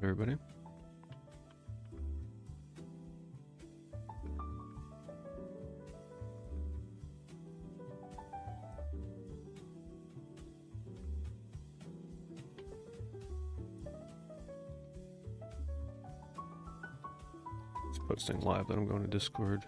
everybody. It's posting live that I'm going to Discord.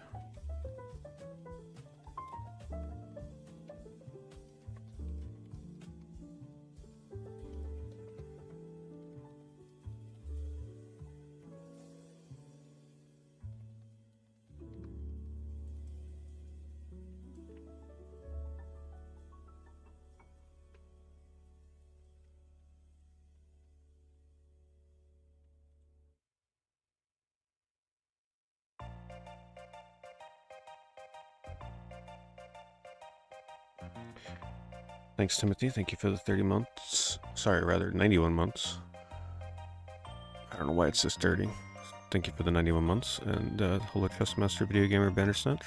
Thanks, Timothy. Thank you for the 30 months. Sorry, rather 91 months. I don't know why it says 30. Thank you for the 91 months. And hello, Chessmaster Video Gamer Bandersnatch.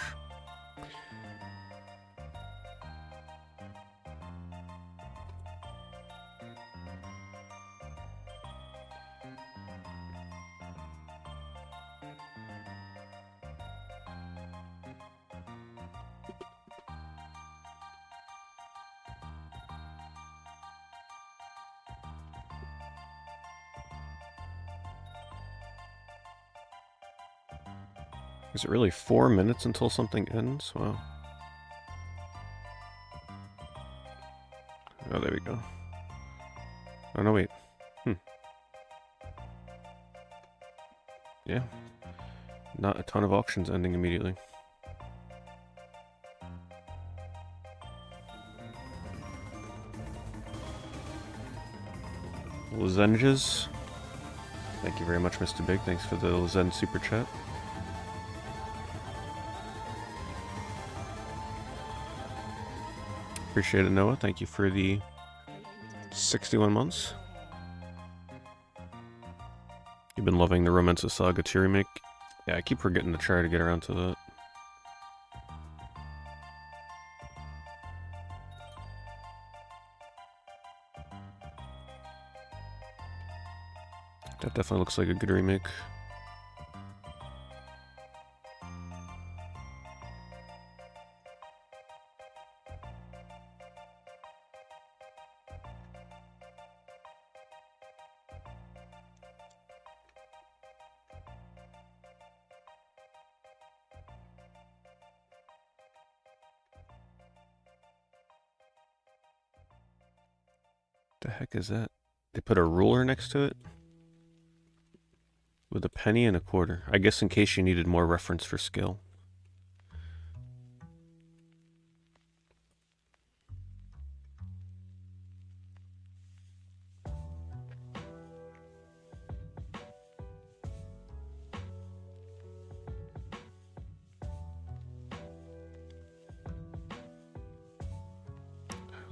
Is it really 4 minutes until something ends? Wow. Oh, there we go. Oh, no, wait. Yeah. Not a ton of auctions ending immediately. Lozenges. Thank you very much, Mr. Big. Thanks for the Lozen super chat. Appreciate it, Noah. Thank you for the 61 months. You've been loving the Romance of Saga 2 remake? Yeah, I keep forgetting to try to get around to that. That definitely looks like a good remake. The heck is that? They put a ruler next to it? With a penny and a quarter. I guess in case you needed more reference for skill.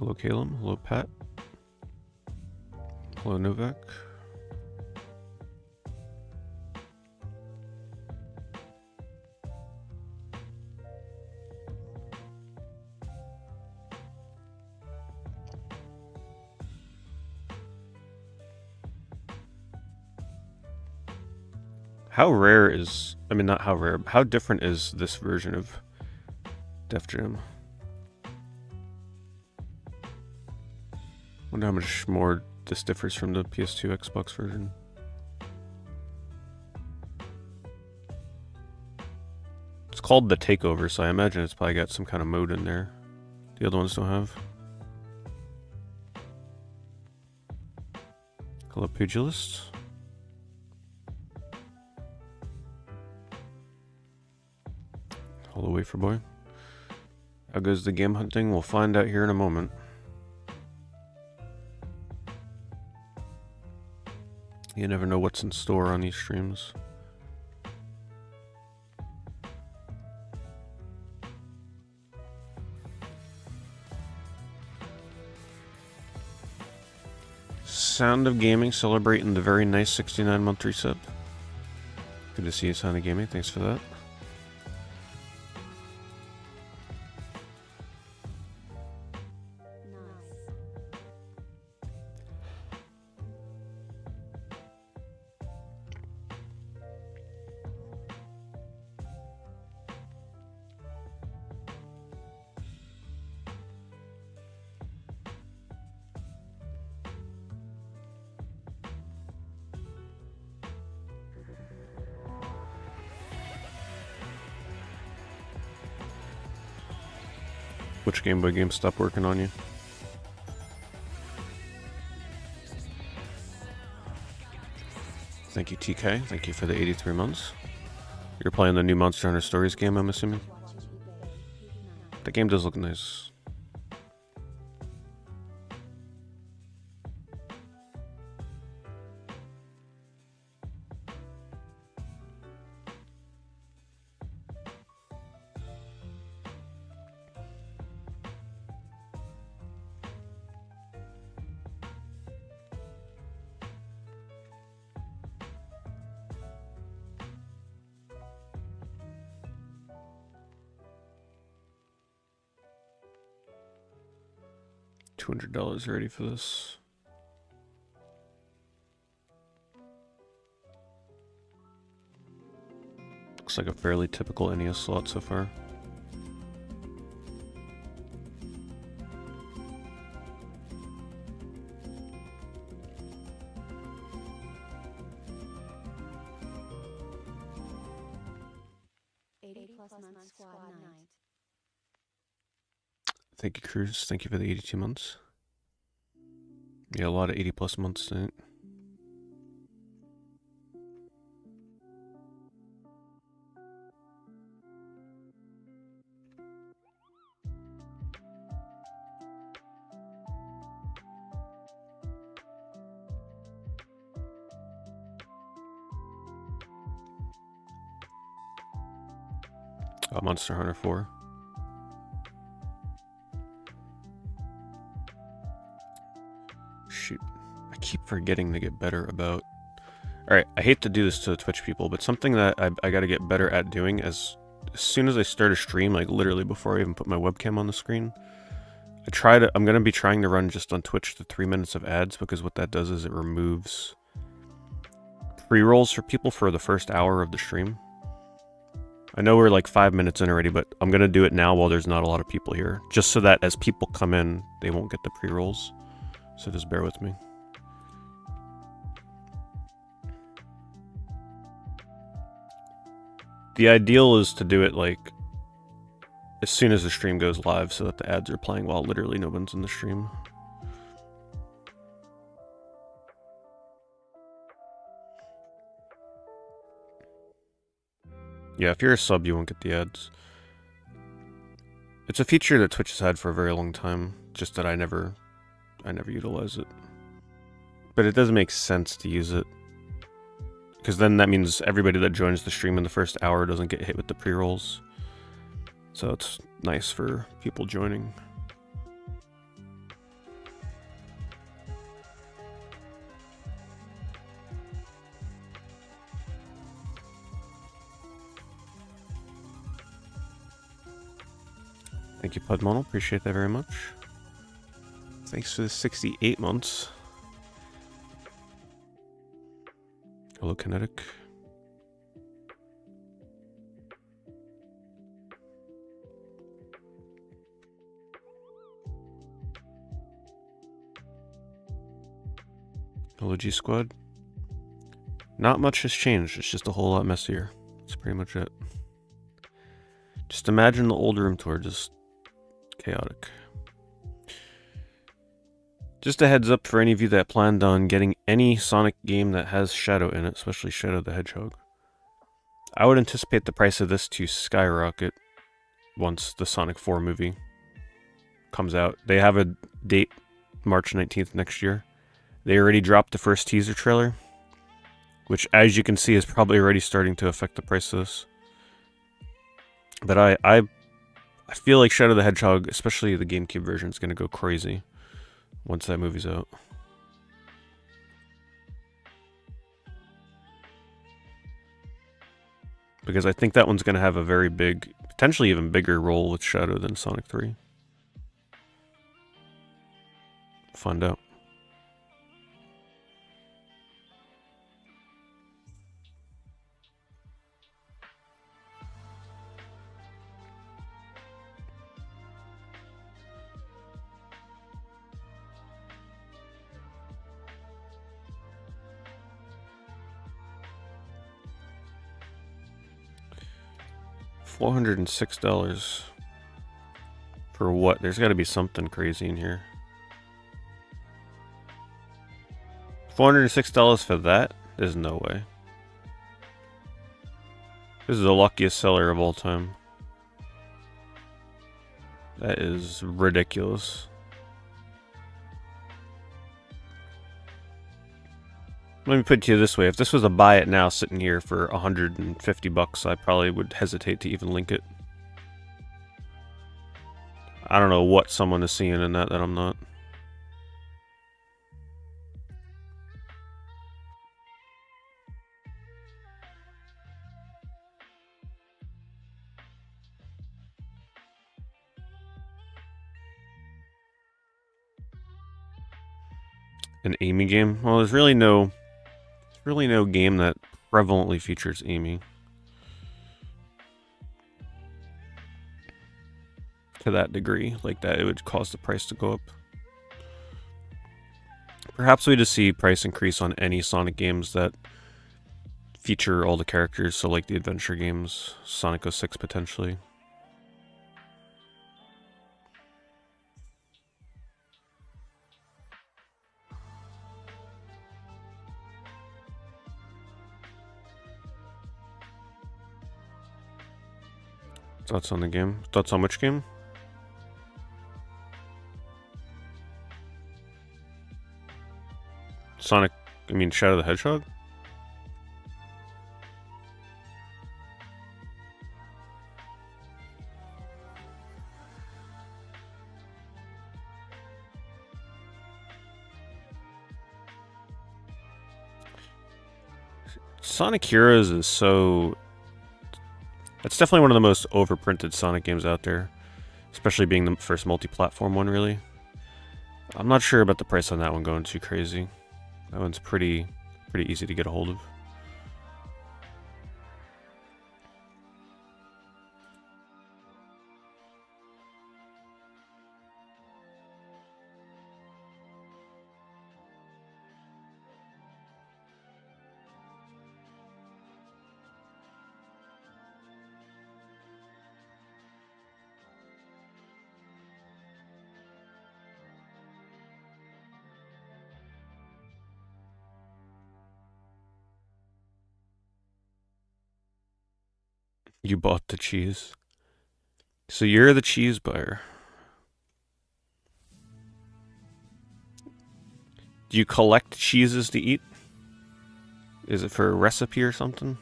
Hello, Caleb. Hello, Pat. Hello, Novak. How rare is... I mean, not how rare, but how different is this version of Def Jam? Wonder how much more this differs from the PS2 Xbox version. It's called The Takeover, so I imagine it's probably got some kind of mode in there. The other ones don't have. Hello, Pugilist. Hello, Wafer Boy. How goes the game hunting? We'll find out here in a moment. You never know what's in store on these streams. Sound of Gaming celebrating the very nice 69-month reset. Good to see you, Sound of Gaming. Thanks for that. Twitch Game Boy game stop working on you. Thank you, TK. Thank you for the 83 months. You're playing the new Monster Hunter Stories game, I'm assuming? The game does look nice. $200 already for this. Looks like a fairly typical NES slot so far. Thank you, Cruz. Thank you for the 82 months. Yeah, a lot of 80+ months tonight. Monster Hunter 4. Shoot. I keep forgetting to get better about... Alright, I hate to do this to the Twitch people, but something that I gotta get better at doing as soon as I start a stream, like literally before I even put my webcam on the screen, I'm gonna be trying to run just on Twitch the 3 minutes of ads, because what that does is it removes pre-rolls for people for the first hour of the stream. I know we're like 5 minutes in already, but I'm gonna do it now while there's not a lot of people here, just so that as people come in, they won't get the pre-rolls. So just bear with me. The ideal is to do it like as soon as the stream goes live, so that the ads are playing while literally no one's in the stream. Yeah, if you're a sub, you won't get the ads. It's a feature that Twitch has had for a very long time, just that I never utilize it. But it does make sense to use it, because then that means everybody that joins the stream in the first hour doesn't get hit with the pre-rolls. So it's nice for people joining. Thank you, Pudmonal. Appreciate that very much. Thanks for the 68 months. Hello, Kinetic. Hello, G Squad. Not much has changed. It's just a whole lot messier. That's pretty much it. Just imagine the old room tour, just chaotic. Just a heads up for any of you that planned on getting any Sonic game that has Shadow in it, especially Shadow the Hedgehog. I would anticipate the price of this to skyrocket once the Sonic 4 movie comes out. They have a date, March 19th next year. They already dropped the first teaser trailer, which, as you can see, is probably already starting to affect the price of this. But I feel like Shadow the Hedgehog, especially the GameCube version, is going to go crazy once that movie's out. Because I think that one's going to have a very big, potentially even bigger role with Shadow than Sonic 3. Find out. $406 For what? There's got to be something crazy in here. $406 for that? There's no way. This is the luckiest seller of all time. That is ridiculous. Let me put it to you this way. If this was a buy it now sitting here for $150, I probably would hesitate to even link it. I don't know what someone is seeing in that I'm not. An Amy game? Well, there's really no game that prevalently features Amy. To that degree, like that, it would cause the price to go up. Perhaps we just see price increase on any Sonic games that feature all the characters, so like the adventure games, Sonic 06 potentially. Thoughts on the game? Thoughts on which game? Sonic, I mean Shadow the Hedgehog? Sonic Heroes is so... That's definitely one of the most overprinted Sonic games out there. Especially being the first multi-platform one, really. I'm not sure about the price on that one going too crazy. That one's pretty easy to get a hold of. You bought the cheese. So you're the cheese buyer. Do you collect cheeses to eat? Is it for a recipe or something?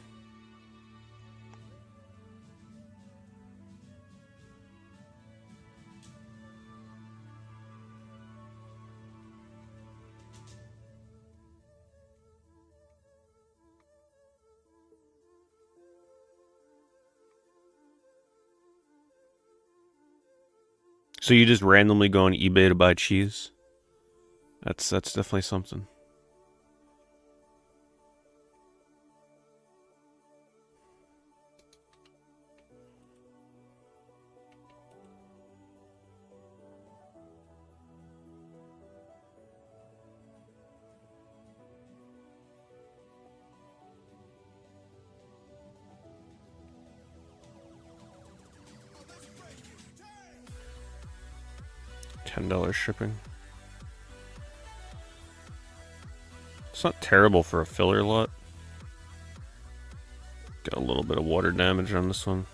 So you just randomly go on eBay to buy cheese? That's definitely something. $10 shipping. It's not terrible for a filler lot. Got a little bit of water damage on this one.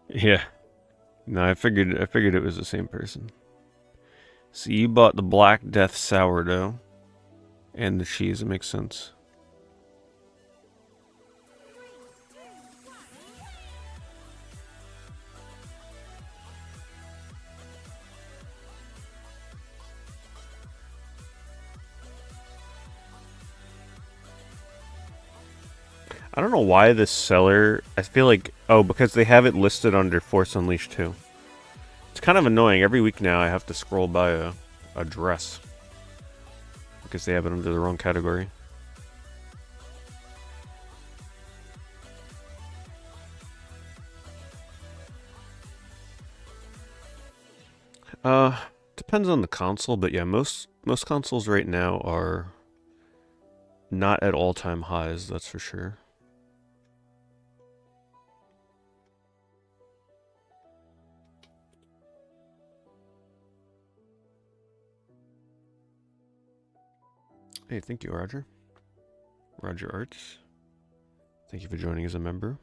Yeah. No, I figured it was the same person. So you bought the Black Death sourdough and the cheese. It makes sense. I don't know why this seller... I feel like... Oh, because they have it listed under Force Unleashed 2. It's kind of annoying. Every week now I have to scroll by a dress. Because they have it under the wrong category. Depends on the console, but yeah, most consoles right now are not at all-time highs, that's for sure. Hey, thank you, Roger. Roger Arts. Thank you for joining as a member.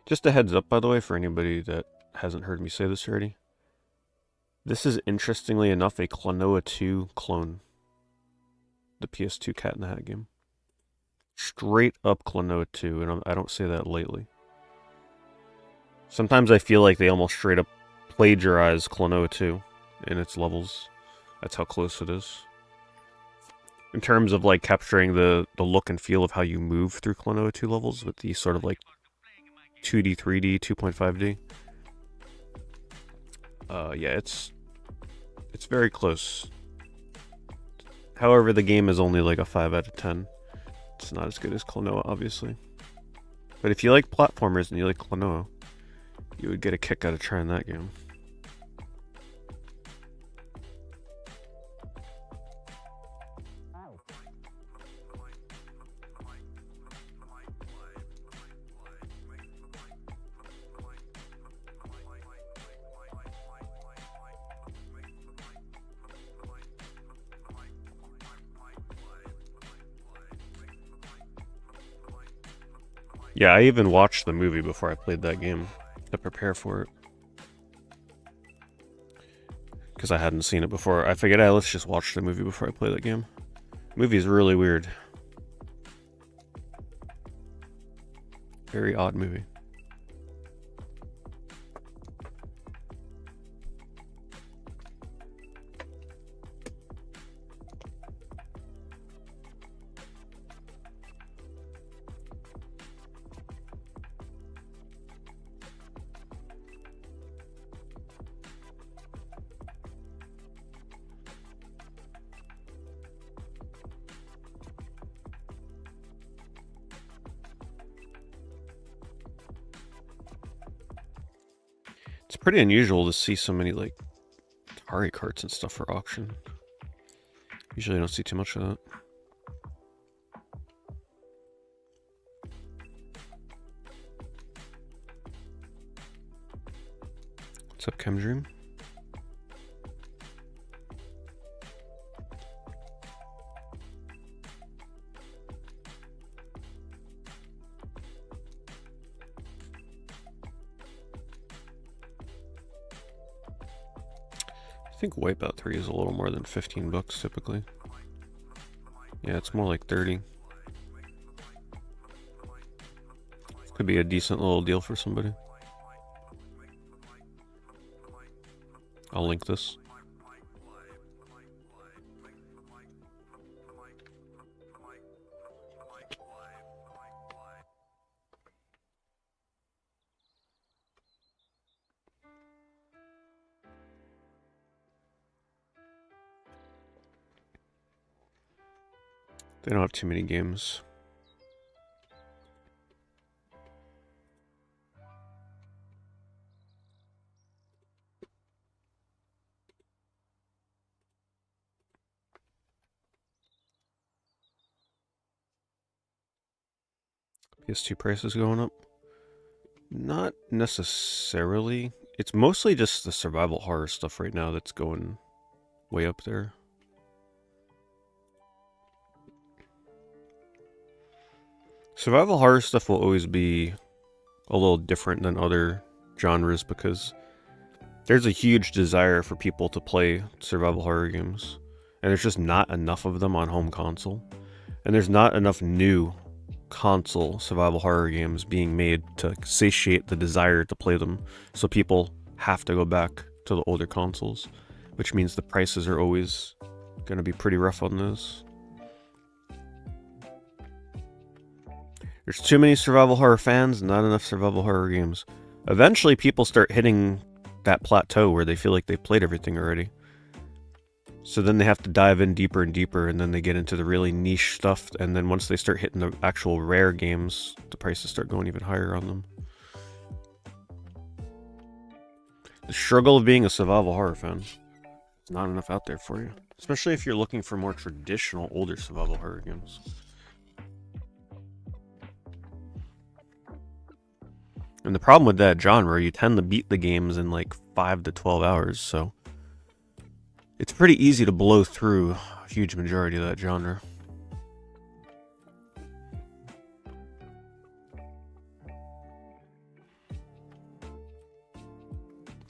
Just a heads up, by the way, for anybody that hasn't heard me say this already. This is, interestingly enough, a Klonoa 2 clone. The PS2 Cat in the Hat game. Straight up Klonoa 2, and I don't say that lightly. Sometimes I feel like they almost straight up plagiarize Klonoa 2 in its levels. That's how close it is. In terms of like capturing the look and feel of how you move through Klonoa 2 levels with the sort of like 2D, 3D, 2.5D. Yeah, it's very close. However, the game is only like a 5 out of 10. It's not as good as Klonoa, obviously. But if you like platformers and you like Klonoa, you would get a kick out of trying that game. Yeah, I even watched the movie before I played that game to prepare for it. Because I hadn't seen it before. I figured, let's just watch the movie before I play that game. The movie is really weird. Very odd movie. It's pretty unusual to see so many, like, Atari carts and stuff for auction. Usually I don't see too much of that. What's up, Chemdream? I think Wipeout 3 is a little more than 15 bucks typically. Yeah, it's more like 30. Could be a decent little deal for somebody. I'll link this. They don't have too many games. PS2 prices going up? Not necessarily. It's mostly just the survival horror stuff right now that's going way up there. Survival horror stuff will always be a little different than other genres because there's a huge desire for people to play survival horror games. And there's just not enough of them on home console. And there's not enough new console survival horror games being made to satiate the desire to play them. So people have to go back to the older consoles, which means the prices are always Gonna be pretty rough on those. There's too many survival horror fans, not enough survival horror games. Eventually, people start hitting that plateau where they feel like they've played everything already. So then they have to dive in deeper and deeper, and then they get into the really niche stuff, and then once they start hitting the actual rare games, the prices start going even higher on them. The struggle of being a survival horror fan. There's not enough out there for you. Especially if you're looking for more traditional, older survival horror games. And the problem with that genre, you tend to beat the games in like 5 to 12 hours, so it's pretty easy to blow through a huge majority of that genre.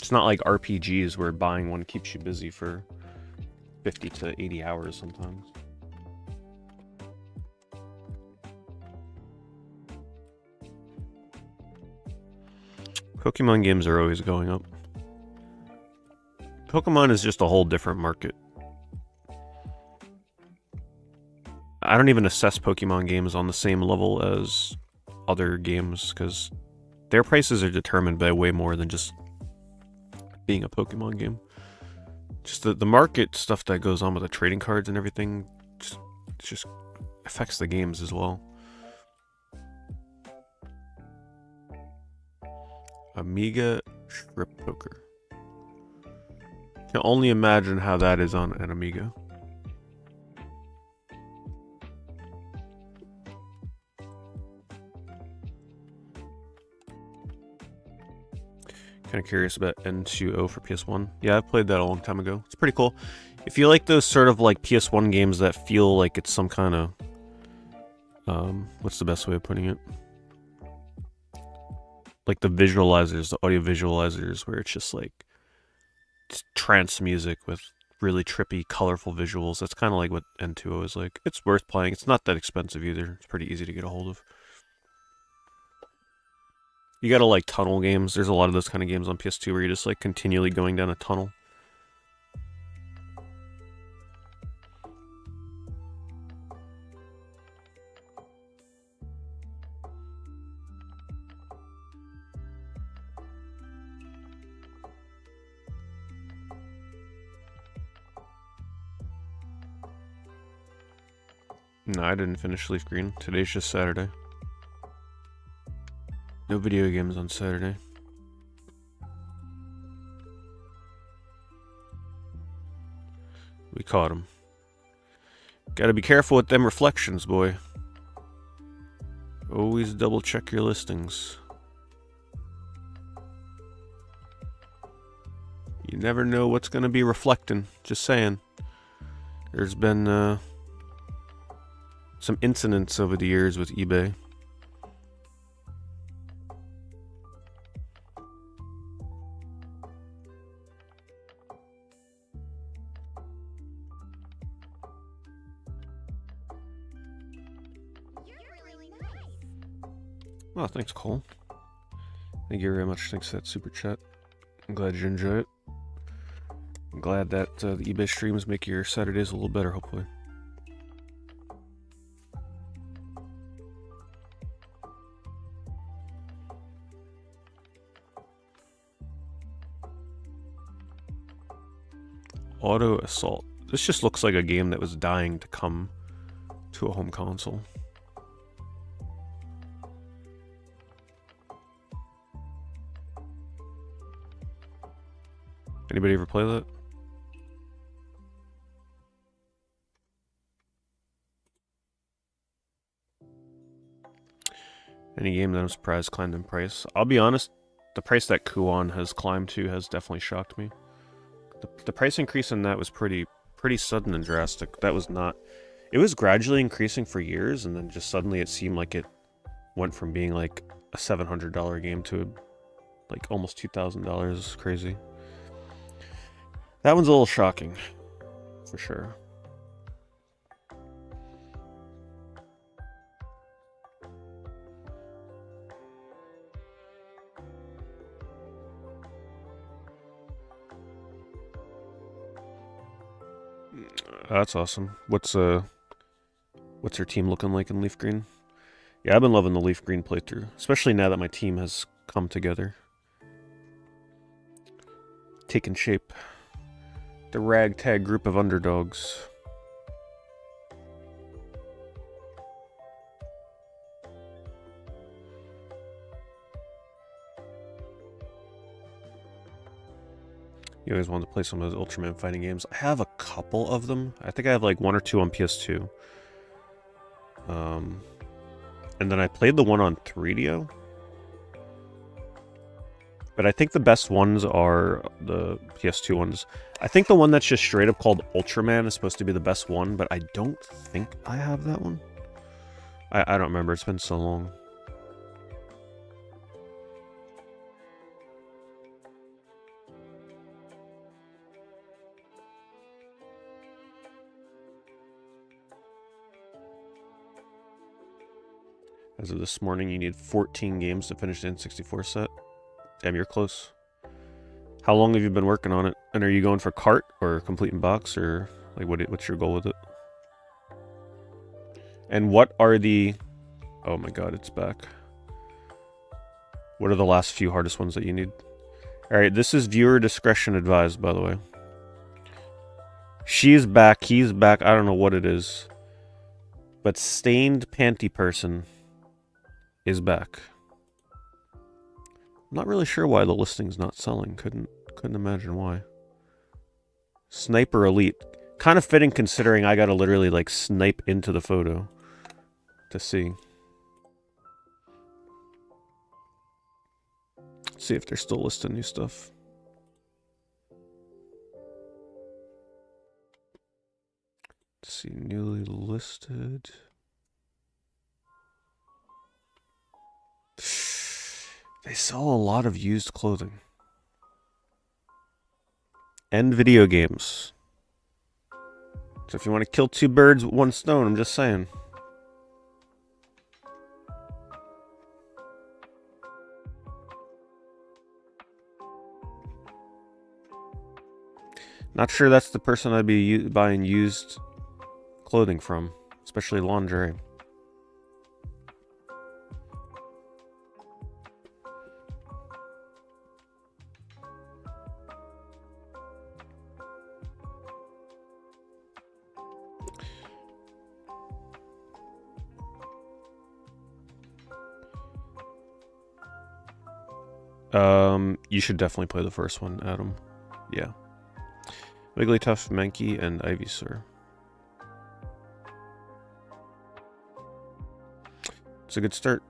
It's not like RPGs where buying one keeps you busy for 50 to 80 hours sometimes. Pokemon games are always going up. Pokemon is just a whole different market. I don't even assess Pokemon games on the same level as other games because their prices are determined by way more than just being a Pokemon game. Just the market stuff that goes on with the trading cards and everything just affects the games as well. Amiga Strip Poker. Can only imagine how that is on an Amiga. Kind of curious about N2O for PS1. Yeah, I played that a long time ago. It's pretty cool. If you like those sort of like PS1 games that feel like it's some kind of what's the best way of putting it? Like the visualizers, the audio visualizers, where it's just like trance music with really trippy, colorful visuals. That's kind of like what N2O is like. It's worth playing. It's not that expensive either. It's pretty easy to get a hold of. You gotta like tunnel games. There's a lot of those kind of games on PS2 where you're just like continually going down a tunnel. No, I didn't finish Leaf Green. Today's just Saturday. No video games on Saturday. We caught him. Gotta be careful with them reflections, boy. Always double check your listings. You never know what's gonna be reflecting. Just saying. There's been some incidents over the years with eBay. Oh, thanks, Cole. Thank you very much. Thanks for that super chat. I'm glad you enjoy it. I'm glad that the eBay streams make your Saturdays a little better, hopefully. Auto Assault. This just looks like a game that was dying to come to a home console. Anybody ever play that? Any game that I'm surprised climbed in price. I'll be honest, the price that Kuon has climbed to has definitely shocked me. The price increase in that was pretty sudden and drastic. That was not... It was gradually increasing for years, and then just suddenly it seemed like it went from being like a $700 game to like almost $2,000. Crazy. That one's a little shocking, for sure. That's awesome. What's her team looking like in Leaf Green? Yeah, I've been loving the Leaf Green playthrough, especially now that my team has come together. Taken shape. The ragtag group of underdogs. You always wanted to play some of those Ultraman fighting games. I have a couple of them. I think I have like 1 or 2 on PS2. And then I played the one on 3DO. But I think the best ones are the PS2 ones. I think the one that's just straight up called Ultraman is supposed to be the best one, but I don't think I have that one. I don't remember. It's been so long. As of this morning, you need 14 games to finish the N64 set. Damn, you're close. How long have you been working on it? And are you going for cart or complete in box, or like what's your goal with it? And what are the... Oh my god, it's back. What are the last few hardest ones that you need? Alright, this is viewer discretion advised, by the way. She's back, he's back, I don't know what it is. But Stained Panty Person is back. I'm not really sure why the listing's not selling. Couldn't imagine why. Sniper Elite. Kind of fitting considering I gotta literally like snipe into the photo to see. Let's see if they're still listing new stuff. Let's see, newly listed. They sell a lot of used clothing. And video games. So if you want to kill 2 birds with 1 stone, I'm just saying. Not sure that's the person I'd be buying used clothing from, especially lingerie. You should definitely play the first one, Adam. Yeah. Wigglytuff, Mankey, and Ivysaur. It's a good start.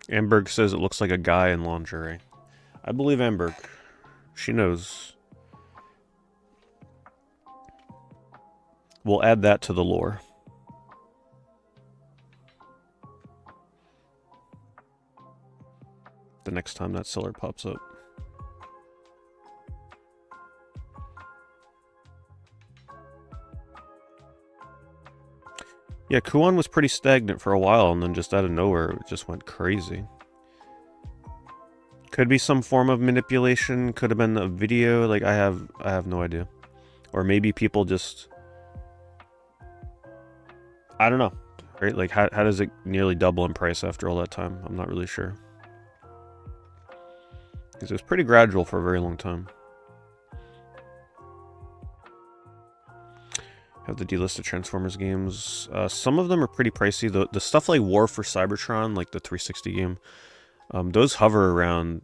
Amberg says it looks like a guy in lingerie. I believe Amberg. She knows. We'll add that to the lore. The next time that seller pops up. Yeah, Kuon was pretty stagnant for a while, and then just out of nowhere, it just went crazy. Could be some form of manipulation, could have been a video, like I have no idea. Or maybe people just... I don't know, right? Like, how does it nearly double in price after all that time? I'm not really sure. Because it was pretty gradual for a very long time. Have the delisted Transformers games. Some of them are pretty pricey. The stuff like War for Cybertron, like the 360 game, those hover around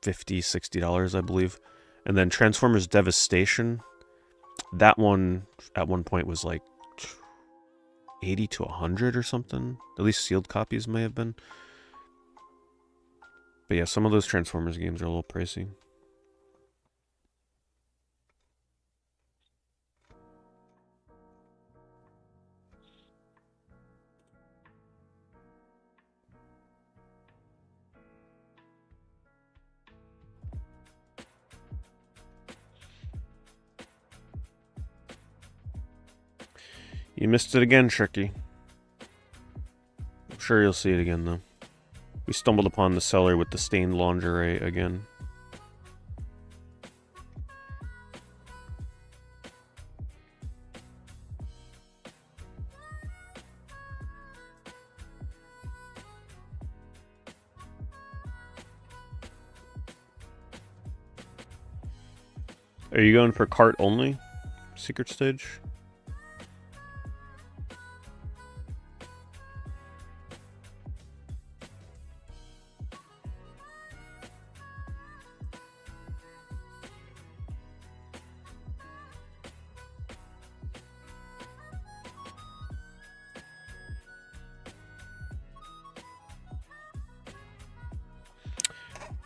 $50, $60, I believe. And then Transformers Devastation, that one at one point was like 80 to 100 or something. At least sealed copies may have been. But yeah, some of those Transformers games are a little pricey. You missed it again, Tricky. I'm sure you'll see it again, though. We stumbled upon the seller with the stained lingerie again. Are you going for cart only? Secret stage?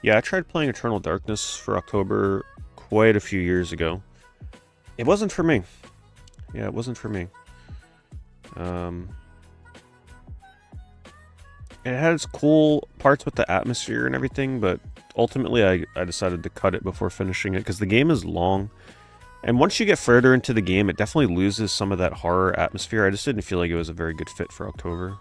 Yeah, I tried playing Eternal Darkness for October quite a few years ago. It wasn't for me. Yeah, it wasn't for me. It has cool parts with the atmosphere and everything, but ultimately I decided to cut it before finishing it because the game is long. And once you get further into the game, it definitely loses some of that horror atmosphere. I just didn't feel like it was a very good fit for October.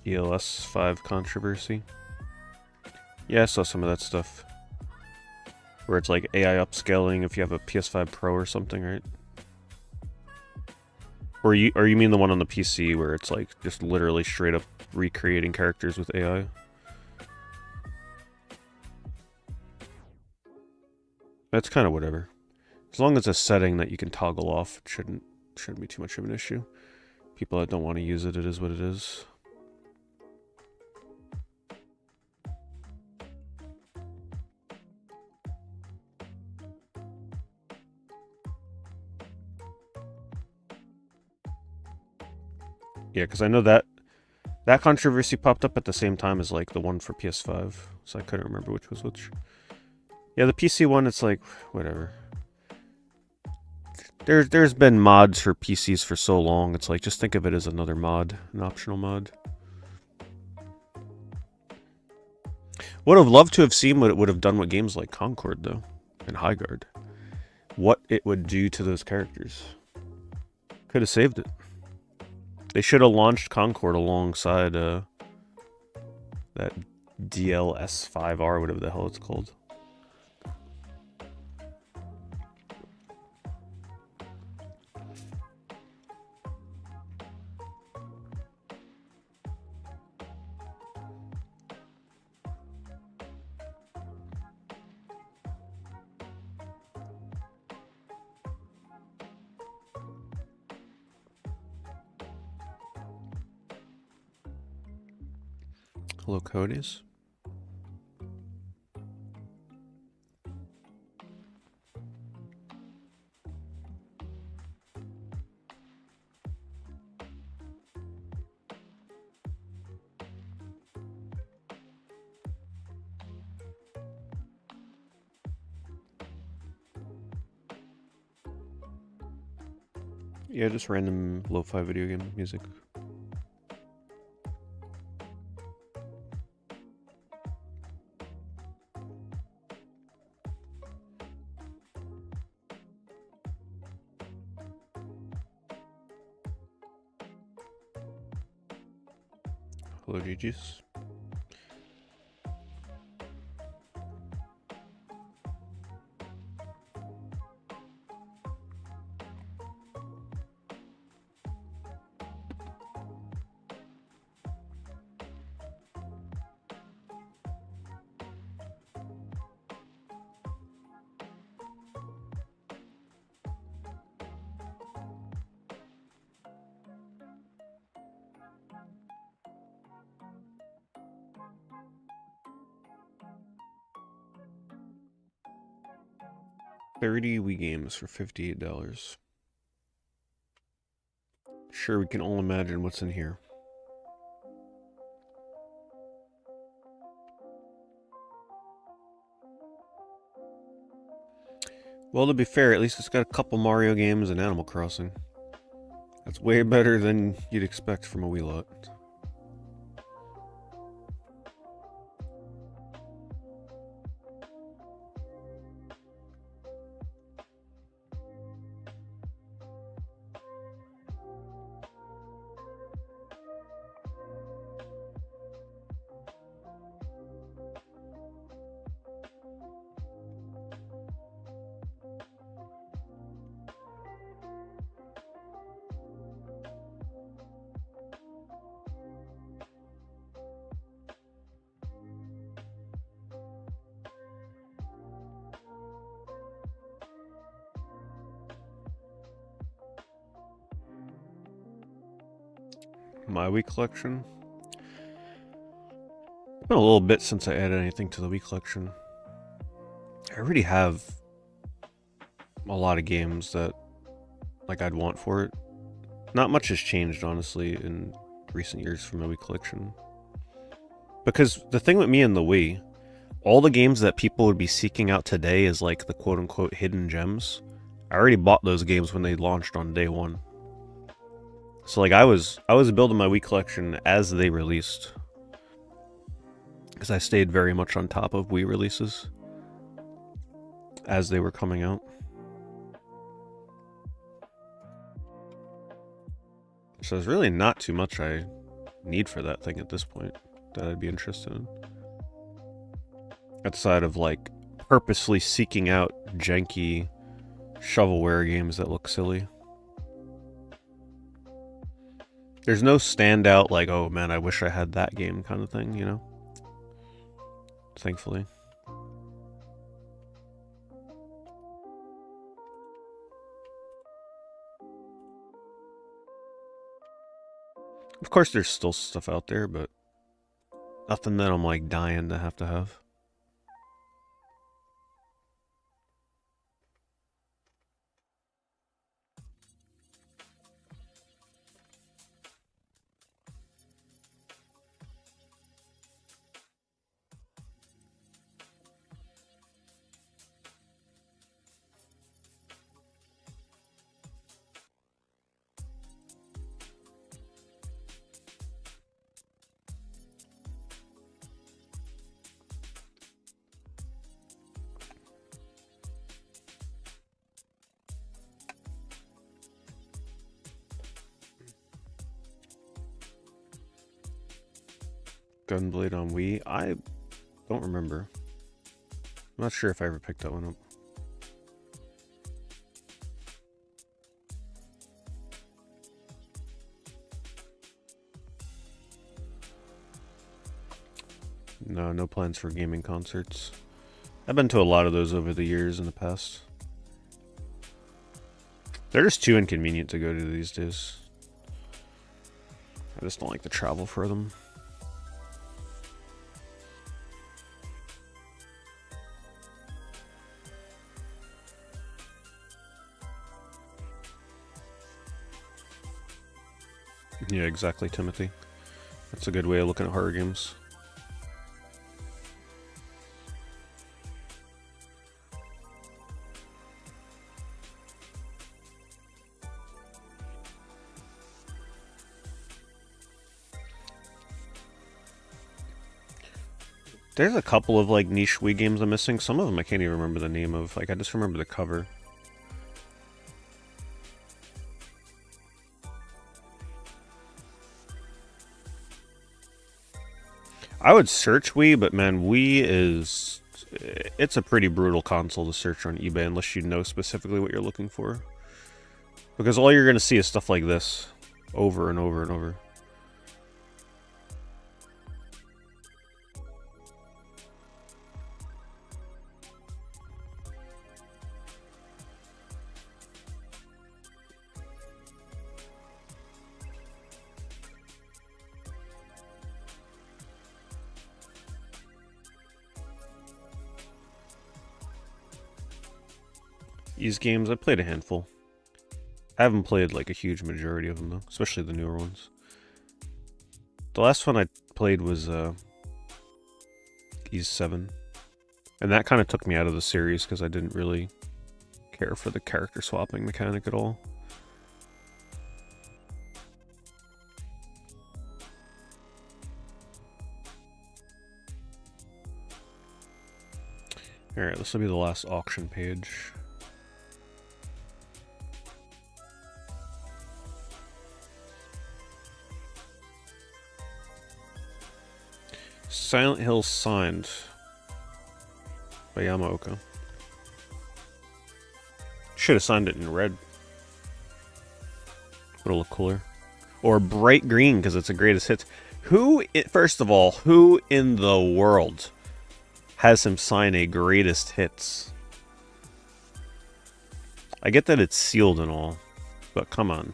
ELS 5 controversy. Yeah, I saw some of that stuff. Where it's like AI upscaling if you have a PS5 Pro or something, right? Or you mean the one on the PC where it's like just literally straight up recreating characters with AI? That's kind of whatever. As long as it's a setting that you can toggle off, it shouldn't be too much of an issue. People that don't want to use it, it is what it is. Yeah, because I know that controversy popped up at the same time as like the one for PS5, so I couldn't remember which was which. Yeah, the PC one, it's like whatever. There's been mods for PCs for so long. It's like just think of it as another mod, an optional mod. Would have loved to have seen what it would have done with games like Concord though, and Highguard. What it would do to those characters. Could have saved it. They should have launched Concord alongside that DLS5R, whatever the hell it's called. Hello, Codes. Yeah, just random lo-fi video game music. Hello, GG's. $30 Wii games for $58. Sure, we can all imagine what's in here. Well, to be fair, at least it's got a couple Mario games and Animal Crossing. That's way better than you'd expect from a Wii lot. My Wii collection? It's been a little bit since I added anything to the Wii collection. I already have a lot of games that I'd want for it. Not much has changed, honestly, in recent years from the Wii collection. Because the thing with me and the Wii, all the games that people would be seeking out today is like the quote-unquote hidden gems. I already bought those games when they launched on day one. So like I was building my Wii collection as they released. Because I stayed very much on top of Wii releases as they were coming out. So there's really not too much I need for that thing at this point that I'd be interested in. Outside of like purposely seeking out janky shovelware games that look silly. There's no standout like, oh man, I wish I had that game kind of thing, you know? Thankfully. Of course there's still stuff out there, but nothing that I'm like dying to have. Gunblade on Wii? I don't remember. I'm not sure if I ever picked that one up. No plans for gaming concerts. I've been to a lot of those over the years in the past. They're just too inconvenient to go to these days. I just don't like to travel for them. Yeah, exactly, Timothy. That's a good way of looking at horror games. There's a couple of like niche Wii games I'm missing. Some of them I can't even remember the name of. Like I just remember the cover. I would search Wii, but man, it's a pretty brutal console to search on eBay unless you know specifically what you're looking for. Because all you're going to see is stuff like this over and over and over. These games, I played a handful. I haven't played like a huge majority of them though, especially the newer ones. The last one I played was Ys 7. And that kind of took me out of the series because I didn't really care for the character swapping mechanic at all. Alright, this will be the last auction page. Silent Hill signed by Yamaoka. Should have signed it in red. Would have looked cooler. Or bright green because it's a greatest hits. First of all, who in the world has him sign a greatest hits? I get that it's sealed and all, but come on.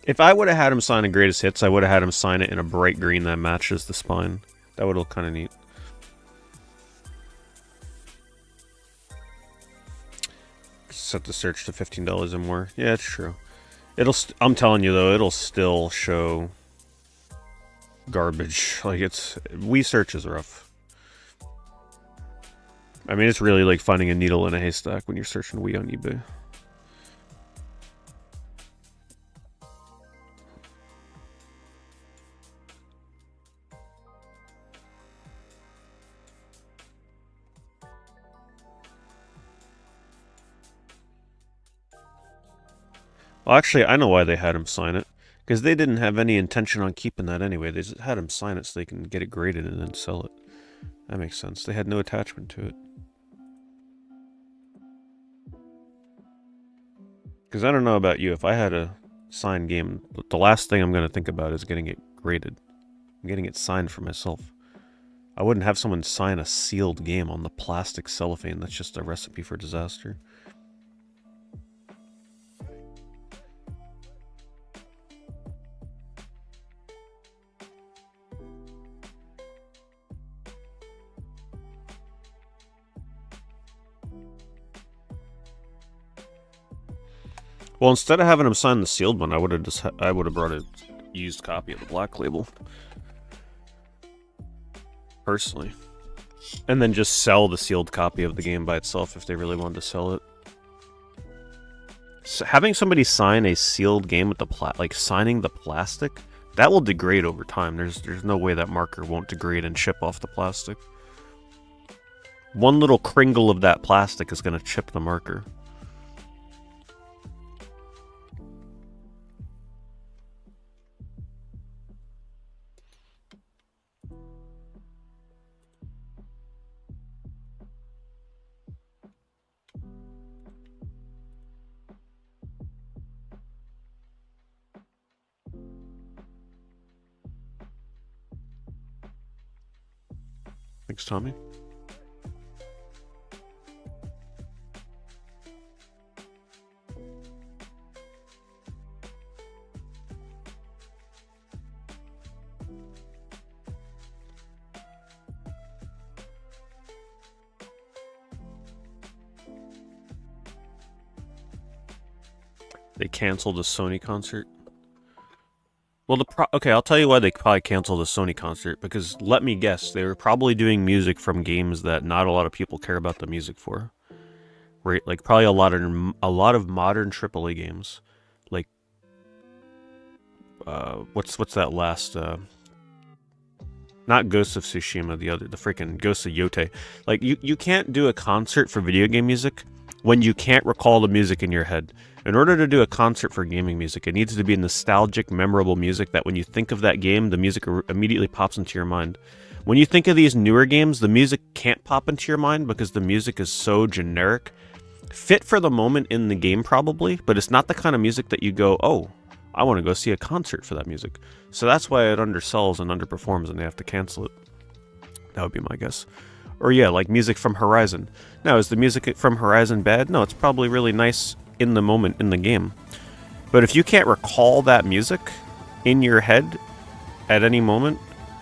If I would have had him sign a greatest hits, I would have had him sign it in a bright green that matches the spine. That would look kind of neat. Set the search to $15 and more. Yeah, it's true. I'm telling you though, it'll still show garbage. Like Wii search is rough. I mean, it's really like finding a needle in a haystack when you're searching Wii on eBay. Well, actually, I know why they had him sign it. Because they didn't have any intention on keeping that anyway. They just had him sign it so they can get it graded and then sell it. That makes sense. They had no attachment to it. Because I don't know about you. If I had a signed game, the last thing I'm going to think about is getting it graded. I'm getting it signed for myself. I wouldn't have someone sign a sealed game on the plastic cellophane. That's just a recipe for disaster. Well, instead of having him sign the sealed one, I would have brought a used copy of the black label. Personally. And then just sell the sealed copy of the game by itself if they really wanted to sell it. So having somebody sign a sealed game with the signing the plastic, that will degrade over time. There's no way that marker won't degrade and chip off the plastic. One little kringle of that plastic is going to chip the marker. Thanks, Tommy. They canceled the Sony concert. Well, okay, I'll tell you why they probably canceled the Sony concert, because let me guess, they were probably doing music from games that not a lot of people care about the music for. Right, like probably a lot of modern AAA games, like what's that last not Ghost of Tsushima, the freaking Ghost of Yote. Like you can't do a concert for video game music when you can't recall the music in your head. In order to do a concert for gaming music, it needs to be nostalgic, memorable music that when you think of that game, the music immediately pops into your mind. When you think of these newer games, the music can't pop into your mind because the music is so generic. Fit for the moment in the game probably, but it's not the kind of music that you go, oh, I want to go see a concert for that music. So that's why it undersells and underperforms and they have to cancel it. That would be my guess. Or yeah, like music from Horizon. Now, is the music from Horizon bad? No, it's probably really nice in the moment in the game. But if you can't recall that music in your head at any moment,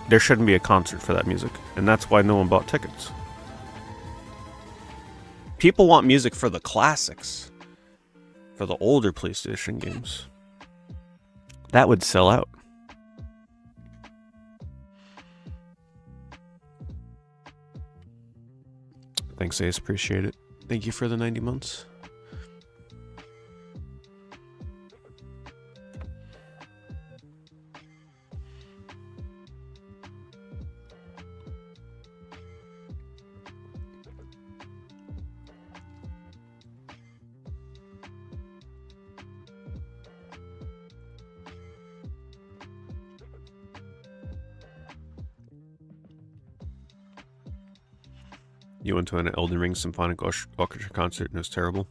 there shouldn't be a concert for that music. And that's why no one bought tickets. People want music for the classics. For the older PlayStation games. That would sell out. Thanks, Ace. Appreciate it. Thank you for the 90 months. You went to an Elden Ring Symphonic Orchestra concert and it was terrible.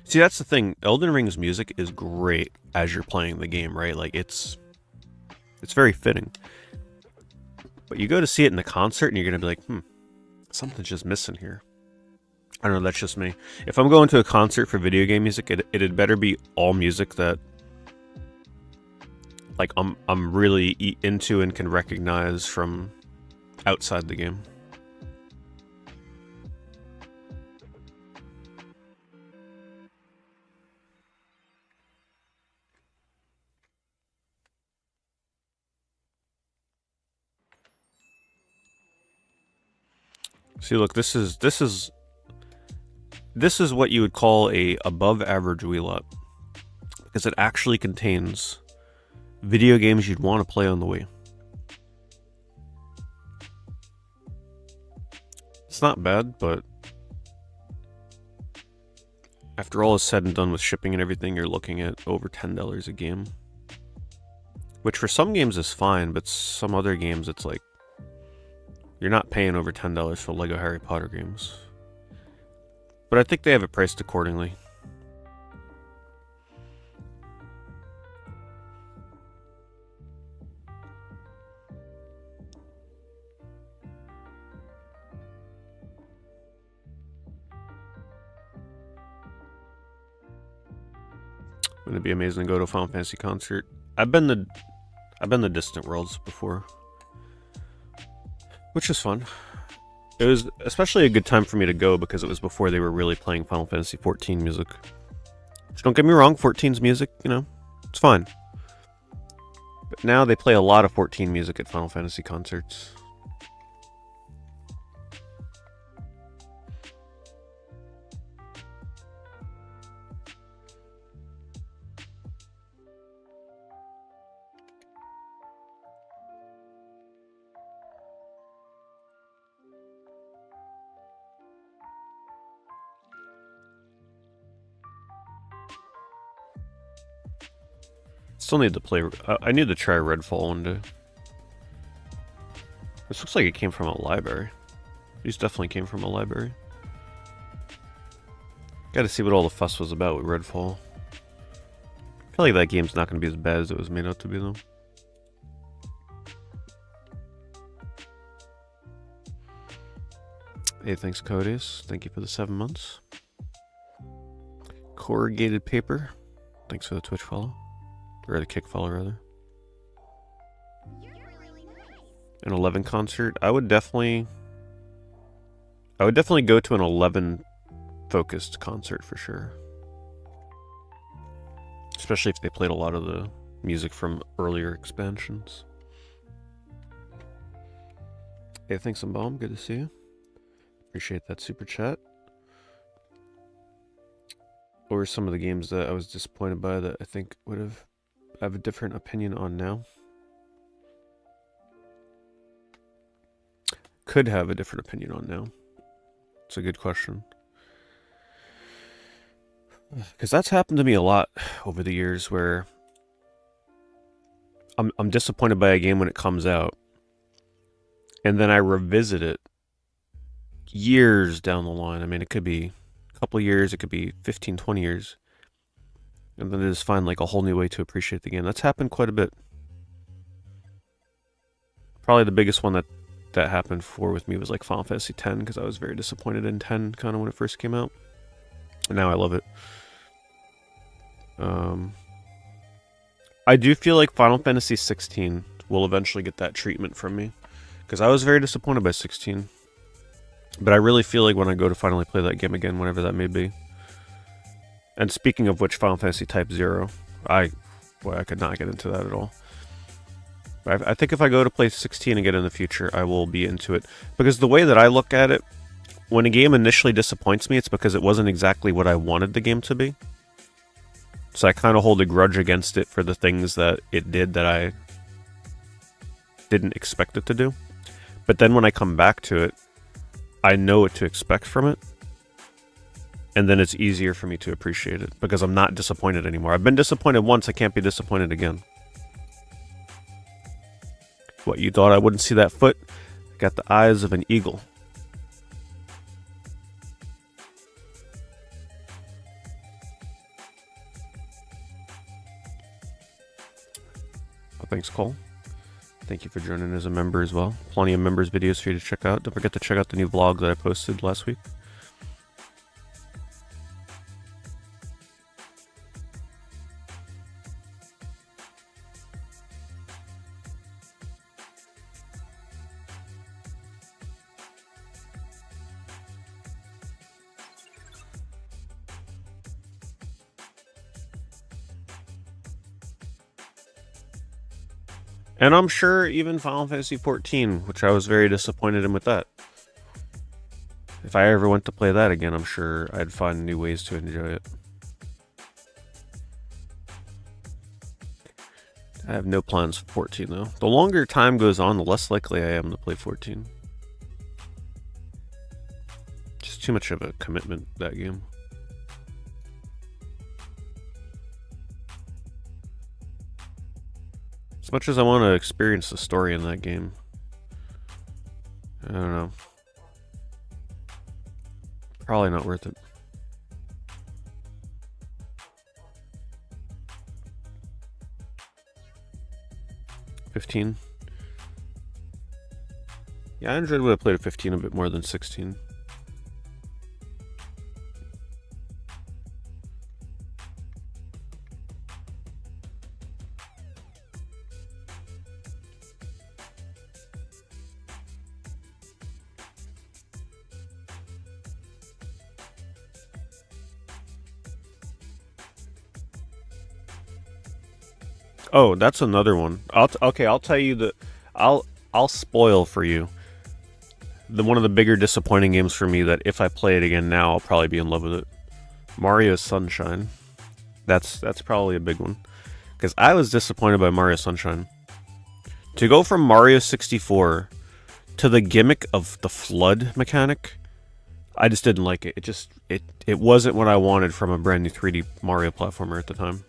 See, that's the thing. Elden Ring's music is great as you're playing the game, right? Like, it's very fitting. But you go to see it in the concert and you're going to be like, something's just missing here. I don't know, that's just me. If I'm going to a concert for video game music, it'd better be all music that, like, I'm really into and can recognize from outside the game. See, look, this is what you would call a above average wheel up, because it actually contains video games you'd want to play on the Wii. It's not bad, but after all is said and done with shipping and everything, you're looking at over $10 a game. Which for some games is fine, but some other games it's like, you're not paying over $10 for Lego Harry Potter games. But I think they have it priced accordingly. Wouldn't it be amazing to go to a Final Fantasy concert? I've been to Distant Worlds before, which was fun. It was especially a good time for me to go because it was before they were really playing Final Fantasy 14 music. Which, don't get me wrong, 14's music, you know, it's fine. But now they play a lot of 14 music at Final Fantasy concerts. Still need to play. I need to try Redfall one day. This looks like it came from a library. These definitely came from a library. Gotta see what all the fuss was about with Redfall. I feel like that game's not gonna be as bad as it was made out to be, though. Hey, thanks, Codius. Thank you for the 7 months. Corrugated Paper. Thanks for the Twitch follow. Or the kick follow, rather. An 11 concert. I would definitely go to an 11 focused concert for sure. Especially if they played a lot of the music from earlier expansions. Hey, thanks, Bomb. Good to see you. Appreciate that super chat. What were some of the games that I was disappointed by that I think would have I have a different opinion on now? Could have a different opinion on now. It's a good question. Because that's happened to me a lot over the years where I'm disappointed by a game when it comes out. And then I revisit it years down the line. I mean, it could be a couple of years, it could be 15, 20 years. And then I just find like a whole new way to appreciate the game. That's happened quite a bit. Probably the biggest one that happened with me was like Final Fantasy X, because I was very disappointed in 10 kind of when it first came out. And now I love it. I do feel like Final Fantasy 16 will eventually get that treatment from me, because I was very disappointed by 16. But I really feel like when I go to finally play that game again, whenever that may be. And speaking of which, Final Fantasy Type 0, I could not get into that at all. I think if I go to play 16 again in the future, I will be into it. Because the way that I look at it, when a game initially disappoints me, it's because it wasn't exactly what I wanted the game to be. So I kind of hold a grudge against it for the things that it did that I didn't expect it to do. But then when I come back to it, I know what to expect from it. And then it's easier for me to appreciate it because I'm not disappointed anymore. I've been disappointed once, I can't be disappointed again. What, you thought I wouldn't see that foot? Got the eyes of an eagle. Oh, thanks, Cole. Thank you for joining as a member as well. Plenty of members videos for you to check out. Don't forget to check out the new vlog that I posted last week. And I'm sure even Final Fantasy XIV, which I was very disappointed in with that. If I ever went to play that again, I'm sure I'd find new ways to enjoy it. I have no plans for 14 though. The longer time goes on, the less likely I am to play 14. Just too much of a commitment, that game. As much as I want to experience the story in that game, I don't know. Probably not worth it. $15. Yeah, I enjoyed when I played at 15 a bit more than 16. Oh, that's another one. I'll tell you that I'll spoil for you. One of the bigger disappointing games for me that if I play it again now, I'll probably be in love with it. Mario Sunshine. That's probably a big one. Because I was disappointed by Mario Sunshine. To go from Mario 64 to the gimmick of the flood mechanic, I just didn't like it. It wasn't what I wanted from a brand new 3D Mario platformer at the time.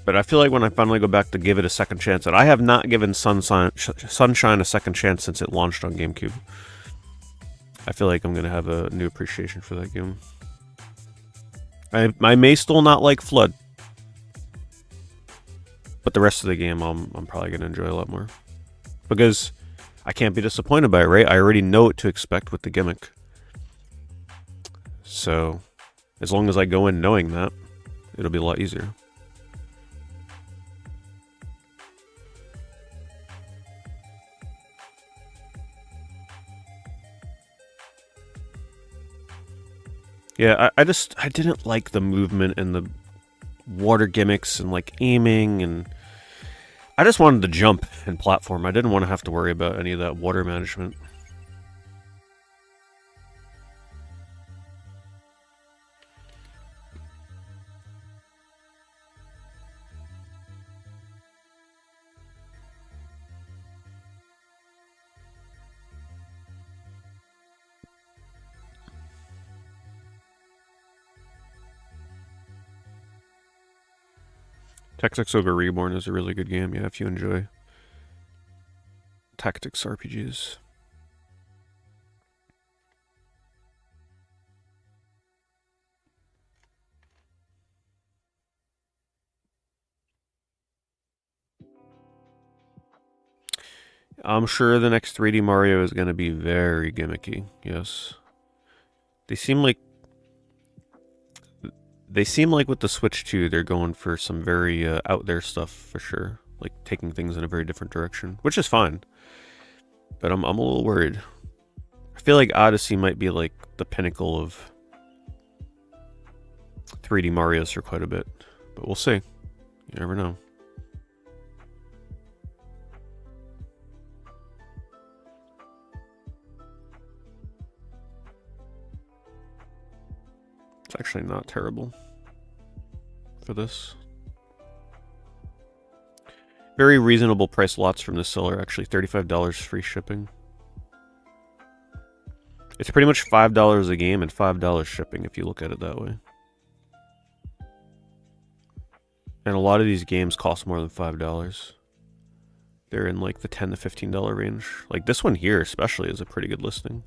But I feel like when I finally go back to give it a second chance, and I have not given Sunshine a second chance since it launched on GameCube. I feel like I'm going to have a new appreciation for that game. I may still not like Flood, but the rest of the game I'm probably going to enjoy a lot more. Because I can't be disappointed by it, right? I already know what to expect with the gimmick. So, as long as I go in knowing that, it'll be a lot easier. Yeah, I didn't like the movement and the water gimmicks and like aiming, and I just wanted to jump and platform. I didn't want to have to worry about any of that water management. Tactics Ogre Reborn is a really good game, yeah, if you enjoy tactics RPGs. I'm sure the next 3D Mario is going to be very gimmicky, yes. They seem like with the Switch 2, they're going for some very out there stuff for sure. Like taking things in a very different direction, which is fine. but I'm a little worried. I feel like Odyssey might be like the pinnacle of 3D Marios for quite a bit, but we'll see. You never know. It's actually not terrible for this. Very reasonable price lots from the seller, actually $35 free shipping. It's pretty much $5 a game and $5 shipping if you look at it that way. And a lot of these games cost more than $5. They're in like the $10 to $15 range. Like this one here especially is a pretty good listing.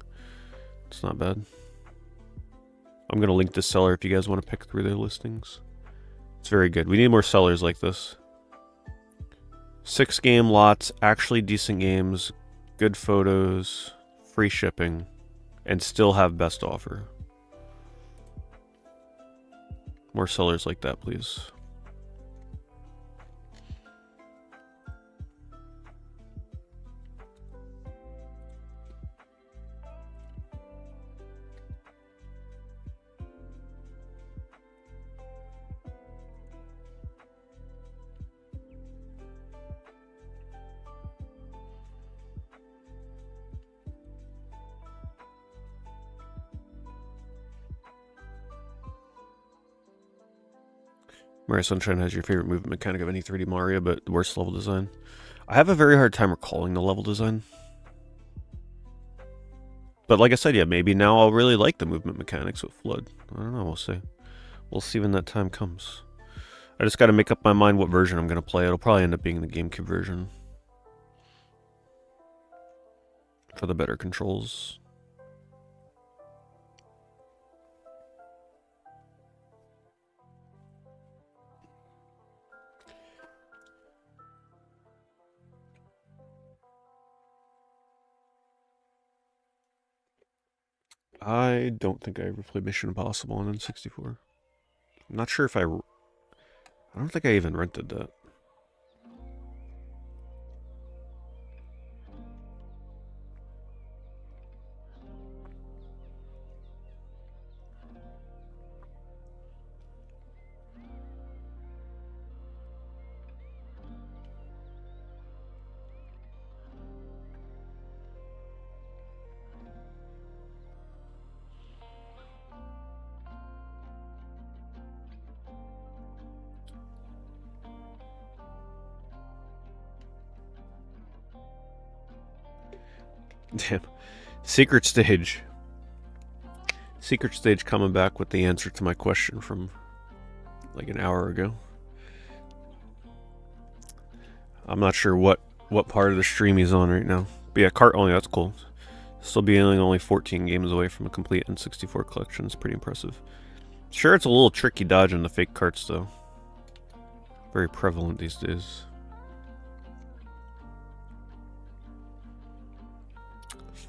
It's not bad. I'm going to link this seller if you guys want to pick through their listings. It's very good. We need more sellers like this. 6 game lots, actually decent games, good photos, free shipping, and still have best offer. More sellers like that, please. Mario Sunshine has your favorite movement mechanic of any 3D Mario, but the worst level design. I have a very hard time recalling the level design. But like I said, yeah, maybe now I'll really like the movement mechanics with Flood. I don't know, we'll see. We'll see when that time comes. I just gotta make up my mind what version I'm gonna play. It'll probably end up being the GameCube version. For the better controls. I don't think I ever played Mission Impossible on N64. I'm not sure if I don't think I even rented that. Damn. Secret Stage. Secret Stage coming back with the answer to my question from like an hour ago. I'm not sure what part of the stream he's on right now. But yeah, cart only, that's cool. Still being only 14 games away from a complete N64 collection is pretty impressive. Sure, it's a little tricky dodging the fake carts though. Very prevalent these days.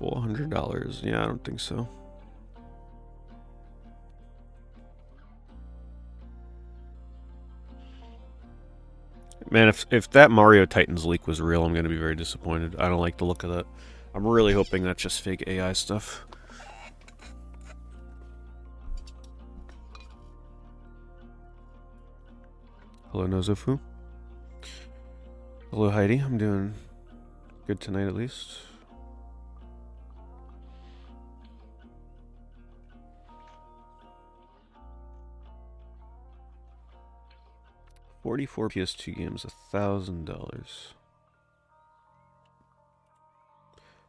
$400. Yeah, I don't think so. Man, if that Mario Titans leak was real, I'm going to be very disappointed. I don't like the look of that. I'm really hoping that's just fake AI stuff. Hello, Nozofu. Hello, Heidi. I'm doing good tonight, at least. $44 PS2 games, $1,000.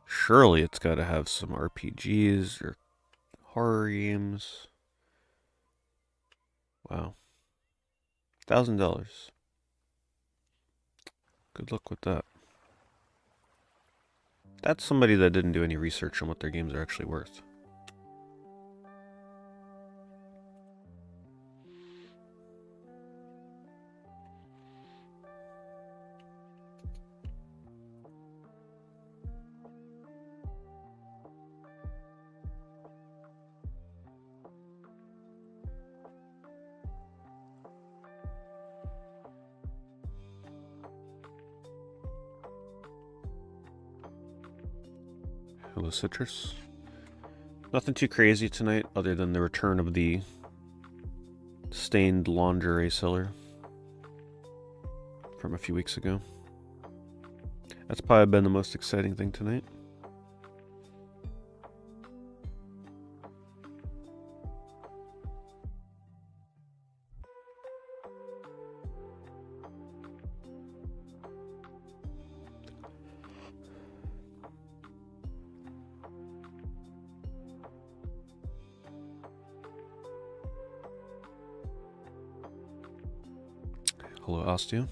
Surely it's got to have some RPGs or horror games. Wow. $1,000. Good luck with that. That's somebody that didn't do any research on what their games are actually worth. Hello, Citrus. Nothing too crazy tonight, other than the return of the stained lingerie seller from a few weeks ago. That's probably been the most exciting thing tonight. Hello, Osteo.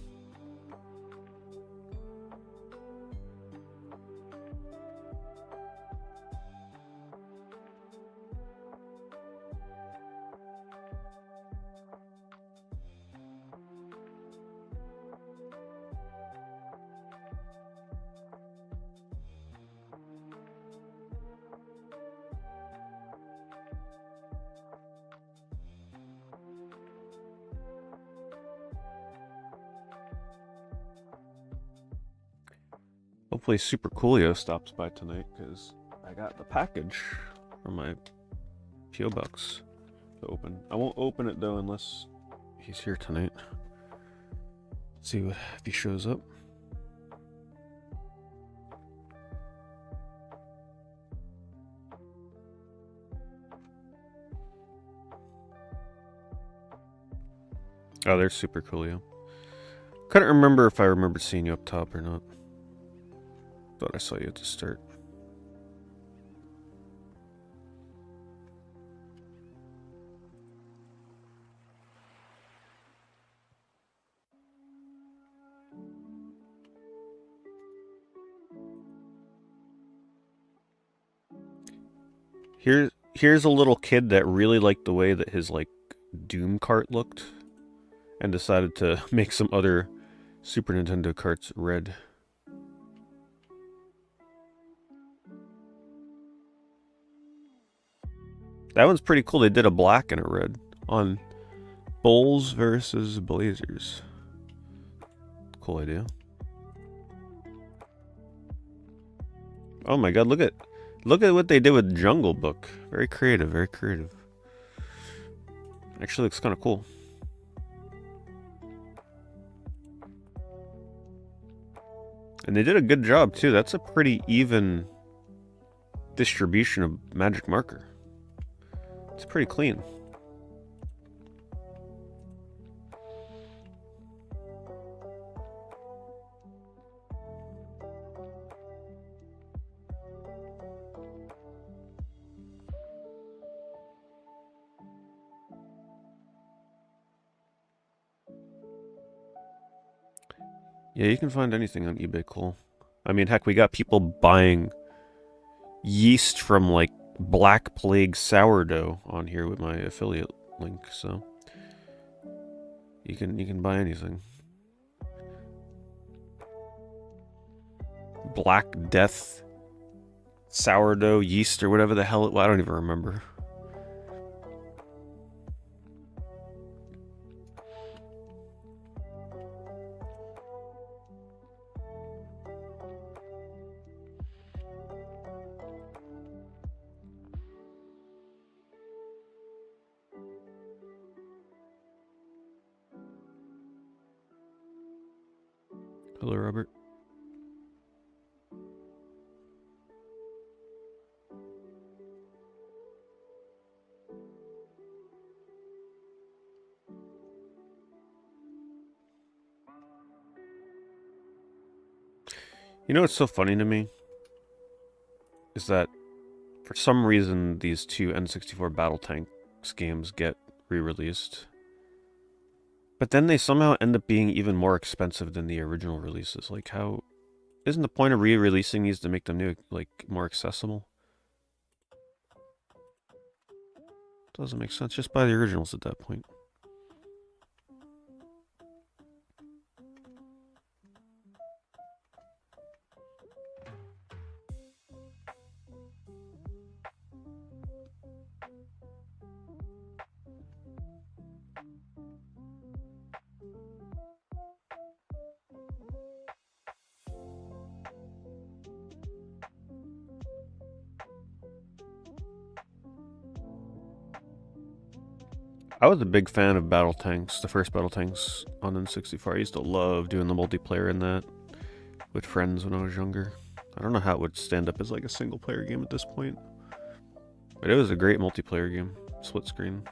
Hopefully Super Coolio stops by tonight, because I got the package from my P.O. Box to open. I won't open it though unless he's here tonight. Let's see if he shows up. Oh, there's Super Coolio. Couldn't remember if I remembered seeing you up top or not. Thought I saw you at the start. Here's a little kid that really liked the way that his like Doom cart looked, and decided to make some other Super Nintendo carts red. That one's pretty cool. They did a black and a red on Bulls versus Blazers. Cool idea. Oh my god, look at what they did with Jungle Book. Very creative, very creative. Actually looks kind of cool. And they did a good job too. That's a pretty even distribution of Magic Marker. It's pretty clean. Yeah, you can find anything on eBay cool. I mean, heck, we got people buying yeast from like Black Plague sourdough on here with my affiliate link, so you can buy anything. Black Death sourdough yeast or whatever the hell it was. I don't even remember. Hello, Robert. You know what's so funny to me? Is that for some reason these two N64 Battle Tanks games get re-released. But then they somehow end up being even more expensive than the original releases. Like, how... Isn't the point of re-releasing these to make them new, like, more accessible? Doesn't make sense. Just buy the originals at that point. I was a big fan of Battle Tanks, the first Battle Tanks on N64. I used to love doing the multiplayer in that with friends when I was younger. I don't know how it would stand up as like a single player game at this point, but it was a great multiplayer game, split screen.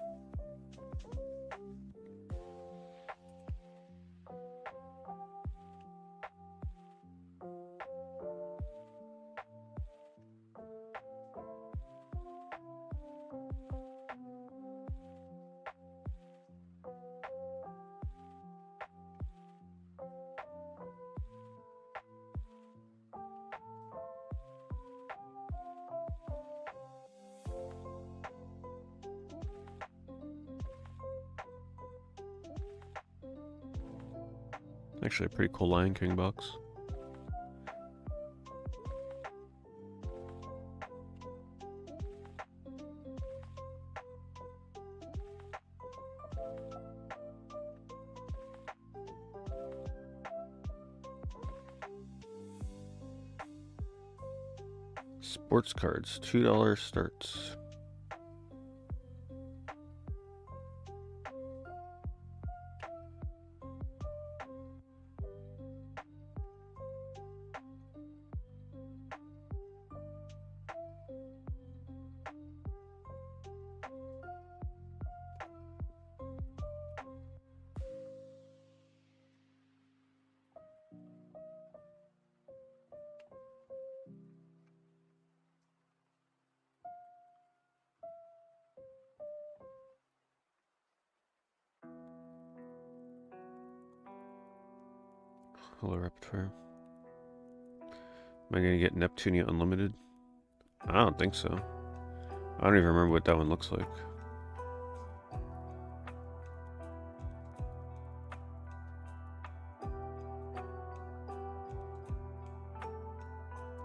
Actually, a pretty cool Lion King box. Sports cards, $2 starts. Hello, Raptor. Am I gonna get Neptunia Unlimited? I don't think so. I don't even remember what that one looks like.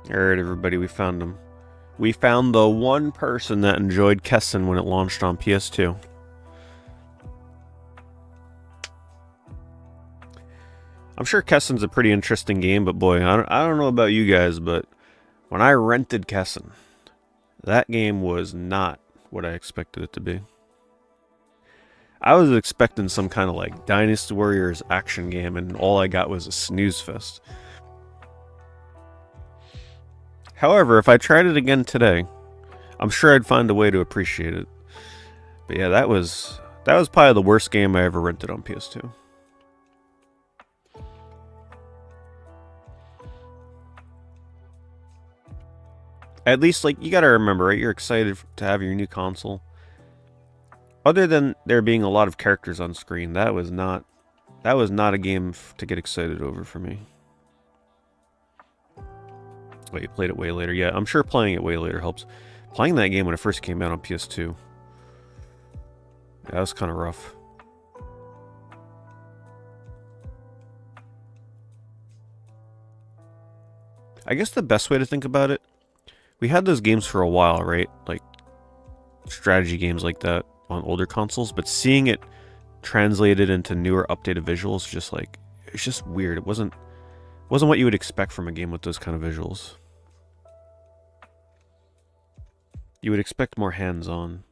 Alright, everybody, we found him. We found the one person that enjoyed Kessen when it launched on PS2. I'm sure Kessen's a pretty interesting game, but boy, I don't know about you guys, but when I rented Kessen, that game was not what I expected it to be. I was expecting some kind of like Dynasty Warriors action game, and all I got was a snooze fest. However, if I tried it again today, I'm sure I'd find a way to appreciate it. But yeah, that was probably the worst game I ever rented on PS2. At least, like, you gotta remember, right? You're excited to have your new console. Other than there being a lot of characters on screen, that was not a game to get excited over for me. Wait, you played it way later. Yeah, I'm sure playing it way later helps. Playing that game when it first came out on PS2, that was kind of rough. I guess the best way to think about it, we had those games for a while, right? Like strategy games like that on older consoles, but seeing it translated into newer updated visuals, just like, it's just weird. It wasn't what you would expect from a game with those kind of visuals. You would expect more hands-on.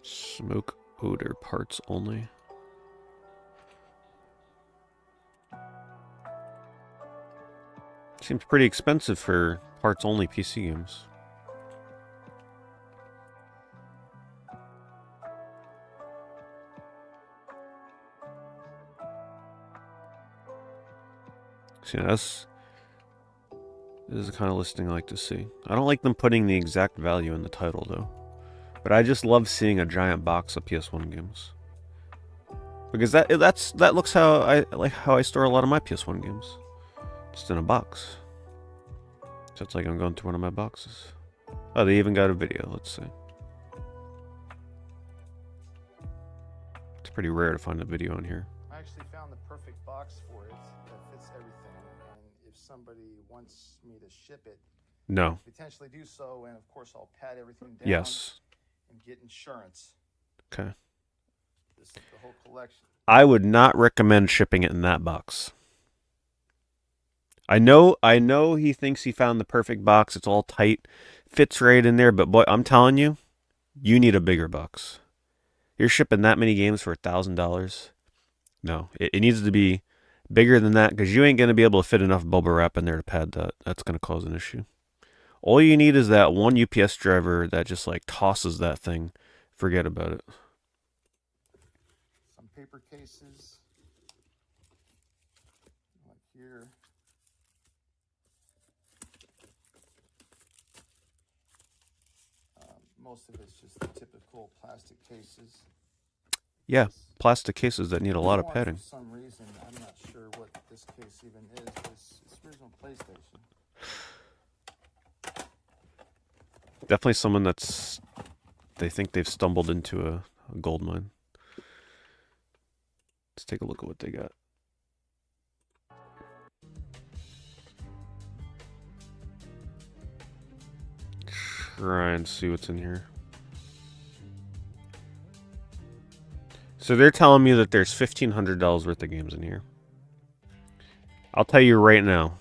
Smoke odor parts only. Seems pretty expensive for parts only PC games. See, this is the kind of listing I like to see. I don't like them putting the exact value in the title though. But I just love seeing a giant box of PS1 games. Because that looks how I store a lot of my PS1 games. Just in a box. So it's like I'm going through one of my boxes. Oh, they even got a video. Let's see. It's pretty rare to find a video on here. I actually found the perfect box for it that fits everything. And if somebody wants me to ship it, no. Potentially do so, and of course I'll pat everything down. Yes. And get insurance. Okay. This is the whole collection. I would not recommend shipping it in that box. I know he thinks he found the perfect box. It's all tight, fits right in there, but boy, I'm telling you, you need a bigger box. You're shipping that many games for $1,000. No, it needs to be bigger than that because you ain't going to be able to fit enough bubble wrap in there to pad that. That's going to cause an issue. All you need is that one UPS driver that just like tosses that thing. Forget about it. Some paper cases, like here. Most of it's just the typical plastic cases. Yeah, plastic cases that need a lot of padding. For some reason, I'm not sure what this case even is. It's original PlayStation. Definitely someone that's... They think they've stumbled into a gold mine. Let's take a look at what they got. Try and see what's in here. So they're telling me that there's $1,500 worth of games in here. I'll tell you right now,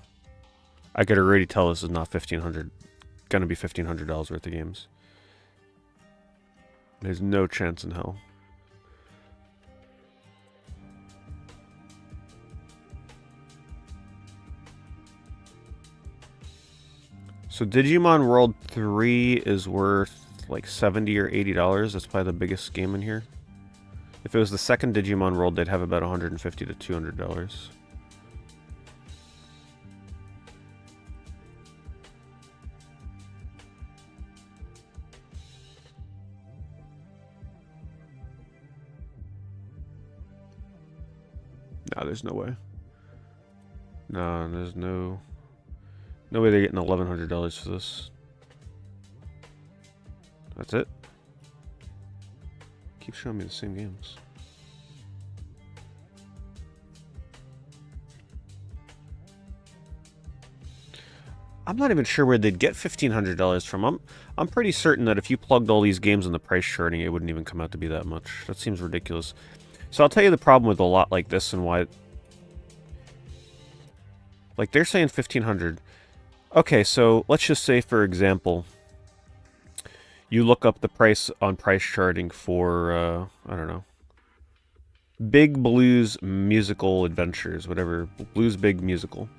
I could already tell this is not gonna be $1,500 worth of games. There's no chance in hell. So Digimon World 3 is worth like $70 or $80. That's probably the biggest game in here. If it was the second Digimon World, they'd have about $150 to $200. No, there's no way. No, there's no way they're getting $1,100 for this. That's it. Keep showing me the same games. I'm not even sure where they'd get $1,500 from. I'm pretty certain that if you plugged all these games in the price charting, it wouldn't even come out to be that much. That seems ridiculous. So I'll tell you the problem with a lot like this and why. Like they're saying $1,500. Okay, so let's just say, for example, you look up the price on price charting for, I don't know, Big Blues Musical Adventures, whatever, Blues Big Musical.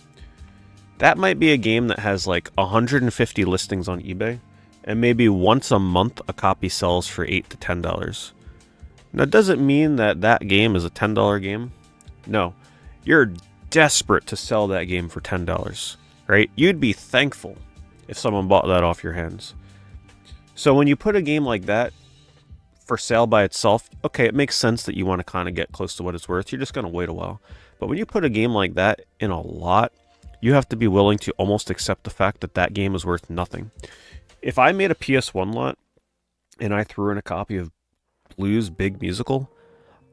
That might be a game that has like 150 listings on eBay, and maybe once a month a copy sells for $8 to $10. Now, does it mean that that game is a $10 game? No. You're desperate to sell that game for $10, right? You'd be thankful if someone bought that off your hands. So when you put a game like that for sale by itself, okay, it makes sense that you want to kind of get close to what it's worth. You're just going to wait a while. But when you put a game like that in a lot, you have to be willing to almost accept the fact that that game is worth nothing. If I made a PS1 lot and I threw in a copy of Blues Big Musical,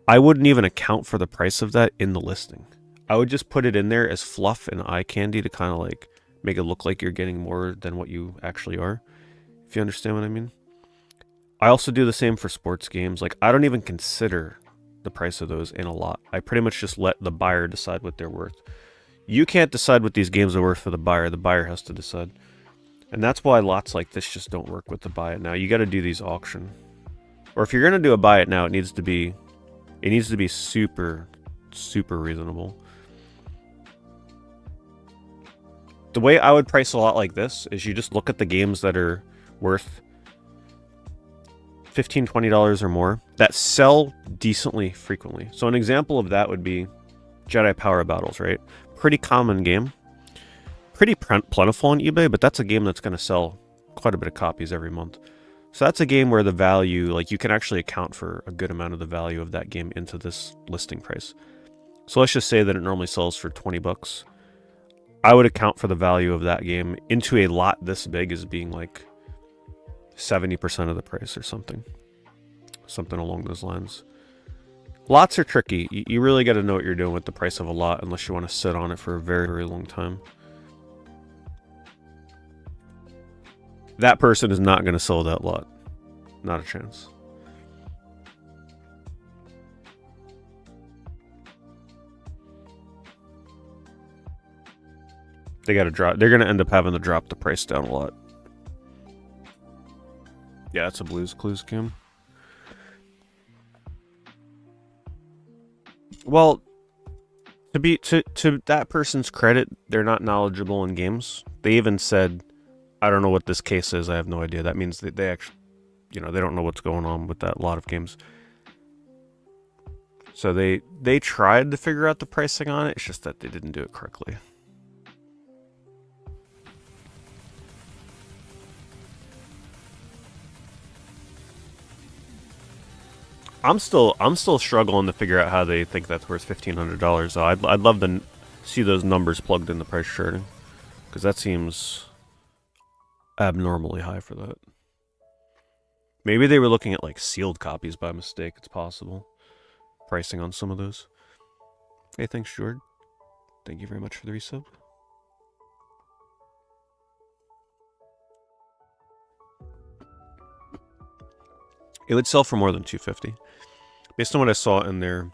I wouldn't even account for the price of that in the listing. I would just put it in there as fluff and eye candy to kind of like make it look like you're getting more than what you actually are, if you understand what I mean. I also do the same for sports games. Like, I don't even consider the price of those in a lot. I pretty much just let the buyer decide what they're worth. You can't decide what these games are worth for the buyer. The buyer has to decide. And that's why lots like this just don't work with the buy it now. You got to do these auction. Or if you're going to do a buy it now, it needs to be super, super reasonable. The way I would price a lot like this is you just look at the games that are worth $15, $20 or more that sell decently frequently. So an example of that would be Jedi Power Battles, right? Pretty common game. Pretty plentiful on eBay, but that's a game that's going to sell quite a bit of copies every month. So that's a game where the value, like you can actually account for a good amount of the value of that game into this listing price. So let's just say that it normally sells for $20. I would account for the value of that game into a lot this big as being like 70% of the price or something. Something along those lines. Lots are tricky. You really got to know what you're doing with the price of a lot unless you want to sit on it for a very, very long time. That person is not going to sell that lot. Not a chance. They gotta drop. They're gonna end up having to drop the price down a lot. Yeah, it's a Blue's Clues game. Well, to that person's credit, they're not knowledgeable in games. They even said, "I don't know what this case is. I have no idea." That means that they actually, you know, they don't know what's going on with that lot of games. So they tried to figure out the pricing on it. It's just that they didn't do it correctly. I'm still struggling to figure out how they think that's worth $1,500. So I'd love to see those numbers plugged in the price charting, because that seems abnormally high for that. Maybe they were looking at like sealed copies by mistake. It's possible. Pricing on some of those. Hey, thanks, George. Thank you very much for the resub. It would sell for more than $250. Based on what I saw in there,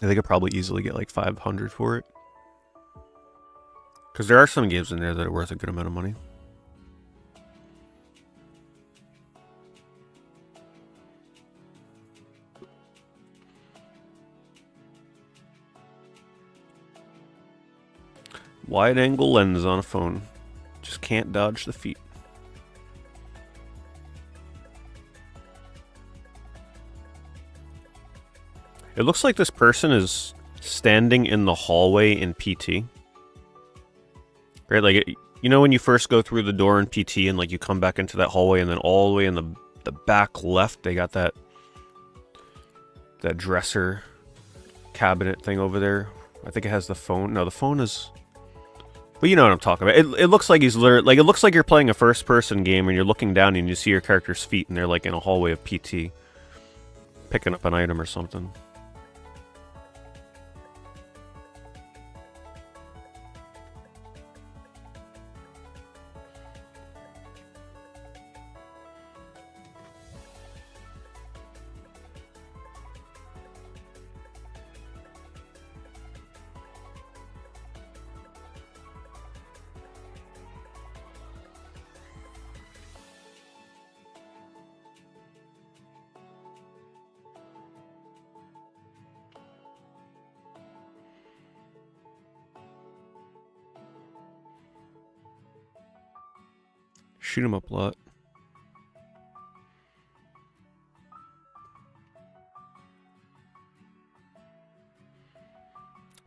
I think I'd probably easily get like $500 for it. Because there are some games in there that are worth a good amount of money. Wide angle lens on a phone. Just can't dodge the feet. It looks like this person is standing in the hallway in PT. Right? Like, you know when you first go through the door in PT and like you come back into that hallway, and then all the way in the back left, they got that dresser cabinet thing over there. I think it has the phone. No, the phone is... But you know what I'm talking about. It looks like he's literally... Like, it looks like you're playing a first-person game and you're looking down and you see your character's feet and they're like in a hallway of PT. Picking up an item or something. Shoot him up a lot.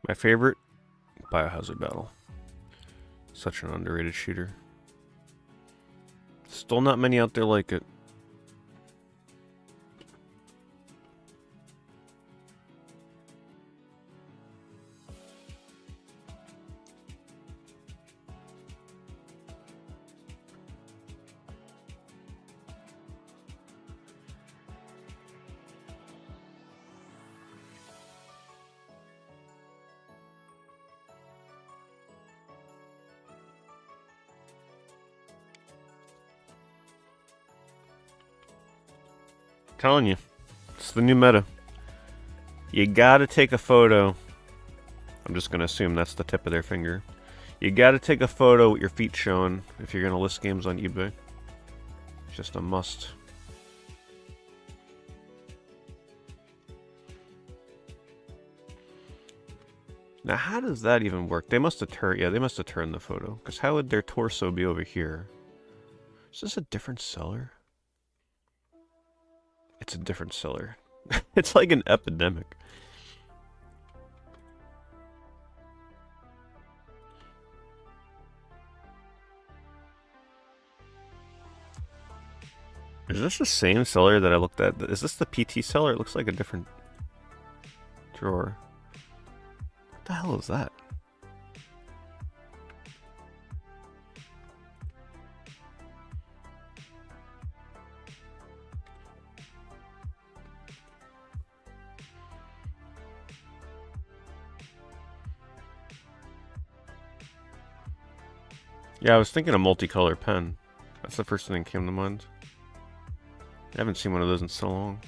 My favorite, Biohazard Battle. Such an underrated shooter. Still not many out there like it. Telling you, it's the new meta. You gotta take a photo. I'm just gonna assume that's the tip of their finger. You gotta take a photo with your feet showing if you're gonna list games on eBay. It's just a must. Now, how does that even work? They must have turned, yeah, they must have turned the photo. Because how would their torso be over here? Is this a different seller? It's a different seller. It's like an epidemic. Is this the same seller that I looked at? Is this the PT seller? It looks like a different drawer. What the hell is that? Yeah, I was thinking a multicolor pen. That's the first thing that came to mind. I haven't seen one of those in so long.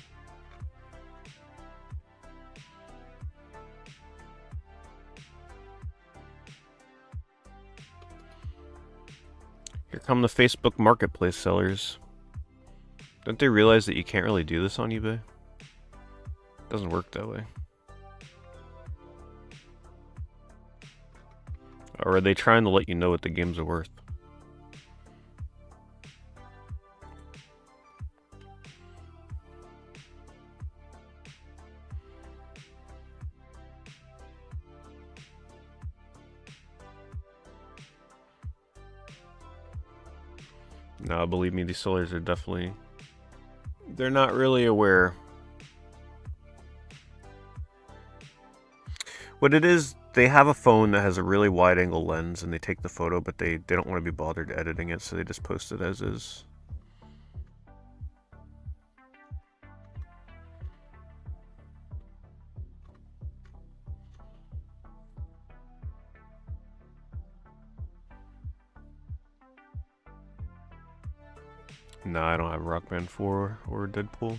come the Facebook Marketplace sellers. Don't they realize that you can't really do this on eBay? It doesn't work that way. Or are they trying to let you know what the games are worth? No, believe me, these sellers are definitely... They're not really aware. What it is, they have a phone that has a really wide-angle lens, and they take the photo, but they don't want to be bothered editing it, so they just post it as is. No, I don't have Rock Band 4 or Deadpool.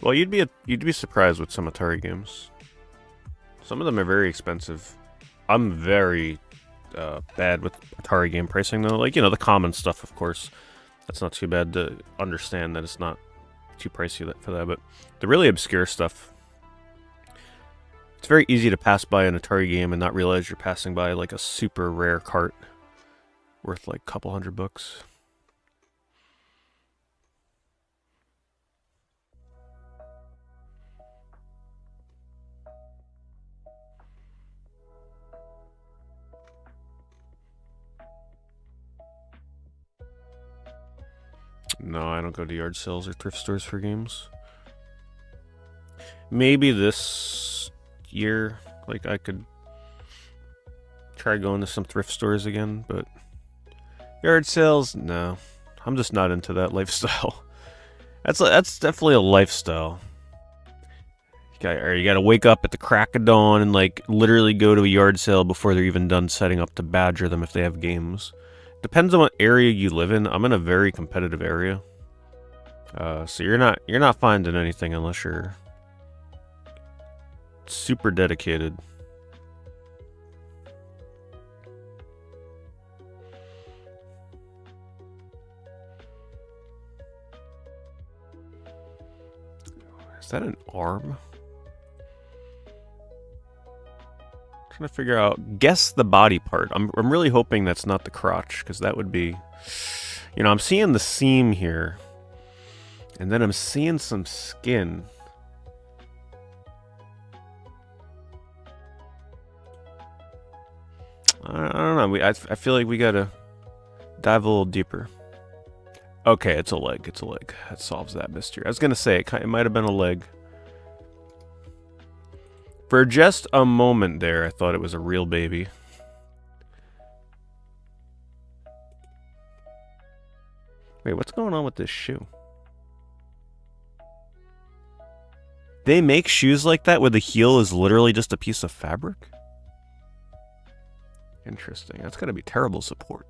Well, you'd be surprised with some Atari games. Some of them are very expensive. I'm very bad with Atari game pricing though. Like, you know, the common stuff, of course. That's not too bad to understand that it's not too pricey for that. But the really obscure stuff, it's very easy to pass by an Atari game and not realize you're passing by like a super rare cart worth like a couple $100. No, I don't go to yard sales or thrift stores for games. Maybe this year, like, I could try going to some thrift stores again, but yard sales, no. I'm just not into that lifestyle. That's definitely a lifestyle. You gotta wake up at the crack of dawn and, like, literally go to a yard sale before they're even done setting up to badger them if they have games. Depends on what area you live in. I'm in a very competitive area, so you're not finding anything unless you're super dedicated. Is that an arm? Trying to figure out, guess the body part. I'm really hoping that's not the crotch, because that would be, you know, I'm seeing the seam here, and then I'm seeing some skin. I don't know. I feel like we gotta dive a little deeper. Okay, it's a leg. It's a leg. That solves that mystery. I was gonna say it might have been a leg. For just a moment there, I thought it was a real baby. Wait, what's going on with this shoe? They make shoes like that where the heel is literally just a piece of fabric? Interesting. That's gotta be terrible support.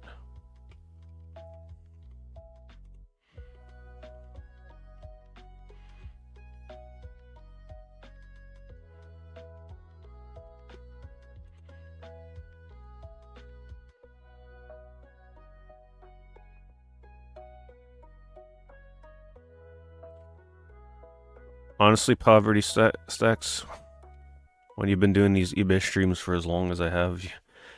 Honestly, poverty stacks. When you've been doing these eBay streams for as long as I have,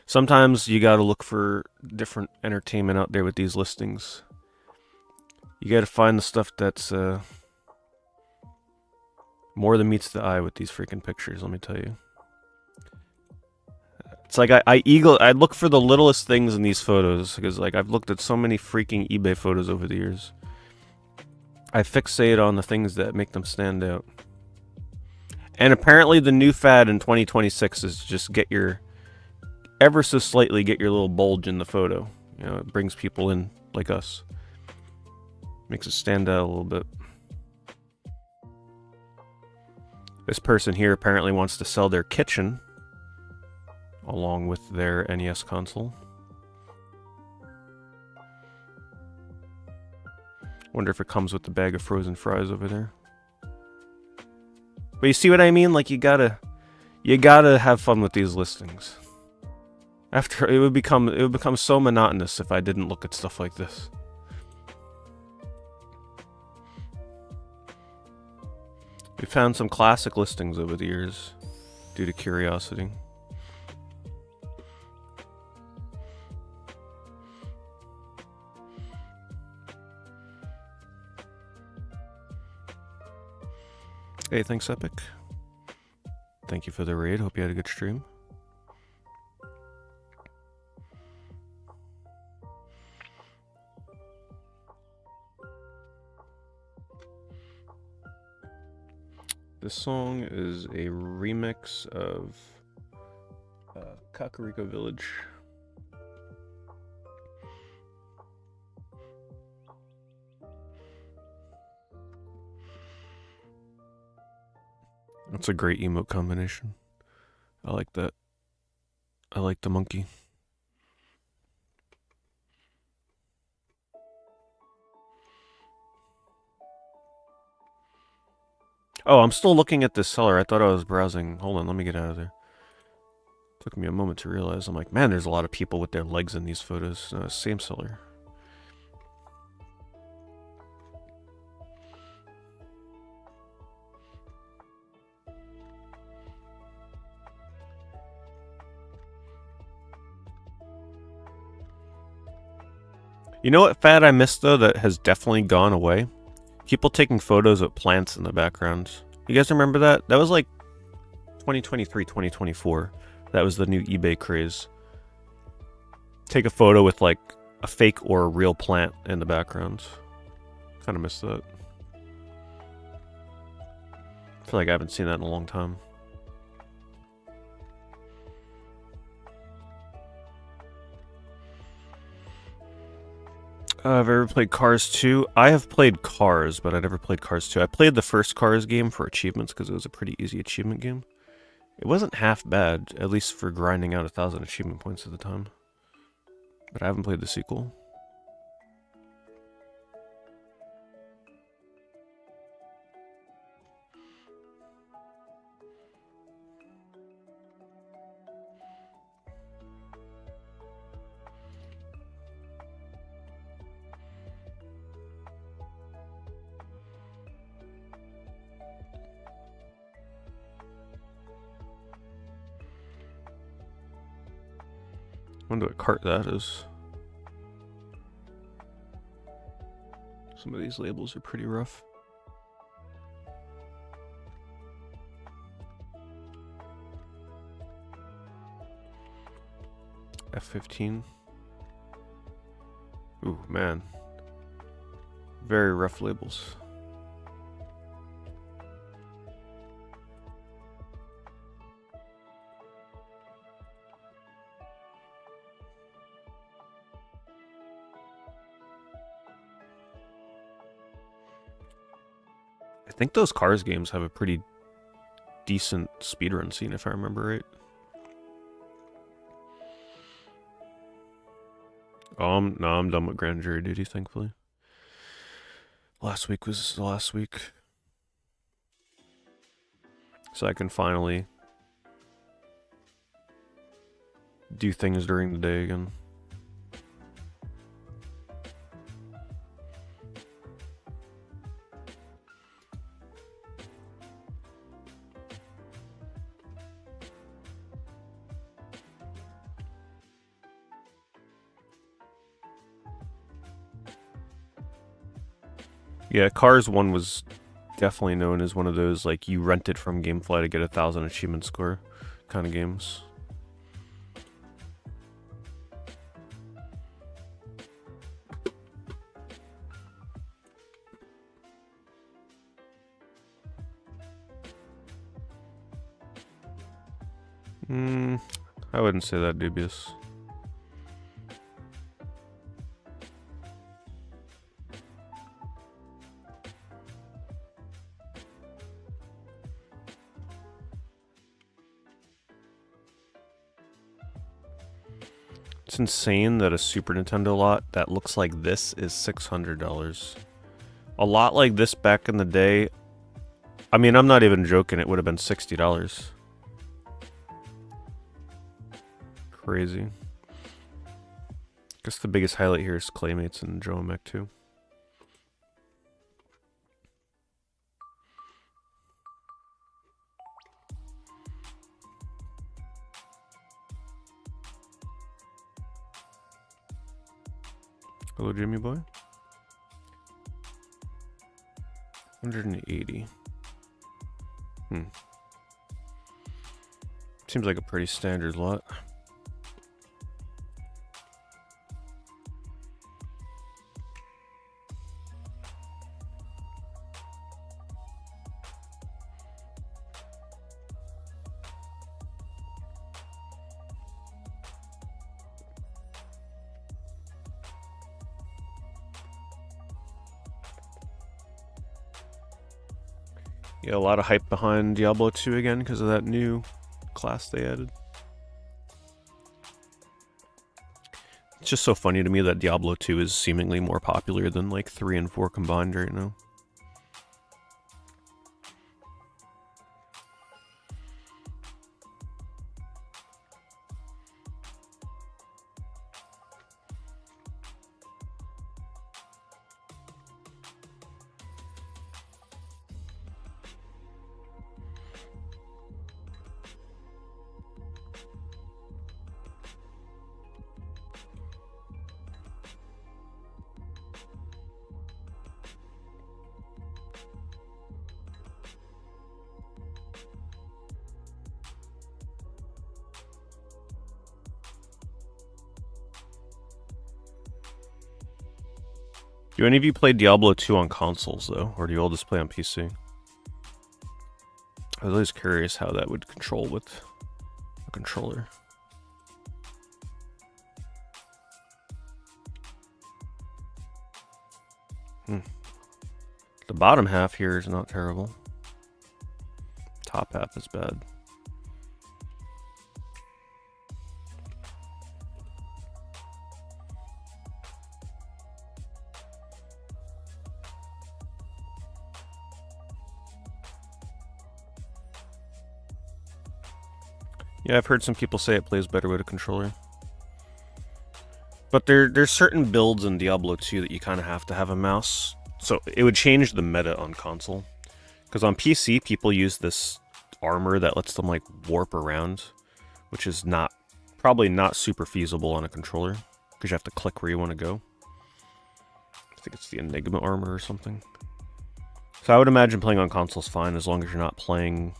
sometimes you gotta look for different entertainment out there with these listings. You gotta find the stuff that's more than meets the eye with these freaking pictures, let me tell you. It's like I look for the littlest things in these photos, because like I've looked at so many freaking eBay photos over the years. I fixate on the things that make them stand out. And apparently the new fad in 2026 is just ever so slightly get your little bulge in the photo. You know, it brings people in like us. Makes it stand out a little bit. This person here apparently wants to sell their kitchen along with their NES console. Wonder if it comes with the bag of frozen fries over there. But you see what I mean? Like, you gotta have fun with these listings. After it would become so monotonous if I didn't look at stuff like this. We found some classic listings over the years due to curiosity. Hey, thanks, Epic. Thank you for the raid. Hope you had a good stream. This song is a remix of Kakariko Village. That's a great emote combination. I like that. I like the monkey. Oh, I'm still looking at this seller. I thought I was browsing. Hold on, let me get out of there. Took me a moment to realize. I'm like, man, there's a lot of people with their legs in these photos. Same seller. You know what fad I missed, though, that has definitely gone away? People taking photos of plants in the background. You guys remember that? That was like 2023, 2024. That was the new eBay craze. Take a photo with like a fake or a real plant in the background. Kind of missed that. I feel like I haven't seen that in a long time. I've ever played Cars 2. I have played Cars, but I never played Cars 2. I played the first Cars game for achievements because it was a pretty easy achievement game. It wasn't half bad, at least for grinding out 1,000 achievement points at the time. But I haven't played the sequel. Wonder what cart that is. Some of these labels are pretty rough. F15. Ooh, man. Very rough labels. I think those Cars games have a pretty decent speedrun scene, if I remember right. No, I'm done with Grand Jury Duty, thankfully. Last week was the last week. So I can finally do things during the day again. Yeah, Cars 1 was definitely known as one of those, like, you rent it from Gamefly to get 1,000 achievement score kind of games. I wouldn't say that dubious. It's insane that a Super Nintendo lot that looks like this is $600. A lot like this back in the day, I mean, I'm not even joking, it would have been $60. Crazy. Guess the biggest highlight here is Claymates and Joe too. Hello, Jimmy boy. 180. Seems like a pretty standard lot. Yeah, a lot of hype behind Diablo 2 again because of that new class they added. It's just so funny to me that Diablo 2 is seemingly more popular than like 3 and 4 combined right now. Do any of you play Diablo 2 on consoles, though? Or do you all just play on PC? I was always curious how that would control with a controller. The bottom half here is not terrible. Top half is bad. Yeah, I've heard some people say it plays better with a controller. But there's certain builds in Diablo 2 that you kind of have to have a mouse. So it would change the meta on console. Because on PC, people use this armor that lets them like warp around, which is probably not super feasible on a controller, because you have to click where you want to go. I think it's the Enigma armor or something. So I would imagine playing on console's fine as long as you're not playing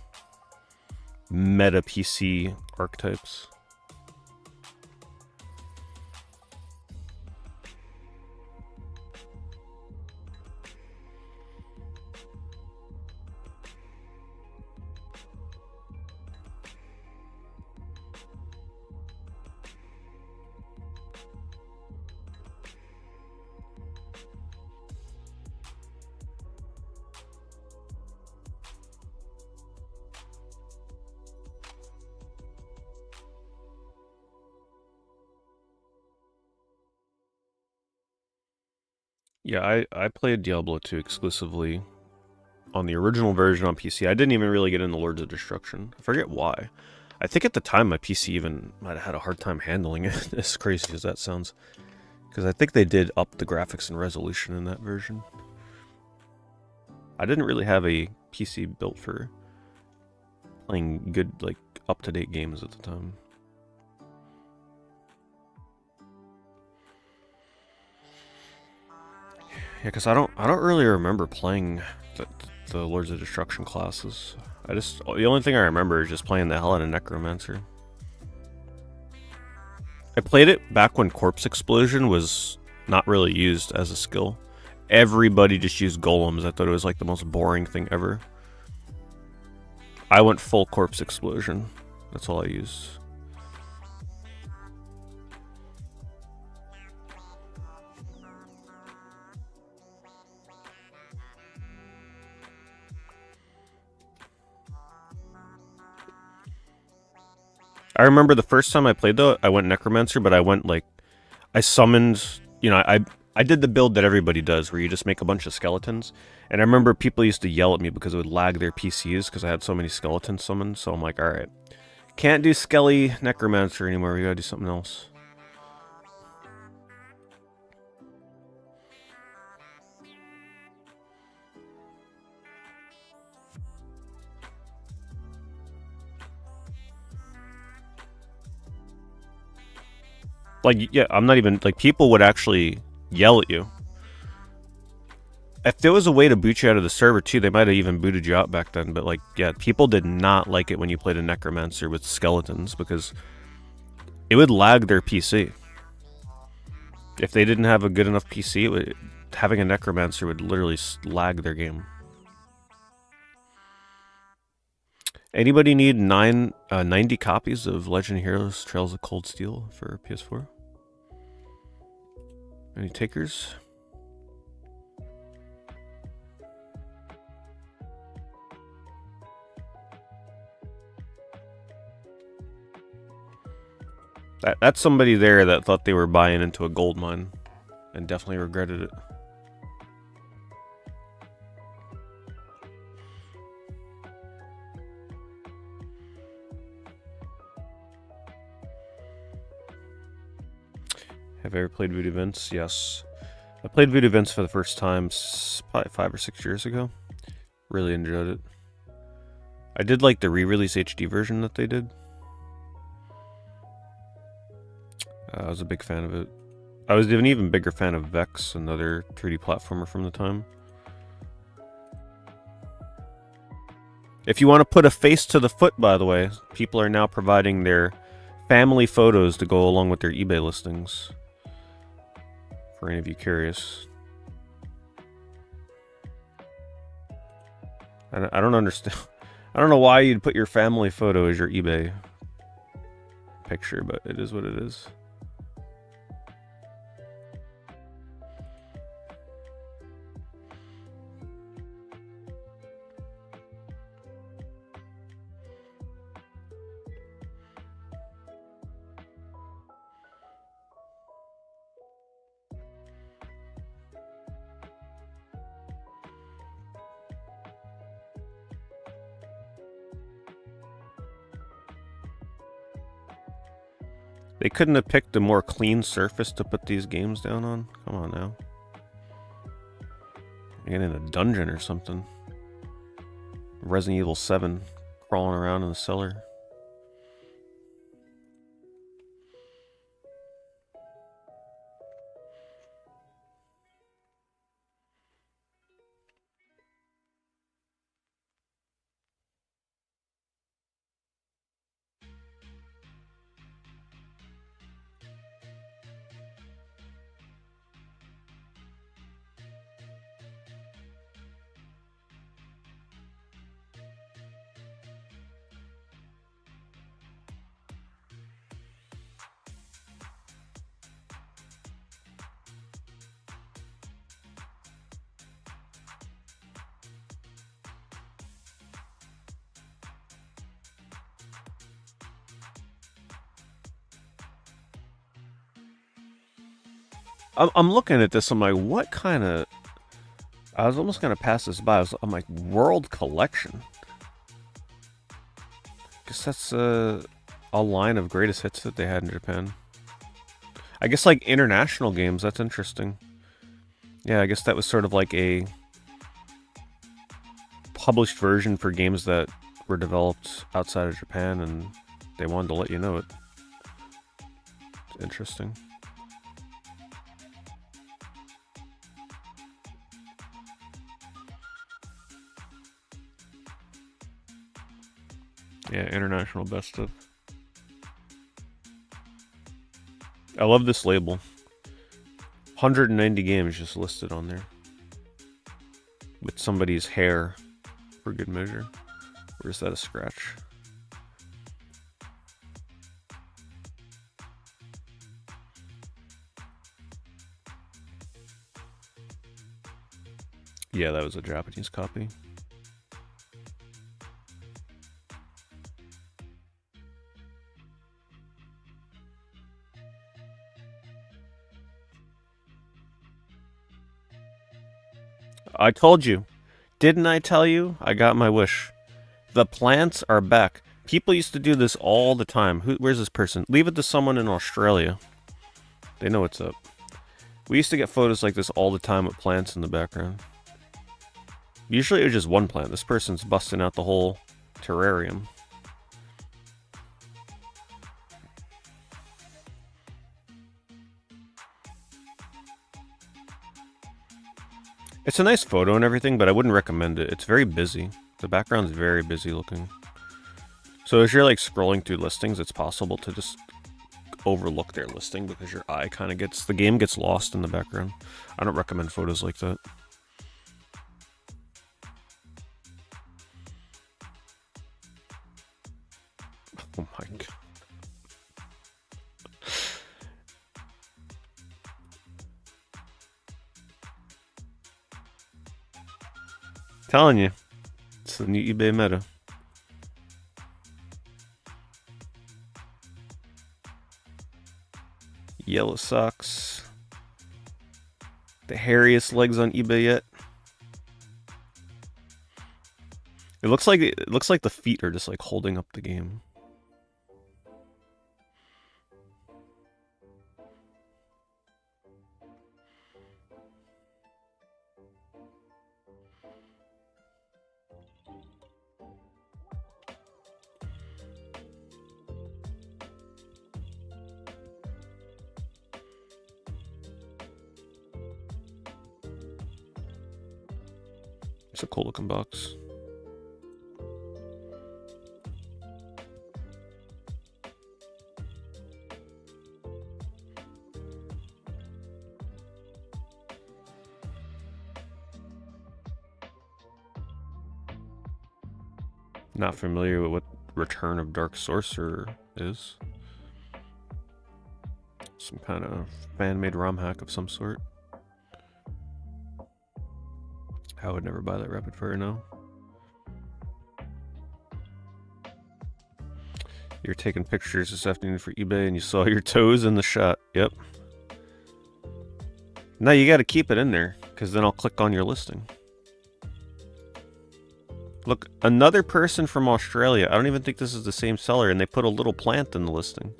meta PC archetypes. Yeah, I played Diablo 2 exclusively on the original version on PC. I didn't even really get into Lords of Destruction. I forget why. I think at the time my PC even might have had a hard time handling it, as crazy as that sounds. Because I think they did up the graphics and resolution in that version. I didn't really have a PC built for playing good, like, up-to-date games at the time. Yeah, because I don't really remember playing the Lords of Destruction classes. The only thing I remember is just playing the hell out of Necromancer. I played it back when Corpse Explosion was not really used as a skill. Everybody just used golems. I thought it was like the most boring thing ever. I went full Corpse Explosion. That's all I used. I remember the first time I played though, I went Necromancer, but I went like, I summoned, you know, I did the build that everybody does, where you just make a bunch of skeletons. And I remember people used to yell at me because it would lag their PCs because I had so many skeletons summoned. So I'm like, all right, can't do Skelly Necromancer anymore. We gotta do something else. Like, yeah, I'm not even, like, people would actually yell at you. If there was a way to boot you out of the server, too, they might have even booted you out back then. But, like, yeah, people did not like it when you played a Necromancer with skeletons because it would lag their PC. If they didn't have a good enough PC, having a Necromancer would literally lag their game. Anybody need 90 copies of Legend of Heroes Trails of Cold Steel for PS4? Any takers? That's somebody there that thought they were buying into a gold mine and definitely regretted it. Have I ever played Voodoo Vince? Yes. I played Voodoo Vince for the first time probably 5 or 6 years ago. Really enjoyed it. I did like the re-release HD version that they did. I was a big fan of it. I was an even bigger fan of Vex, another 3D platformer from the time. If you want to put a face to the foot, by the way, people are now providing their family photos to go along with their eBay listings. For any of you curious. I don't understand. I don't know why you'd put your family photo as your eBay picture, but it is what it is. They couldn't have picked a more clean surface to put these games down on? Come on now. Get in a dungeon or something. Resident Evil 7 crawling around in the cellar. I'm looking at this, I'm like, what kind of... I was almost going to pass this by. I'm like, World Collection? Guess that's a line of greatest hits that they had in Japan. I guess like international games, that's interesting. Yeah, I guess that was sort of like a published version for games that were developed outside of Japan, and they wanted to let you know it. It's interesting. Yeah, international best of. I love this label. 190 games just listed on there. With somebody's hair, for good measure. Or is that a scratch? Yeah, that was a Japanese copy. I told you. Didn't I tell you? I got my wish. The plants are back. People used to do this all the time. Where's this person? Leave it to someone in Australia. They know what's up. We used to get photos like this all the time with plants in the background. Usually it was just one plant. This person's busting out the whole terrarium. It's a nice photo and everything, but I wouldn't recommend it. It's very busy. The background's very busy looking. So as you're like scrolling through listings, it's possible to just overlook their listing because your eye kind of gets, the game gets lost in the background. I don't recommend photos like that. Oh my god. Telling you, it's the new eBay meta. Yellow socks. The hairiest legs on eBay yet. It looks like the feet are just like holding up the game. It's a cool looking box. Not familiar with what Return of Dark Sorcerer is. Some kind of fan-made ROM hack of some sort. I would never buy that rapid fire now. You're taking pictures this afternoon for eBay and you saw your toes in the shot. Yep. Now you got to keep it in there because then I'll click on your listing. Look, another person from Australia. I don't even think this is the same seller, and they put a little plant in the listing.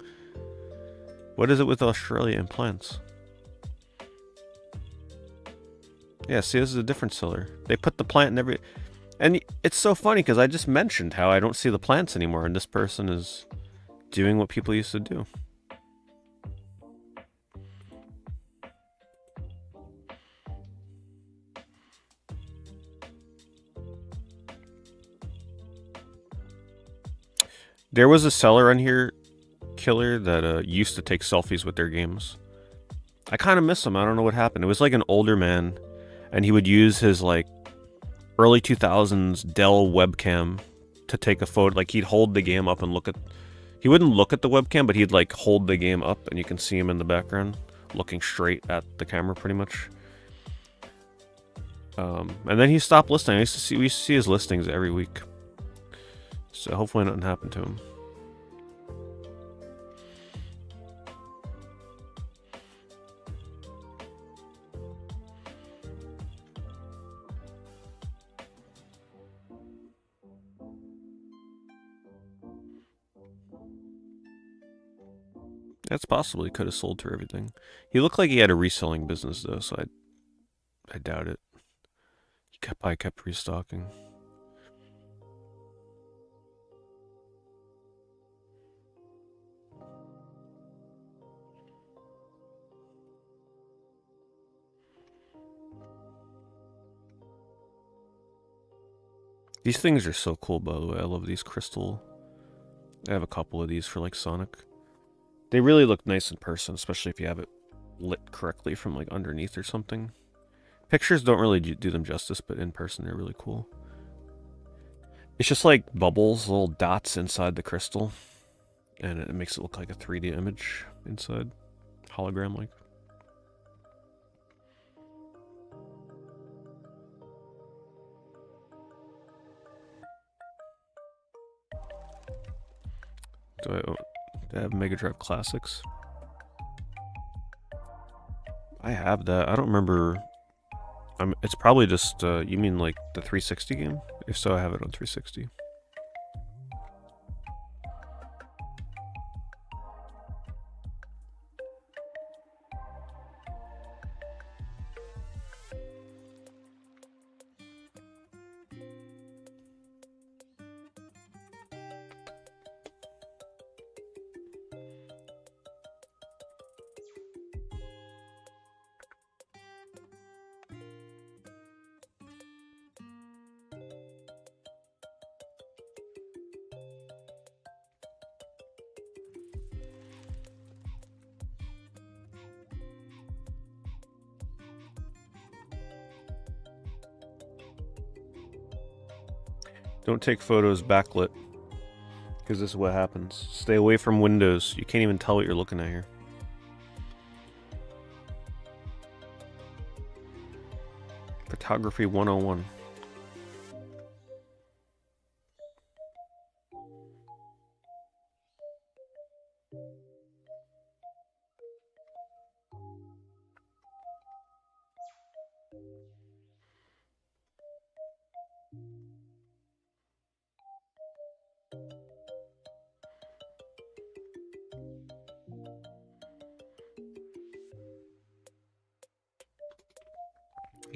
What is it with Australia and plants? Yeah, see, this is a different seller. They put the plant in every... And it's so funny because I just mentioned how I don't see the plants anymore, and this person is doing what people used to do. There was a seller on here, Killer, that used to take selfies with their games. I kind of miss him. I don't know what happened. It was like an older man, and he would use his like early 2000s Dell webcam to take a photo. Like he'd hold the game up and look at... He wouldn't look at the webcam, but he'd like hold the game up, and you can see him in the background looking straight at the camera pretty much. And then he stopped listing. We used to see his listings every week. So hopefully nothing happened to him. That's possible. He could have sold through everything. He looked like he had a reselling business though, so I doubt it. He probably kept restocking. These things are so cool, by the way. I love these crystal. I have a couple of these for like Sonic. They really look nice in person, especially if you have it lit correctly from like underneath or something. Pictures don't really do them justice, but in person they're really cool. It's just like bubbles, little dots inside the crystal, and it makes it look like a 3D image inside, hologram-like. Do I have Mega Drive Classics? I have that. I don't remember It's probably just, you mean like the 360 game? If so, I have it on 360. Don't take photos backlit, because this is what happens. Stay away from windows. You can't even tell what you're looking at here. Photography 101.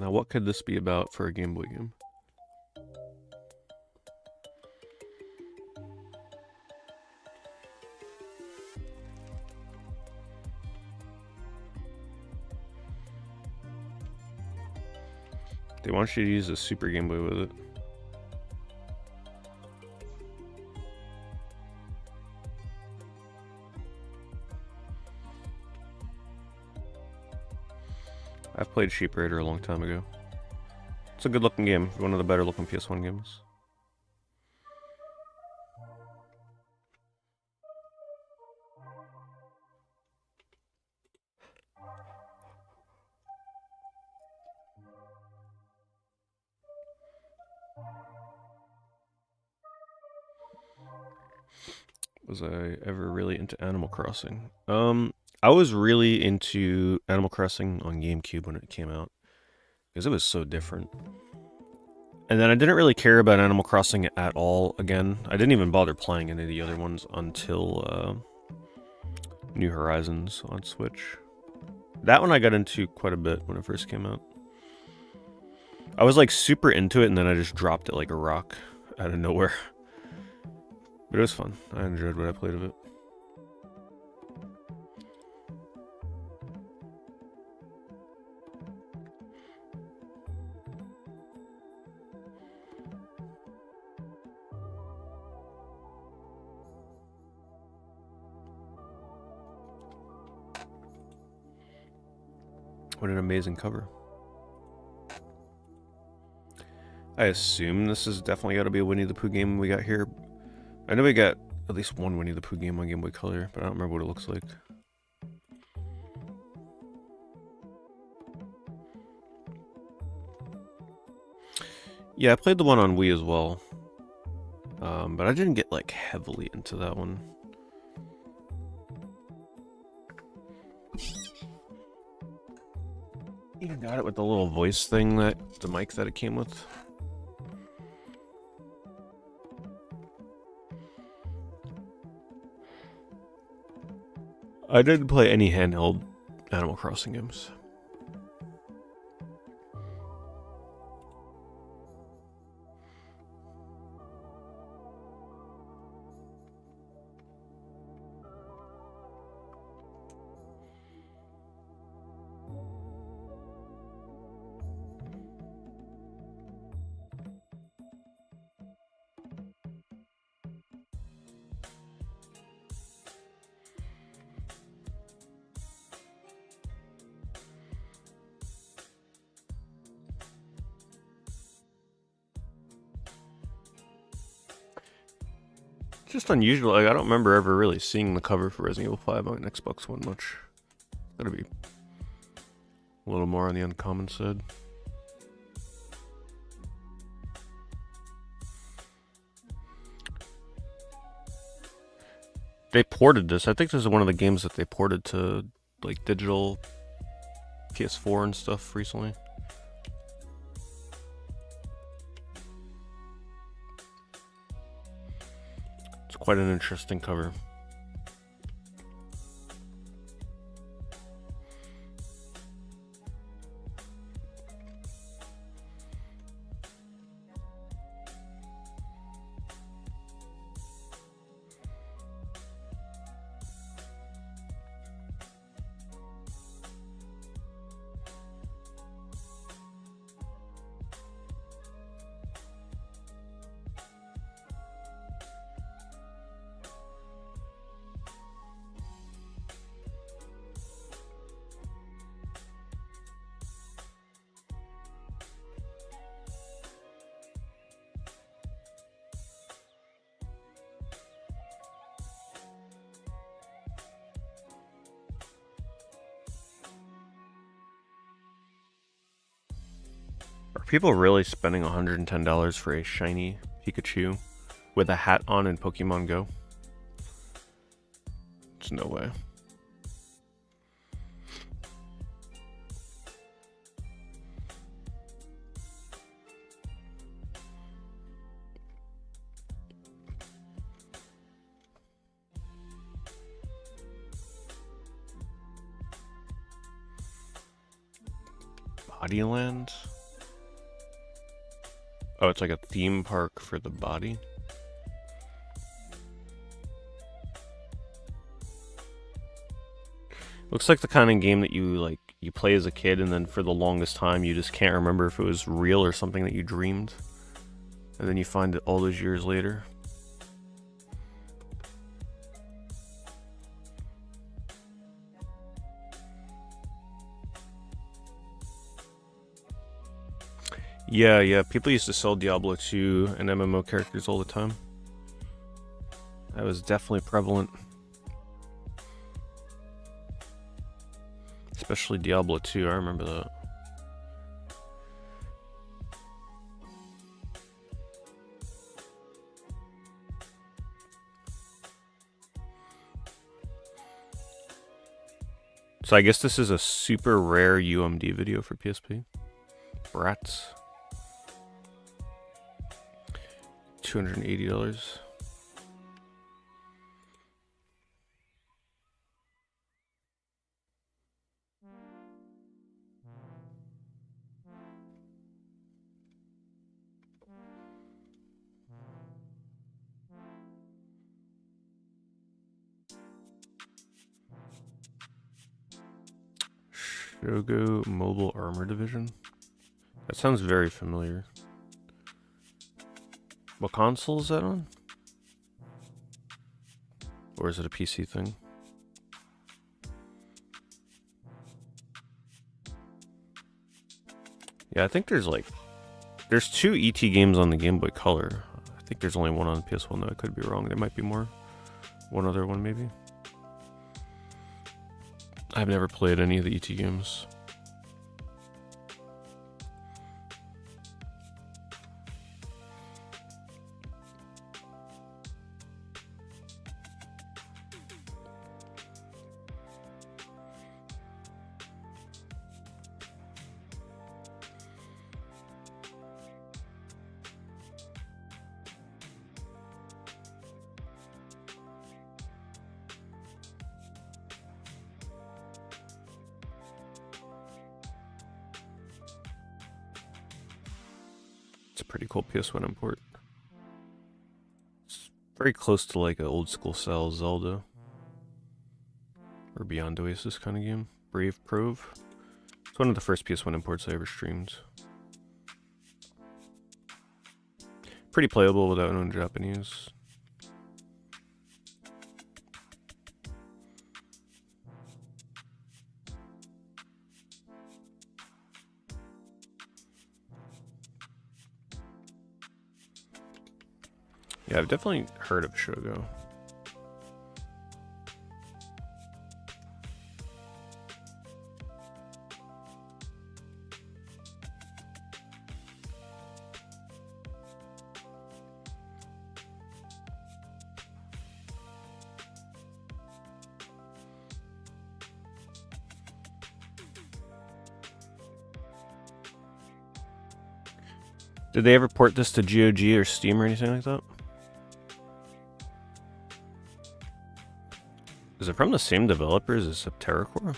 Now, what could this be about for a Game Boy game? They want you to use a Super Game Boy with it. I've played Sheep Raider a long time ago. It's a good looking game, one of the better looking PS1 games. Was I ever really into Animal Crossing? I was really into Animal Crossing on GameCube when it came out, because it was so different. And then I didn't really care about Animal Crossing at all again. I didn't even bother playing any of the other ones until New Horizons on Switch. That one I got into quite a bit when it first came out. I was like super into it, and then I just dropped it like a rock out of nowhere. But it was fun. I enjoyed what I played of it. What an amazing cover. I assume this has definitely got to be a Winnie the Pooh game we got here. I know we got at least one Winnie the Pooh game on Game Boy Color, but I don't remember what it looks like. Yeah, I played the one on Wii as well. But I didn't get like heavily into that one. Even got it with the little voice thing, that the mic that it came with. I didn't play any handheld Animal Crossing games. It's just unusual. Like, I don't remember ever really seeing the cover for Resident Evil 5 on Xbox One much. Gotta be a little more on the uncommon side. They ported this. I think this is one of the games that they ported to like digital PS4 and stuff recently. quite an interesting cover. Are people really spending $110 for a shiny Pikachu with a hat on in Pokemon Go? There's no way. Bodyland? Oh, it's like a theme park for the body. Looks like the kind of game that you play as a kid, and then for the longest time you just can't remember if it was real or something that you dreamed, and then you find it all those years later. Yeah, people used to sell Diablo 2 and MMO characters all the time. That was definitely prevalent. Especially Diablo 2, I remember that. So I guess this is a super rare UMD video for PSP. Brats. $280. Shogo Mobile Armor Division. That sounds very familiar. What console is that on? Or is it a PC thing? Yeah, I think there's two ET games on the Game Boy Color. I think there's only one on PS1 though. I could be wrong. There might be more. One other one maybe. I've never played any of the ET games. It's a pretty cool PS1 import. It's very close to like an old school style Zelda or Beyond Oasis kind of game. Brave Prove. It's one of the first PS1 imports I ever streamed. Pretty playable without knowing Japanese. Yeah, I've definitely heard of Shogo. Did they ever port this to GOG or Steam or anything like that? Is it from the same developers as Subterracore?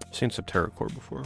I've seen Subterracore before.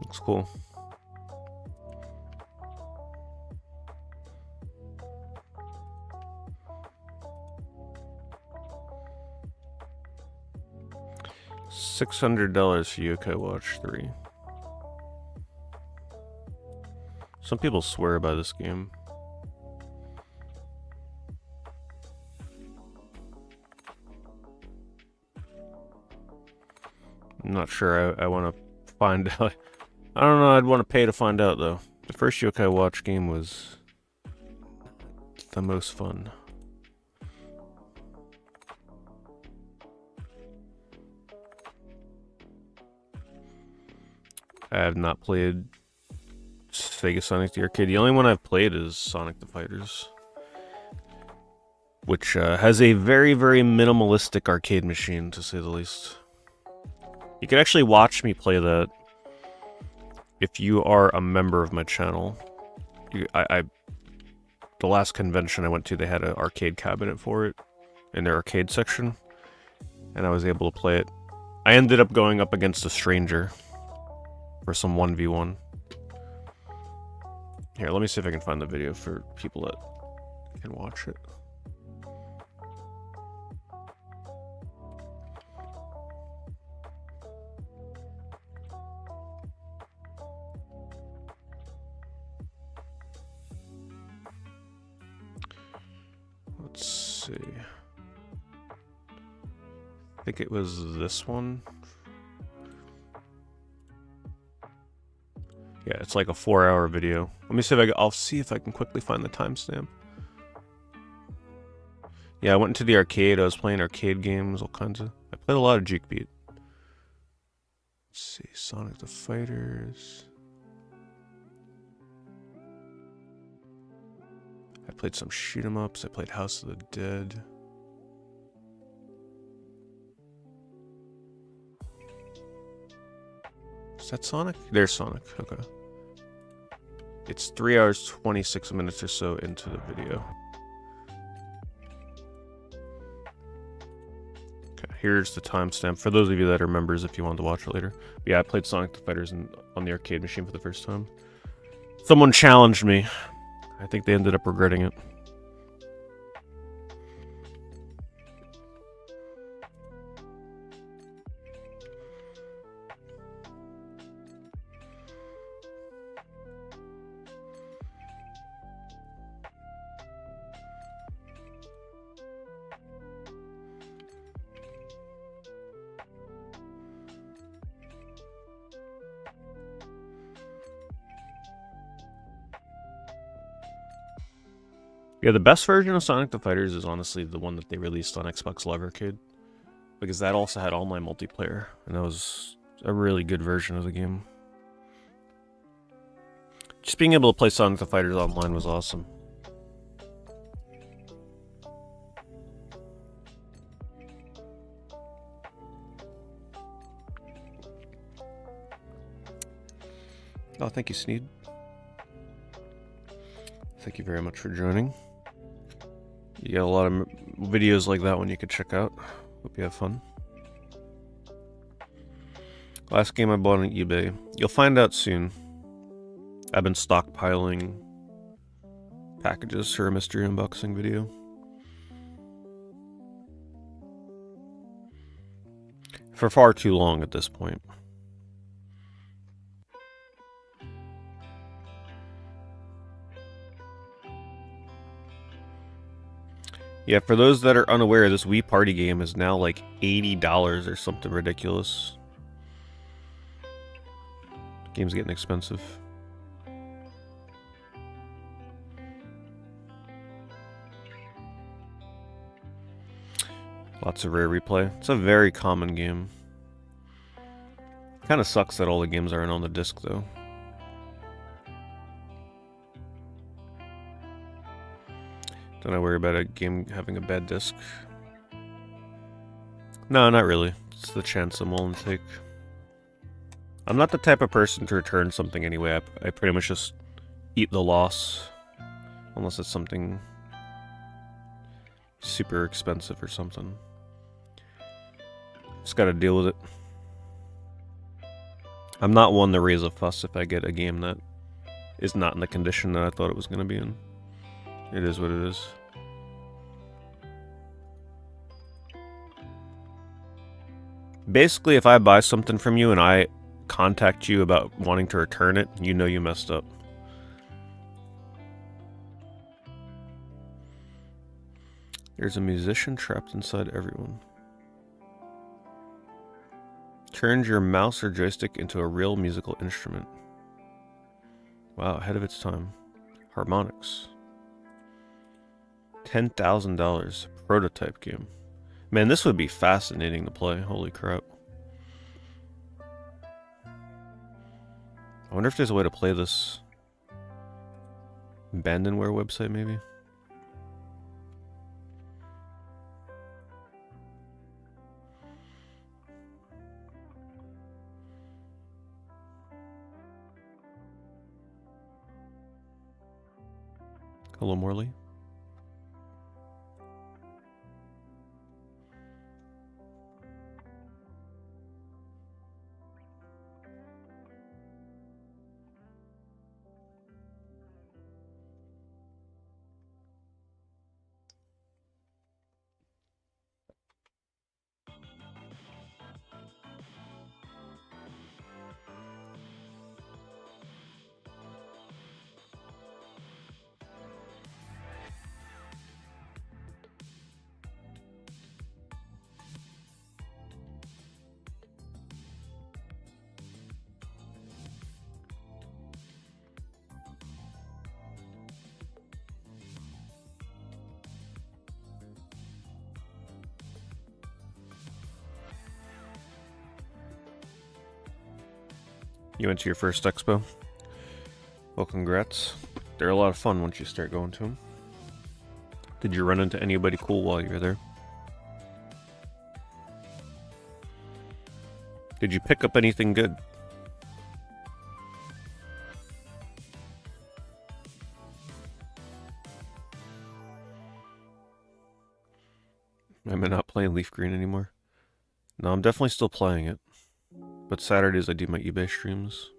Looks cool. $600 for Yokai Watch 3. Some people swear by this game. I'm not sure I want to find out. I don't know, I'd want to pay to find out though. The first Yokai Watch game was the most fun. I have not played Sega Sonic the Arcade. The only one I've played is Sonic the Fighters, which has a very, very minimalistic arcade machine, to say the least. You can actually watch me play that if you are a member of my channel. The last convention I went to, they had an arcade cabinet for it in their arcade section, and I was able to play it. I ended up going up against a stranger for some 1v1. Here, let me see if I can find the video for people that can watch it. Let's see. I think it was this one. Yeah, it's like a 4-hour video. Let me see if I'll see if I can quickly find the timestamp. Yeah, I went into the arcade. I was playing arcade games, all kinds of. I played a lot of Juke Beat. Let's see, Sonic the Fighters. I played some shoot 'em ups. I played House of the Dead. Is that Sonic? There's Sonic. Okay. It's 3 hours, 26 minutes or so into the video. Okay, here's the timestamp for those of you that are members if you wanted to watch it later. But yeah, I played Sonic the Fighters on the arcade machine for the first time. Someone challenged me. I think they ended up regretting it. Yeah, the best version of Sonic the Fighters is honestly the one that they released on Xbox Live Arcade, because that also had online multiplayer, and that was a really good version of the game. Just being able to play Sonic the Fighters online was awesome. Oh, thank you, Sneed. Thank you very much for joining. You got a lot of videos like that one you could check out. Hope you have fun. Last game I bought on eBay. You'll find out soon. I've been stockpiling packages for a mystery unboxing video. For far too long at this point. Yeah, for those that are unaware, this Wii Party game is now like $80 or something ridiculous. The game's getting expensive. Lots of rare replay. It's a very common game. Kind of sucks that all the games aren't on the disc, though. Don't I worry about a game having a bad disc? No, not really. It's the chance I'm willing to take. I'm not the type of person to return something anyway. I pretty much just eat the loss. Unless it's something super expensive or something. Just gotta deal with it. I'm not one to raise a fuss if I get a game that is not in the condition that I thought it was gonna be in. It is what it is. Basically, if I buy something from you and I contact you about wanting to return it, you know you messed up. There's a musician trapped inside everyone. Turns your mouse or joystick into a real musical instrument. Wow, ahead of its time. Harmonics. $10,000. Prototype game. Man, this would be fascinating to play. Holy crap. I wonder if there's a way to play this abandonware website, maybe? Hello, Morley. You went to your first expo? Well, congrats. They're a lot of fun once you start going to them. Did you run into anybody cool while you were there? Did you pick up anything good? Am I not playing Leaf Green anymore? No, I'm definitely still playing it. But Saturdays I do my eBay streams.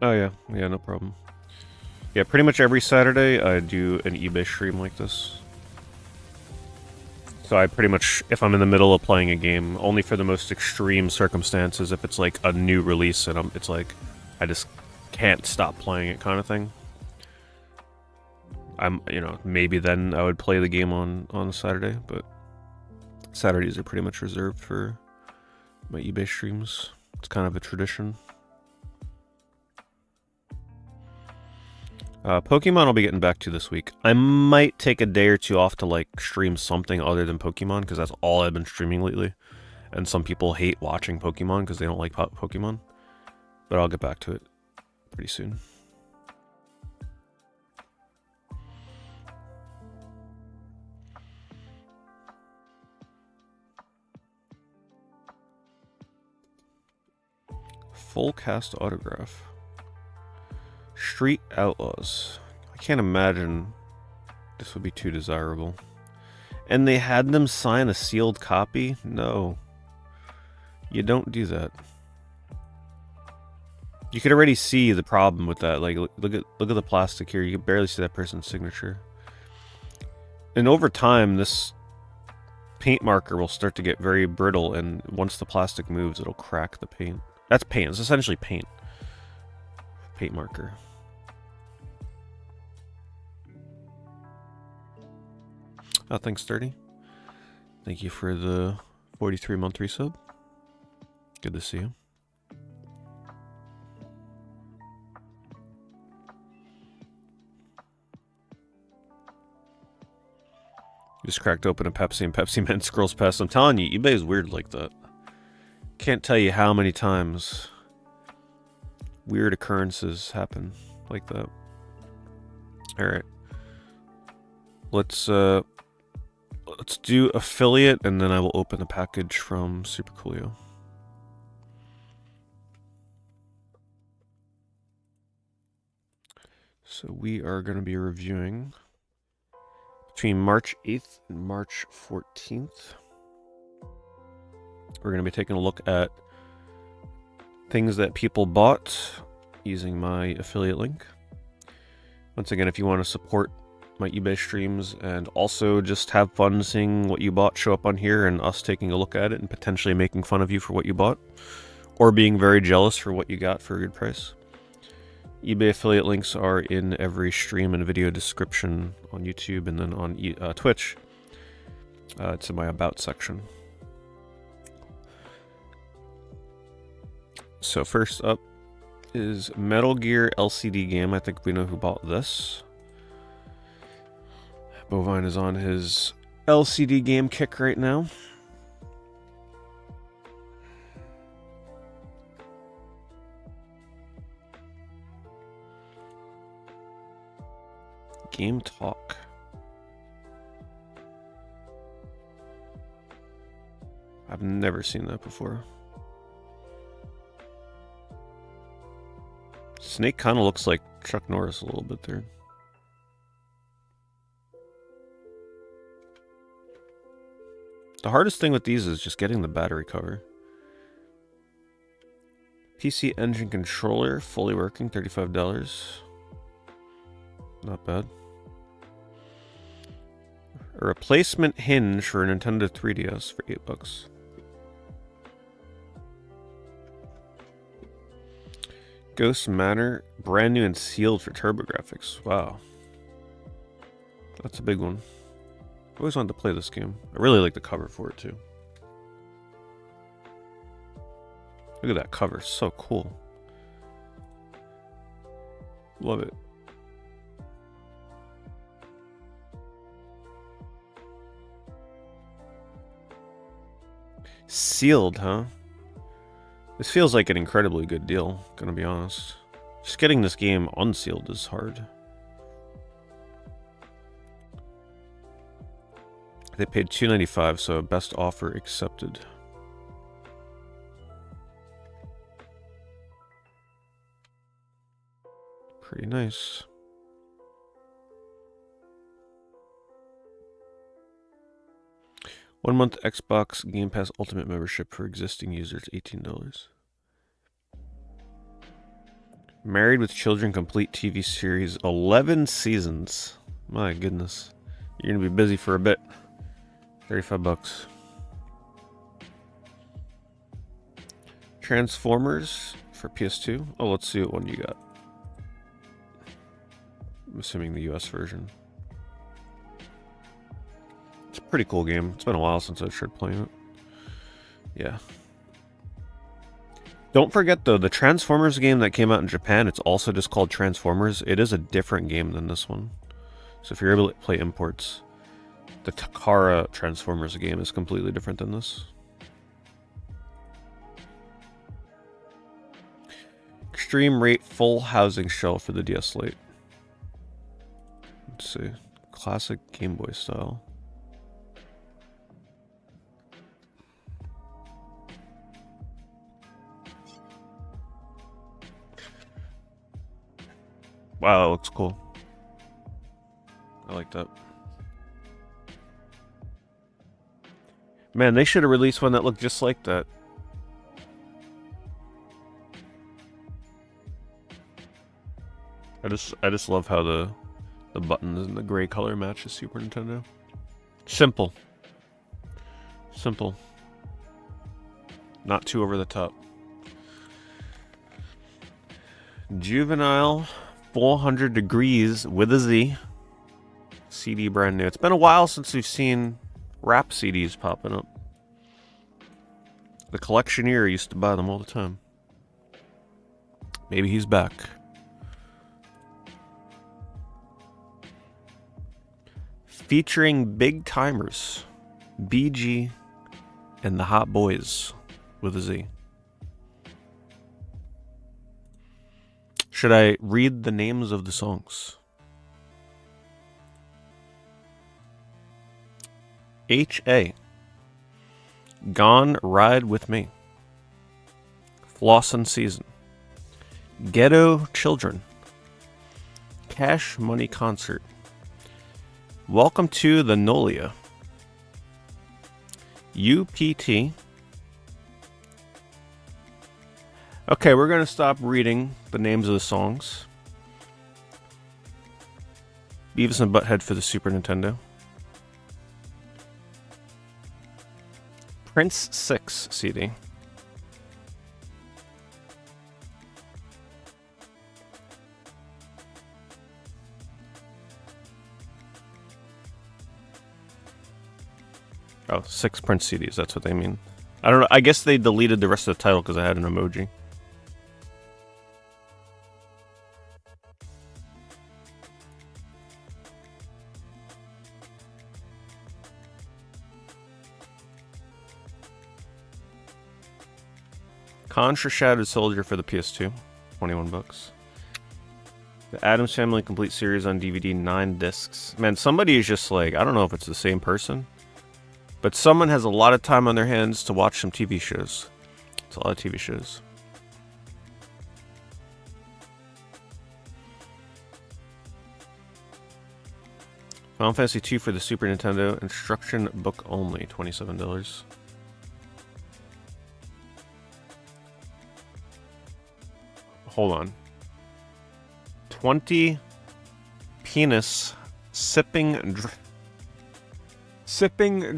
Oh yeah, no problem. Yeah, pretty much every Saturday I do an eBay stream like this. So I pretty much, if I'm in the middle of playing a game, only for the most extreme circumstances, if it's like a new release and it's like, I just can't stop playing it kind of thing. Maybe then I would play the game on Saturday, but Saturdays are pretty much reserved for my eBay streams. It's kind of a tradition. Pokemon I'll be getting back to this week. I might take a day or two off to like stream something other than Pokemon, because that's all I've been streaming lately. And some people hate watching Pokemon because they don't like Pokemon. But I'll get back to it pretty soon. Full cast autograph. Street Outlaws. I can't imagine this would be too desirable. And they had them sign a sealed copy? No. You don't do that. You could already see the problem with that. Like, look at the plastic here. You can barely see that person's signature. And over time, this paint marker will start to get very brittle, and once the plastic moves, it'll crack the paint. That's paint. It's essentially paint. paint marker. Thanks, Sturdy. Thank you for the 43-month resub. Good to see you. Just cracked open a Pepsi and Pepsi Man scrolls past. I'm telling you, eBay is weird like that. Can't tell you how many times weird occurrences happen like that. Alright. Let's do affiliate, and then I will open the package from Super Coolio. So we are going to be reviewing between March 8th and March 14th. We're going to be taking a look at things that people bought using my affiliate link. Once again, if you want to support my eBay streams and also just have fun seeing what you bought show up on here and us taking a look at it and potentially making fun of you for what you bought, or being very jealous for what you got for a good price, eBay affiliate links are in every stream and video description on YouTube, and then on Twitch. It's in my About section. So first up is Metal Gear LCD game. I think we know who bought this. Bovine is on his LCD game kick right now. Game Talk. I've never seen that before. Snake kind of looks like Chuck Norris a little bit there. The hardest thing with these is just getting the battery cover. PC Engine controller, fully working, $35. Not bad. A replacement hinge for a Nintendo 3DS for $8. Ghost Manor, brand new and sealed for TurboGrafx. Wow. That's a big one. I always wanted to play this game. I really like the cover for it too. Look at that cover, so cool. Love it. Sealed, huh? This feels like an incredibly good deal, gonna be honest. Just getting this game unsealed is hard. They paid $2.95, so best offer accepted. Pretty nice. One-month Xbox Game Pass Ultimate membership for existing users, $18. Married with Children complete TV series, 11 seasons. My goodness. You're gonna be busy for a bit. $35. Transformers for PS2. Oh, let's see what one you got. I'm assuming the US version. It's a pretty cool game. It's been a while since I started playing it. Yeah. Don't forget though, the Transformers game that came out in Japan, it's also just called Transformers. It is a different game than this one. So if you're able to play imports, the Takara Transformers game is completely different than this. Extreme Rate full housing shell for the DS Lite. Let's see. Classic Game Boy style. Wow, that looks cool. I like that. Man, they should have released one that looked just like that. I just love how the buttons and the gray color match the Super Nintendo. Simple. Simple. Not too over the top. Juvenile 400 Degrees with a Z. CD brand new. It's been a while since we've seen rap CDs popping up. The collectioneer used to buy them all the time. Maybe he's back. Featuring big timers, BG, and the Hot Boys with a Z. Should I read the names of the songs? H.A. Gone Ride With Me. Flossin' Season. Ghetto Children. Cash Money Concert. Welcome to the Nolia. UPT. Okay, we're going to stop reading the names of the songs. Beavis and Butthead for the Super Nintendo. Prince 6 CD. Oh, 6 Prince CDs, that's what they mean. I don't know, I guess they deleted the rest of the title because I had an emoji. Contra Shattered Soldier for the PS2, 21 bucks. The Addams Family Complete Series on DVD, 9 discs. Man, somebody is just like, I don't know if it's the same person, but someone has a lot of time on their hands to watch some TV shows. It's a lot of TV shows. Final Fantasy 2 for the Super Nintendo, instruction book only, $27. Hold on. 20 penis sipping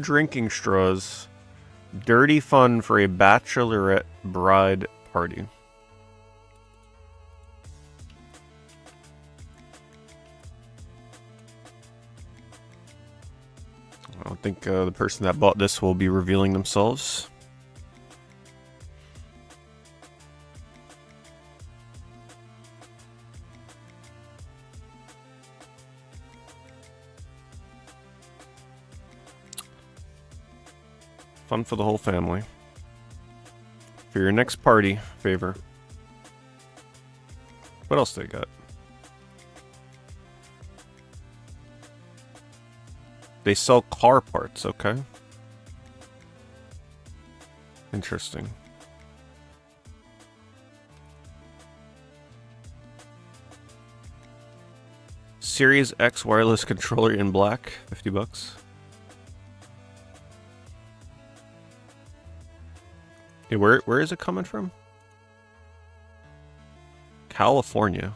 drinking straws. Dirty fun for a bachelorette bride party. I don't think the person that bought this will be revealing themselves. Fun for the whole family. For your next party favor. What else they got? They sell car parts, okay. Interesting. Series X wireless controller in black, 50 bucks. Hey, where is it coming from? California.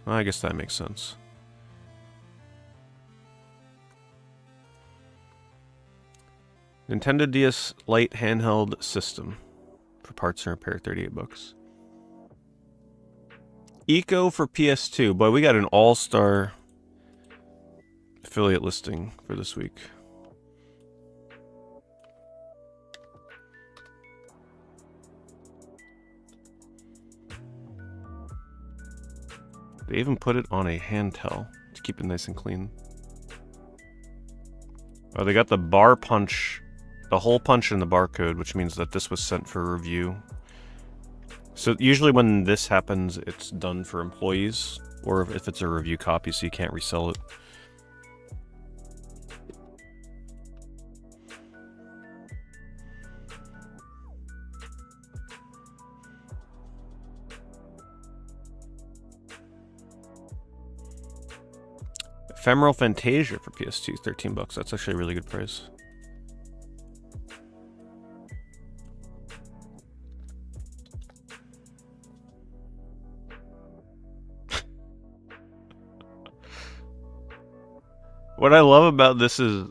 Well, I guess that makes sense. Nintendo DS Lite handheld system. For parts and repair, 38 bucks. Eco for PS2. Boy, we got an all-star affiliate listing for this week. They even put it on a handheld to keep it nice and clean. Oh, they got the bar punch, the hole punch in the barcode, which means that this was sent for review. So usually when this happens, it's done for employees, or if it's a review copy, so you can't resell it. Ephemeral Fantasia for PS2, 13 bucks. That's actually a really good price. What I love about this is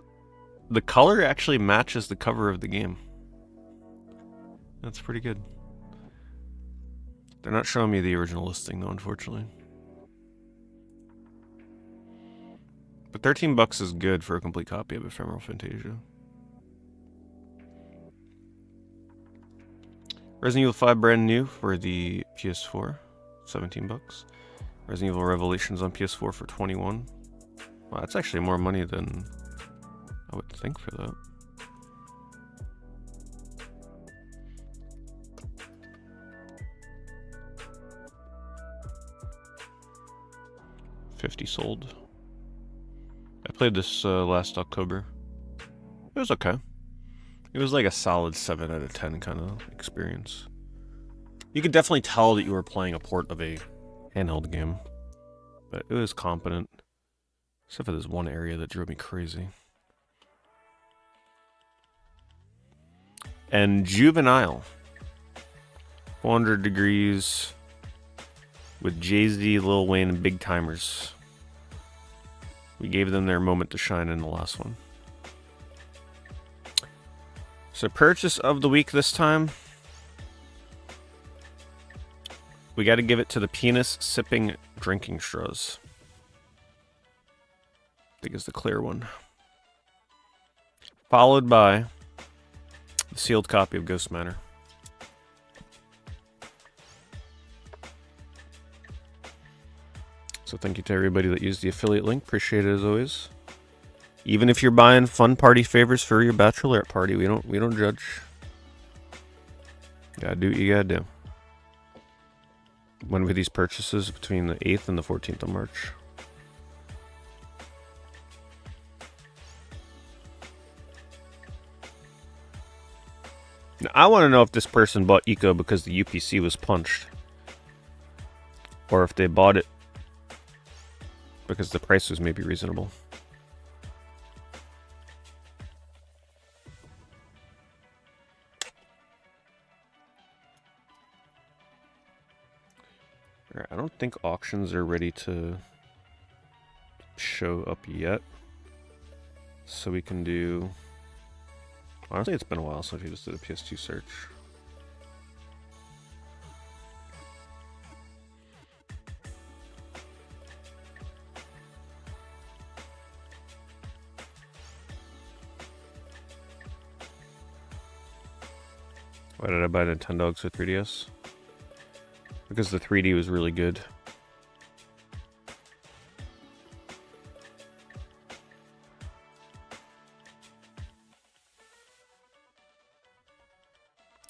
the color actually matches the cover of the game. That's pretty good. They're not showing me the original listing though, unfortunately. But $13 is good for a complete copy of Ephemeral Fantasia. Resident Evil 5 brand new for the PS4, $17. Resident Evil Revelations on PS4 for $21. Wow, that's actually more money than I would think for that. $50 sold. I played this last October. It was okay. It was like a solid 7 out of 10 kind of experience. You could definitely tell that you were playing a port of a handheld game, but it was competent. Except for this one area that drove me crazy. And Juvenile. 400 Degrees with Jay-Z, Lil Wayne, and Big Timers. We gave them their moment to shine in the last one. So purchase of the week this time. We got to give it to the penis sipping drinking straws. I think it's the clear one. Followed by the sealed copy of Ghost Manor. So thank you to everybody that used the affiliate link. Appreciate it as always. Even if you're buying fun party favors for your bachelorette party, we don't judge. Gotta do what you gotta do. When were these purchases? Between the 8th and the 14th of March. Now, I want to know if this person bought Eco because the UPC was punched. Or if they bought it because the price was maybe reasonable. Alright, I don't think auctions are ready to show up yet. So we can do... Honestly, it's been a while since we just did a PS2 search. Why did I buy Nintendogs for 3DS? Because the 3D was really good.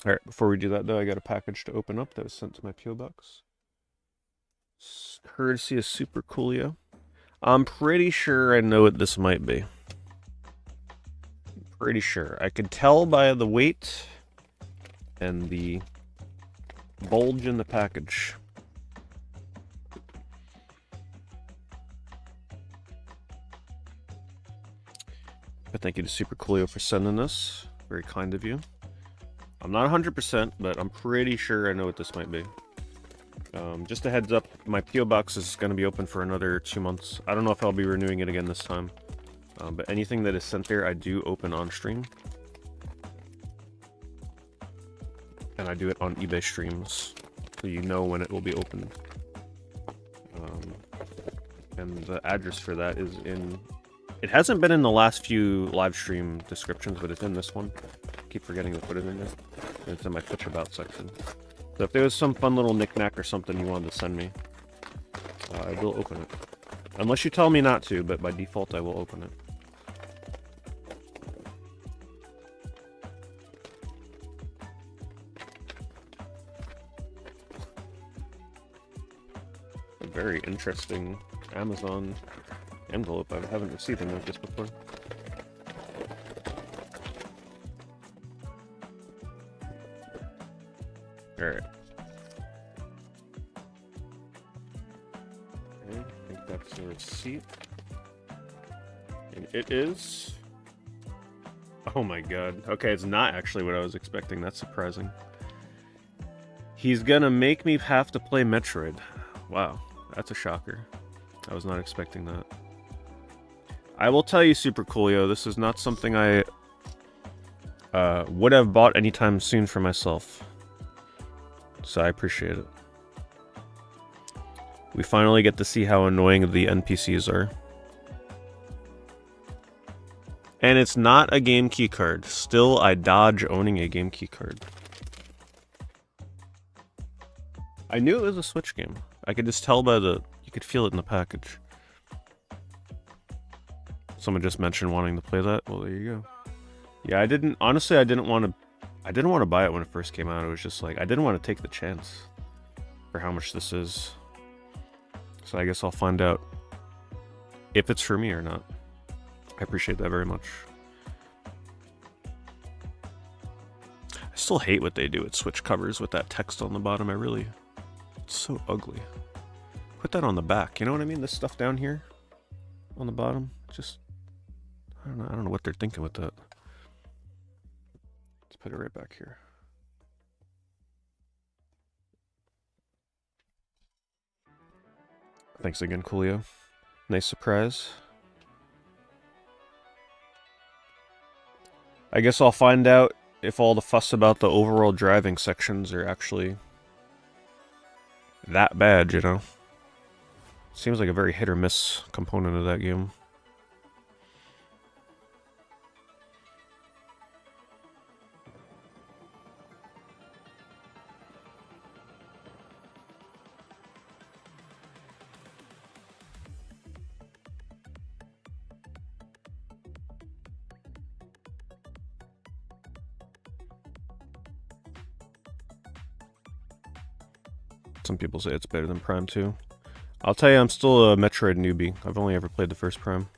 Alright, before we do that though, I got a package to open up that was sent to my P.O. Box. Courtesy of Super Coolio. I'm pretty sure I know what this might be. Pretty sure. I could tell by the weight and the bulge in the package. But thank you to Super Coolio for sending this. Very kind of you. I'm not 100%, but I'm pretty sure I know what this might be. Just a heads up, my P.O. Box is going to be open for another 2 months. I don't know if I'll be renewing it again this time. But anything that is sent there, I do open on stream. And I do it on eBay streams, so you know when it will be opened. And the address for that is in... It hasn't been in the last few live stream descriptions, but it's in this one. I keep forgetting to put it in there. And it's in my Twitch About section. So if there was some fun little knick-knack or something you wanted to send me, I will open it. Unless you tell me not to, but by default I will open it. A very interesting Amazon envelope. I haven't received one like this before. Alright. Okay, I think that's the receipt. And it is... Oh my god. Okay, it's not actually what I was expecting. That's surprising. He's gonna make me have to play Metroid. Wow, that's a shocker. I was not expecting that. I will tell you, Super Coolio, this is not something I would have bought anytime soon for myself. So I appreciate it. We finally get to see how annoying the NPCs are. And it's not a game key card. Still, I dodge owning a game key card. I knew it was a Switch game. I could just tell by the... You could feel it in the package. Someone just mentioned wanting to play that. Well, there you go. Yeah, I didn't... Honestly, I didn't want to buy it when it first came out. It was just like... I didn't want to take the chance for how much this is. So I guess I'll find out if it's for me or not. I appreciate that very much. I still hate what they do with Switch covers with that text on the bottom. It's so ugly. Put that on the back. You know what I mean? This stuff down here on the bottom. Just, I don't know what they're thinking with that. Let's put it right back here. Thanks again, Coolio. Nice surprise. I guess I'll find out if all the fuss about the overall driving sections are actually that bad, you know? Seems like a very hit or miss component of that game. Some people say it's better than Prime 2. I'll tell you, I'm still a Metroid newbie. I've only ever played the first Prime.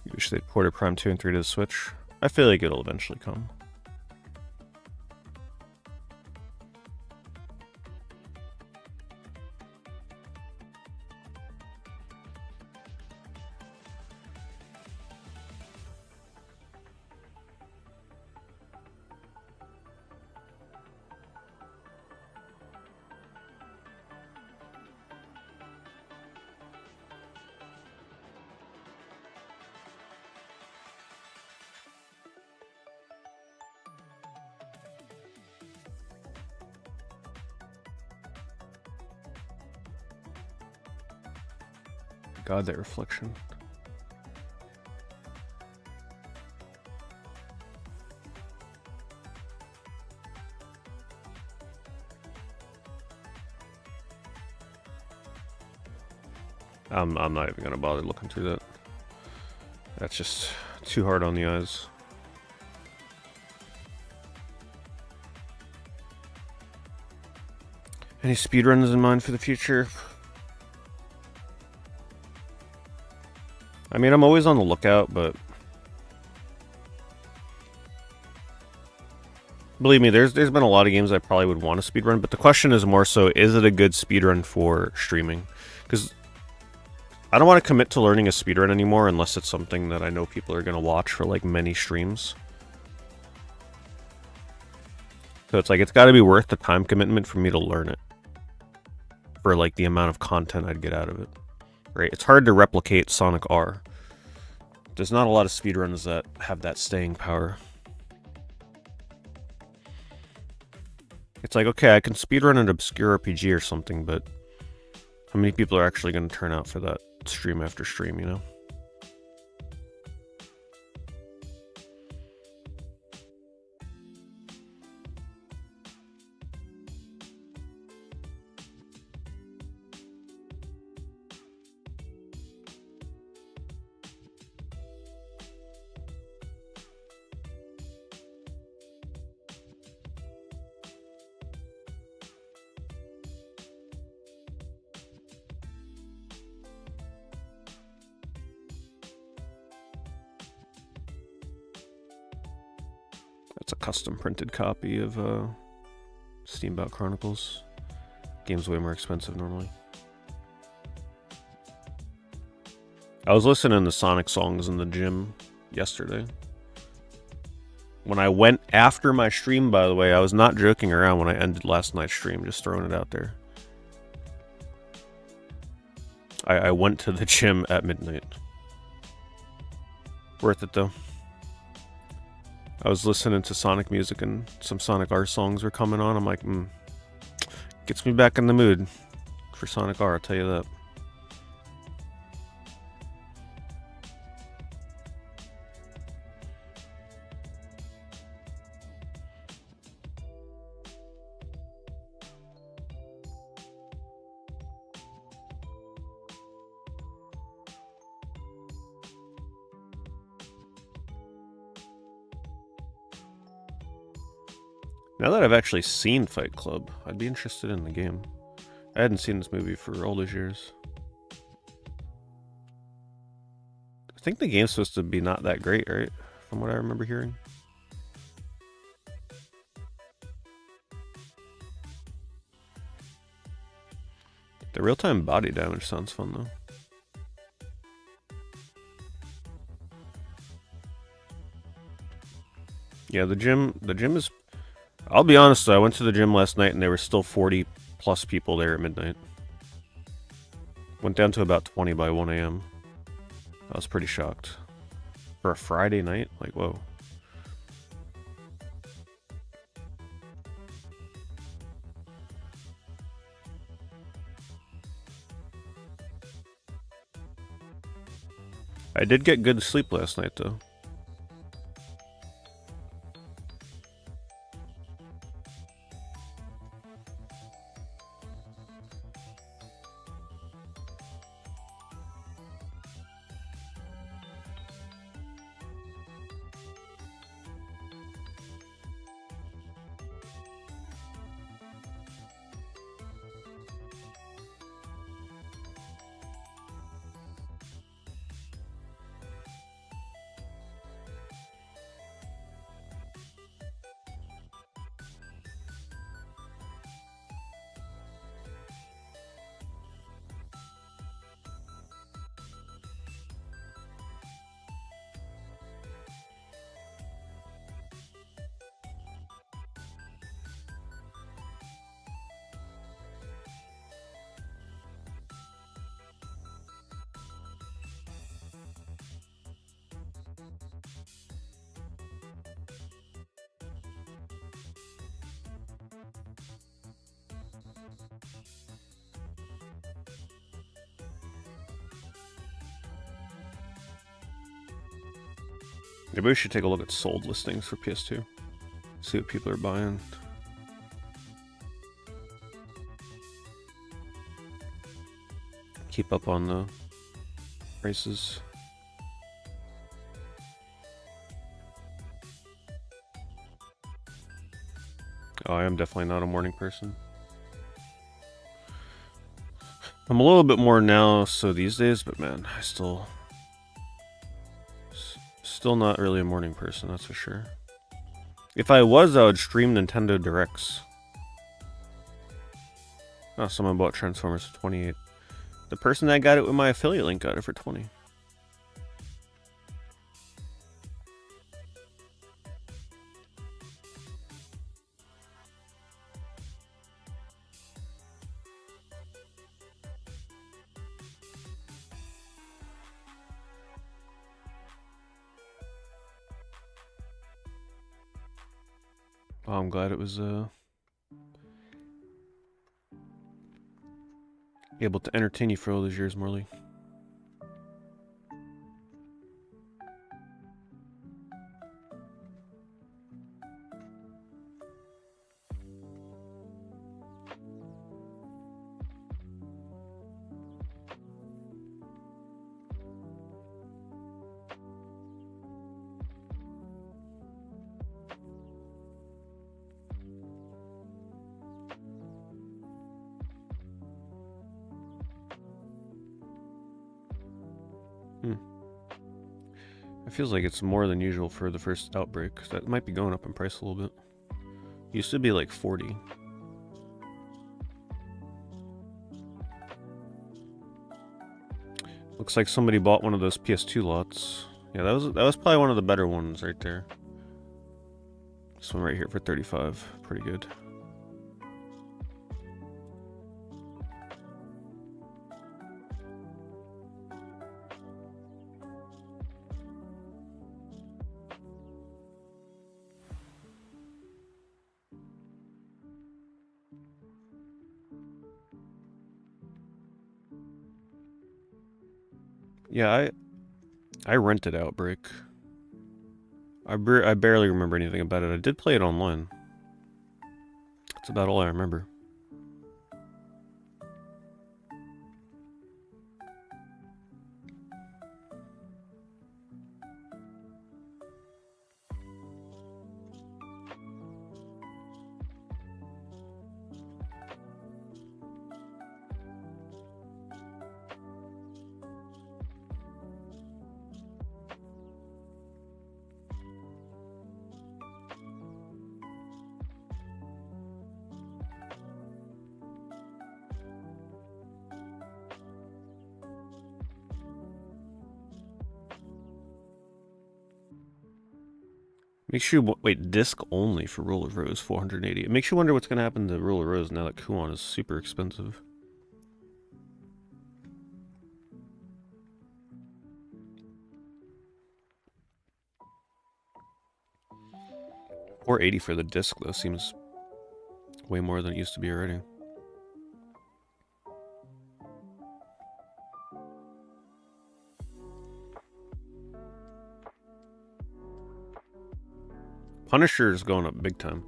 You wish they'd ported Prime 2 and 3 to the Switch. I feel like it'll eventually come. God, that reflection. I'm not even gonna bother looking through that. That's just too hard on the eyes. Any speedruns in mind for the future? I mean, I'm always on the lookout, but believe me, there's been a lot of games I probably would want to speedrun, but the question is more so, is it a good speedrun for streaming? Because I don't want to commit to learning a speedrun anymore unless it's something that I know people are going to watch for like many streams. So it's like, it's got to be worth the time commitment for me to learn it. For like the amount of content I'd get out of it. Right? It's hard to replicate Sonic R. There's not a lot of speedruns that have that staying power. It's like, okay, I can speedrun an obscure RPG or something, but how many people are actually going to turn out for that stream after stream, you know? That's a custom printed copy of Steamboat Chronicles. Game's way more expensive normally. I was listening to Sonic songs in the gym yesterday. When I went after my stream, by the way, I was not joking around when I ended last night's stream, just throwing it out there. I went to the gym at midnight. Worth it, though. I was listening to Sonic music and some Sonic R songs were coming on. I'm like, gets me back in the mood for Sonic R, I'll tell you that. Now that I've actually seen Fight Club, I'd be interested in the game. I hadn't seen this movie for all those years. I think the game's supposed to be not that great, right? From what I remember hearing. The real-time body damage sounds fun, though. Yeah, the gym is... I'll be honest though, I went to the gym last night and there were still 40 plus people there at midnight. Went down to about 20 by 1 a.m. I was pretty shocked. For a Friday night? Like, whoa. I did get good sleep last night though. Maybe we should take a look at sold listings for PS2. See what people are buying. Keep up on the prices. Oh, I am definitely not a morning person. I'm a little bit more now so these days, but man, I still not really a morning person, that's for sure. If I was, I would stream Nintendo Directs. Oh, someone bought Transformers for 28. The person that got it with my affiliate link got it for 20. Oh, I'm glad it was able to entertain you for all those years, Morley. It feels like it's more than usual for the first outbreak. That might be going up in price a little bit. Used to be like 40. Looks like somebody bought one of those PS2 lots. Yeah, that was probably one of the better ones right there. This one right here for 35. Pretty good. Yeah, I rented Outbreak. I barely remember anything about it. I did play it online. That's about all I remember. Makes you wait, disc only for Rule of Rose, 480. It makes you wonder what's gonna happen to Rule of Rose now that Kuon is super expensive. $480 for the disc though seems way more than it used to be already. Punisher is going up big time.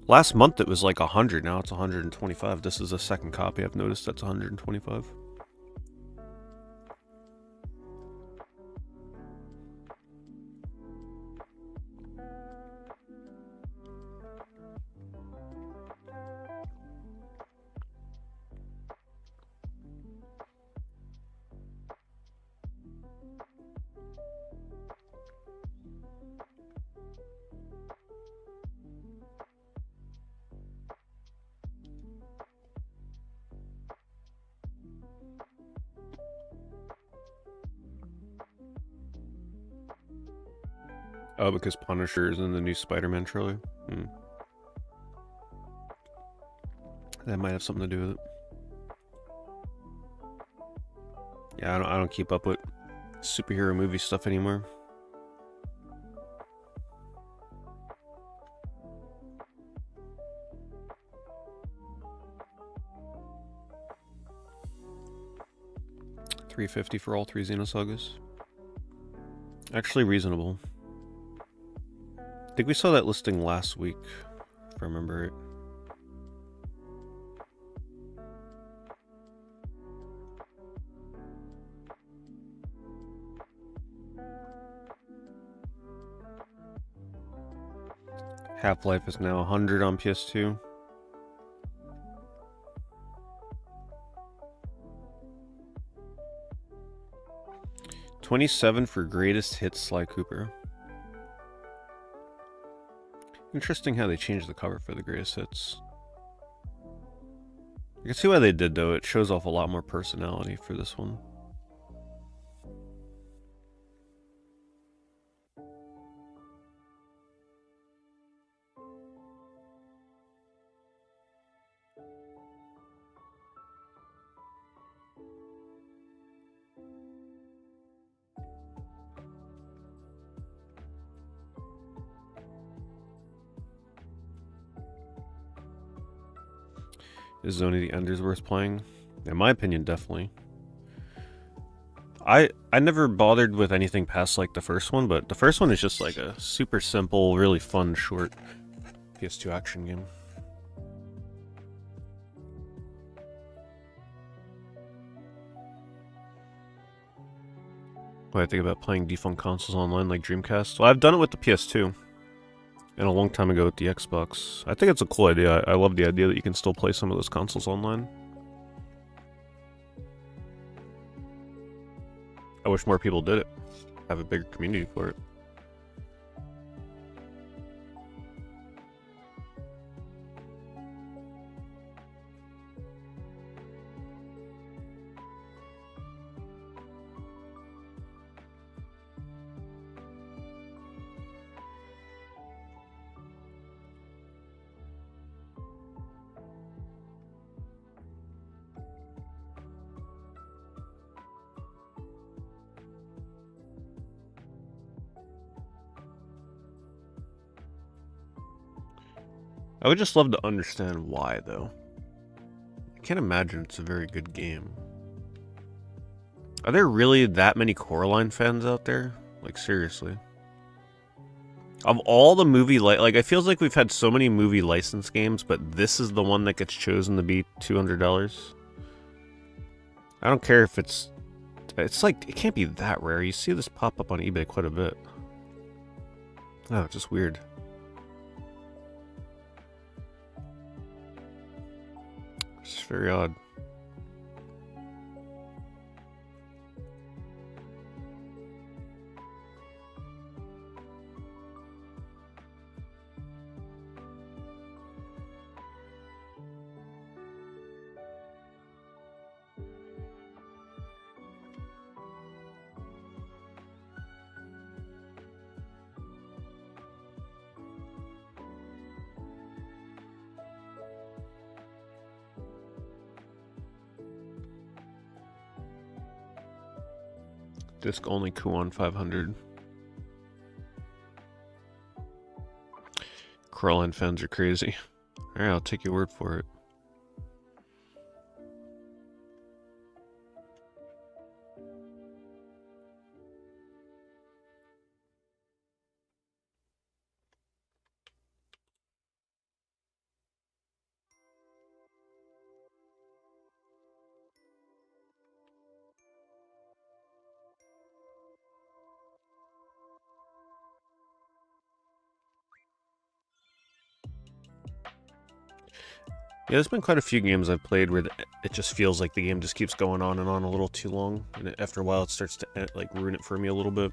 Last month it was like 100, now it's 125. This is a second copy I've noticed that's 125. Oh, because Punisher is in the new Spider-Man trailer? That might have something to do with it. Yeah, I don't keep up with superhero movie stuff anymore. $350 for all 3 Xenosagas. Actually reasonable. I think we saw that listing last week, if I remember it. Half-Life is now 100 on PS2. $27 for Greatest Hits Sly Cooper. Interesting how they changed the cover for the Greatest Hits. I can see why they did though, it shows off a lot more personality for this one. Is Zoni the Enders worth playing? In my opinion, definitely. I never bothered with anything past like the first one, but the first one is just like a super simple, really fun, short PS2 action game. What do I think about playing defunct consoles online like Dreamcast? Well, I've done it with the PS2. And a long time ago with the Xbox. I think it's a cool idea. I love the idea that you can still play some of those consoles online. I wish more people did it. have a bigger community for it. I would just love to understand why, though. I can't imagine it's a very good game. Are there really that many Coraline fans out there? Like, seriously. Of all the movie, like, it feels like we've had so many movie license games, but this is the one that gets chosen to be $200. I don't care if it's like, it can't be that rare. You see this pop up on eBay quite a bit. Oh, just weird. It's very odd. Disc only Kuon 500. Coraline fans are crazy. Alright, I'll take your word for it. Yeah, there's been quite a few games I've played where it just feels like the game just keeps going on and on a little too long, and after a while it starts to like ruin it for me a little bit.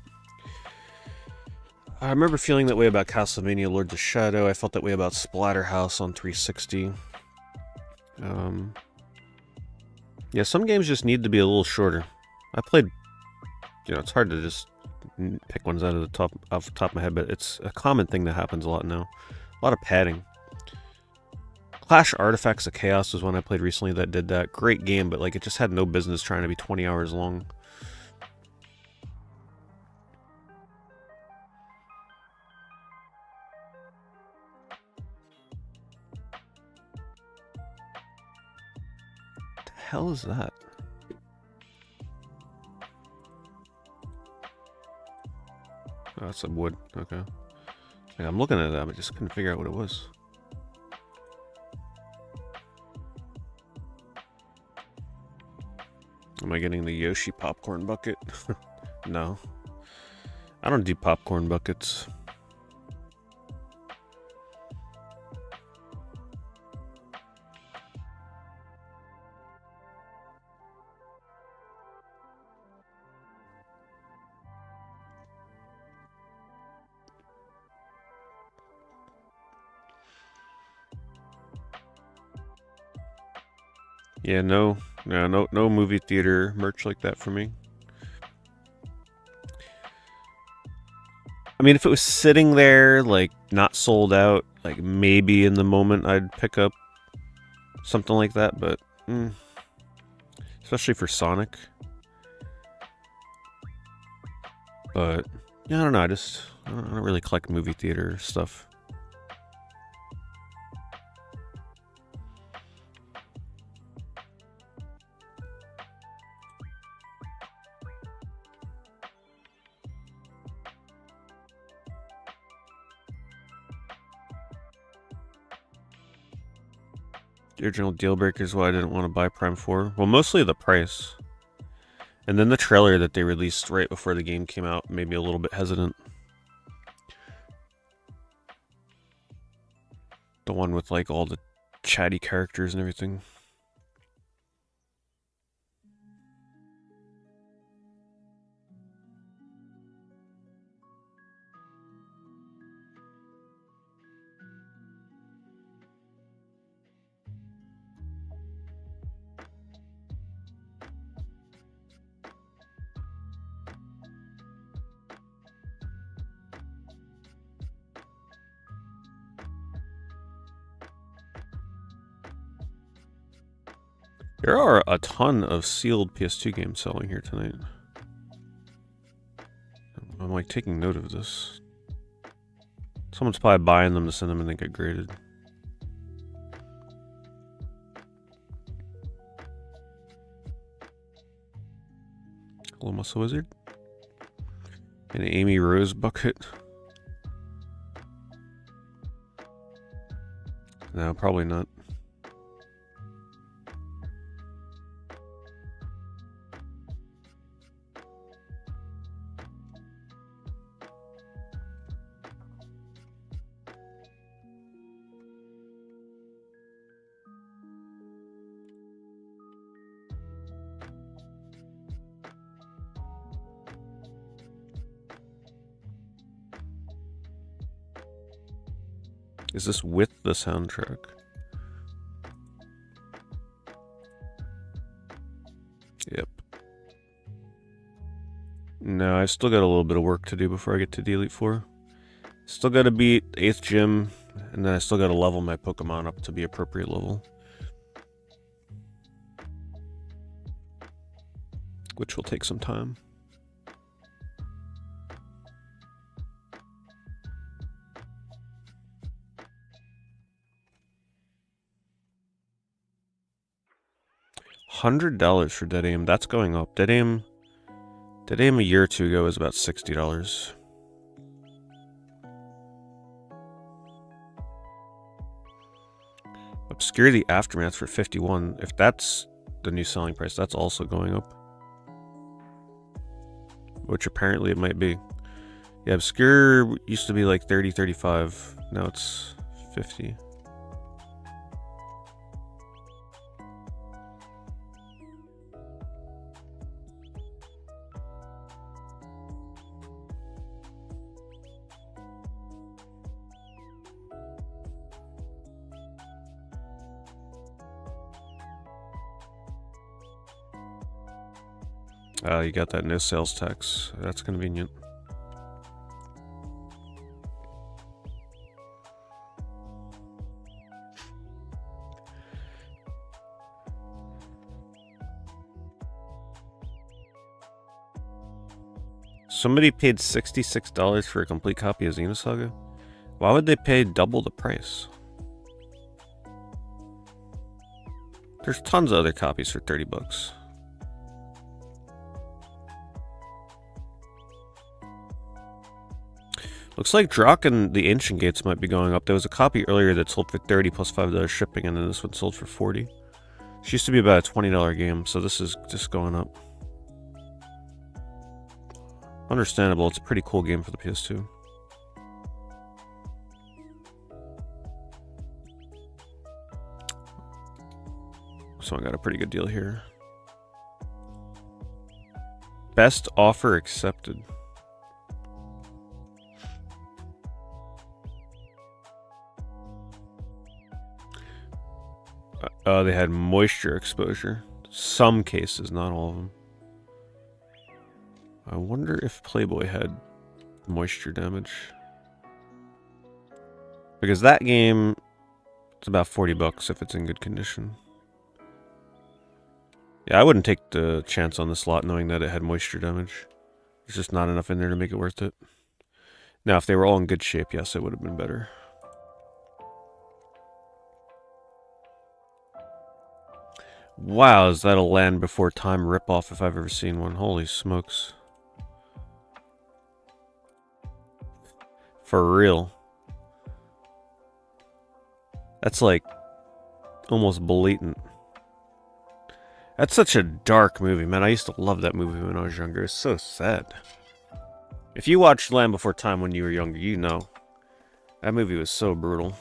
I remember feeling that way about Castlevania Lords of Shadow. I felt that way about Splatterhouse on 360. Yeah, some games just need to be a little shorter. I played, it's hard to just pick ones out of off the top of my head, but it's a common thing that happens a lot now. A lot of padding. Clash Artifacts of Chaos was one I played recently that did that. Great game, but like it just had no business trying to be 20 hours long. What the hell is that? Oh, that's some wood. Okay. Like, I'm looking at that, but I just couldn't figure out what it was. Am I getting the Yoshi popcorn bucket? No. I don't do popcorn buckets. Yeah, no movie theater merch like that for me. I mean, if it was sitting there, like, not sold out, like, maybe in the moment I'd pick up something like that, but, especially for Sonic. But, yeah, I don't know, I don't really collect movie theater stuff. The original deal breakers why I didn't want to buy Prime 4. Well, mostly the price. And then the trailer that they released right before the game came out made me a little bit hesitant. The one with like all the chatty characters and everything. There are a ton of sealed PS2 games selling here tonight. I'm like taking note of this. Someone's probably buying them to send them and they get graded. Hello, Muscle Wizard. An Amy Rose bucket. No, probably not. Is this with the soundtrack? Yep. No, I still got a little bit of work to do before I get to Elite 4. Still got to beat 8th gym, and then I still got to level my Pokemon up to be appropriate level. Which will take some time. $100 for Dead Aim. That's going up. Dead Aim a year or two ago was about $60. Obscure the Aftermath for $51. If that's the new selling price, that's also going up. Which apparently it might be. Yeah, Obscure used to be like 30, 35. Now it's 50. You got that no sales tax. That's convenient. Somebody paid $66 for a complete copy of Xenosaga? Why would they pay double the price? There's tons of other copies for 30 bucks. Looks like Drakh and the Ancient Gates might be going up. There was a copy earlier that sold for 30 plus $5 shipping, and then this one sold for 40. This used to be about a $20 game, so this is just going up. Understandable, it's a pretty cool game for the PS2. So I got a pretty good deal here. Best offer accepted. They had moisture exposure. Some cases, not all of them. I wonder if Playboy had moisture damage. Because that game, it's about 40 bucks if it's in good condition. Yeah, I wouldn't take the chance on this lot knowing that it had moisture damage. There's just not enough in there to make it worth it. Now, if they were all in good shape, yes, it would have been better. Wow, is that a Land Before Time ripoff if I've ever seen one? Holy smokes. For real. That's like almost blatant. That's such a dark movie, man. I used to love that movie when I was younger. It's so sad. If you watched Land Before Time when you were younger, you know. That movie was so brutal.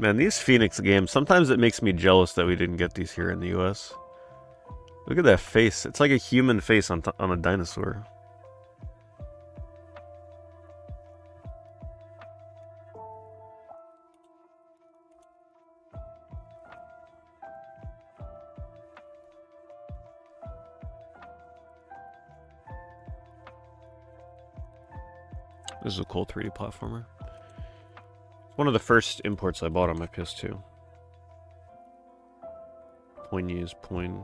Man, these Phoenix games, sometimes it makes me jealous that we didn't get these here in the US. Look at that face. It's like a human face on a dinosaur. This is a cool 3D platformer. One of the first imports I bought on my PS2. Poignes Point.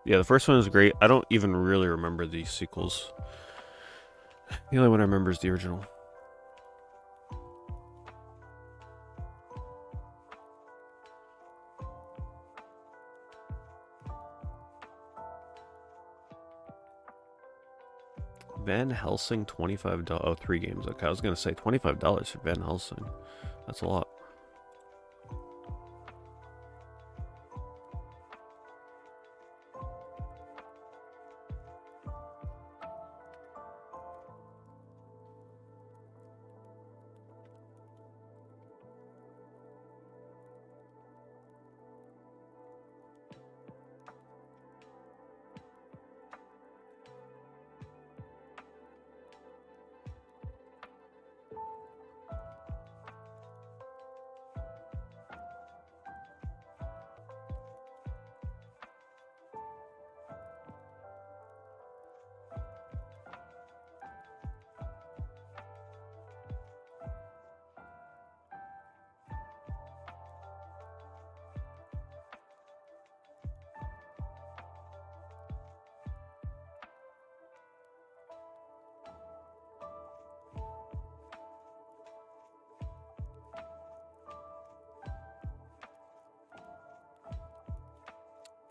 Yeah, the first one is great. I don't even really remember the sequels. The only one I remember is the original. Van Helsing, $25. Oh, 3 games. Okay, I was gonna say $25 for Van Helsing. That's a lot.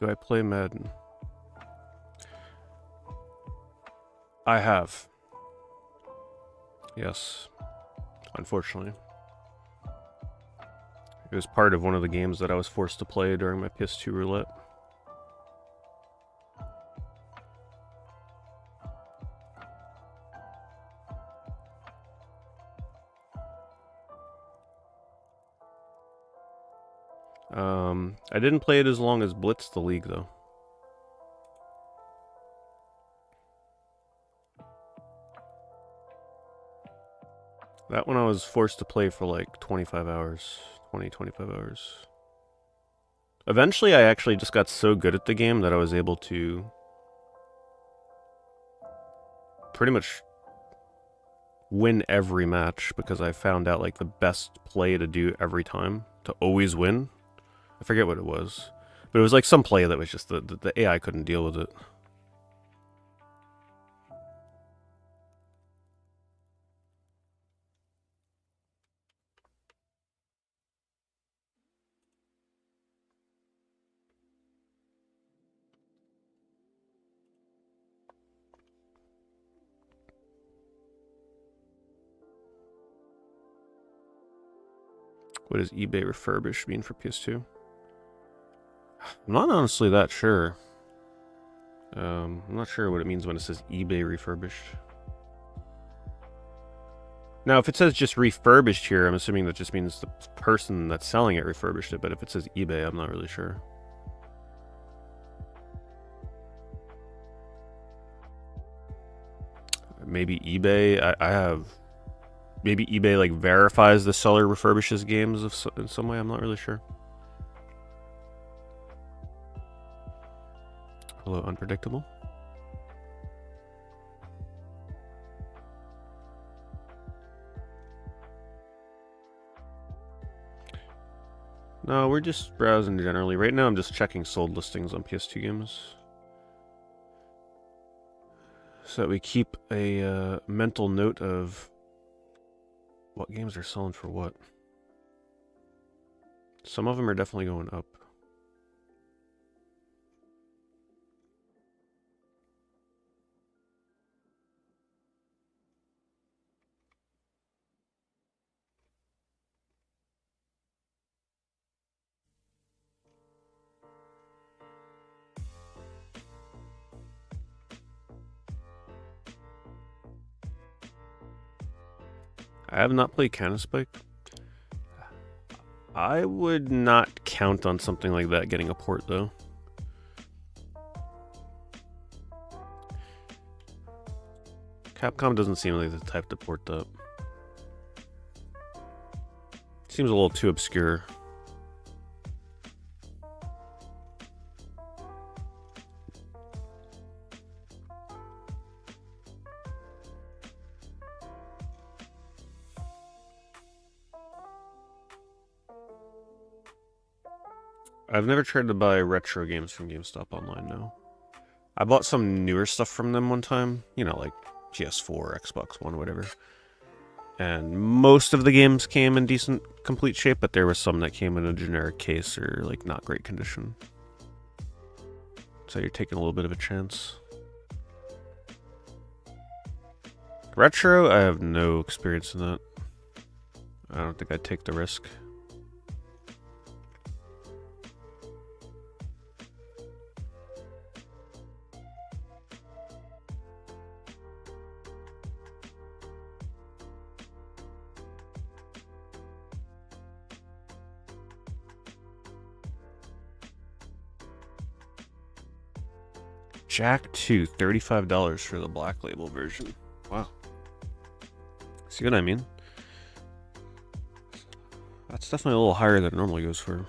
Do I play Madden? I have. Yes. Unfortunately. It was part of one of the games that I was forced to play during my PS2 roulette. I didn't play it as long as Blitz the League, though. That one I was forced to play for like 25 hours. 25 hours. Eventually, I actually just got so good at the game that I was able to pretty much win every match because I found out like the best play to do every time to always win. I forget what it was, but it was like some play that was just the AI couldn't deal with it. What does eBay refurbished mean for PS2? I'm not honestly that sure. I'm not sure what it means when it says eBay refurbished. Now, if it says just refurbished here, I'm assuming that just means the person that's selling it refurbished it, but if it says eBay, I'm not really sure. Maybe eBay, I have... Maybe eBay like verifies the seller refurbishes games in some way, I'm not really sure. Hello, Unpredictable. No, we're just browsing generally. Right now I'm just checking sold listings on PS2 games, so that we keep a mental note of what games are selling for what. Some of them are definitely going up. I have not played Counter-Spike. I would not count on something like that getting a port, though. Capcom doesn't seem like the type to port that. Seems a little too obscure. I've never tried to buy retro games from GameStop online, no. I bought some newer stuff from them one time, you know, like PS4, Xbox One, whatever. And most of the games came in decent, complete shape, but there was some that came in a generic case or, like, not great condition. So you're taking a little bit of a chance. Retro, I have no experience in that. I don't think I'd take the risk. Jack 2, $35 for the black label version. Wow. See what I mean? That's definitely a little higher than it normally goes for.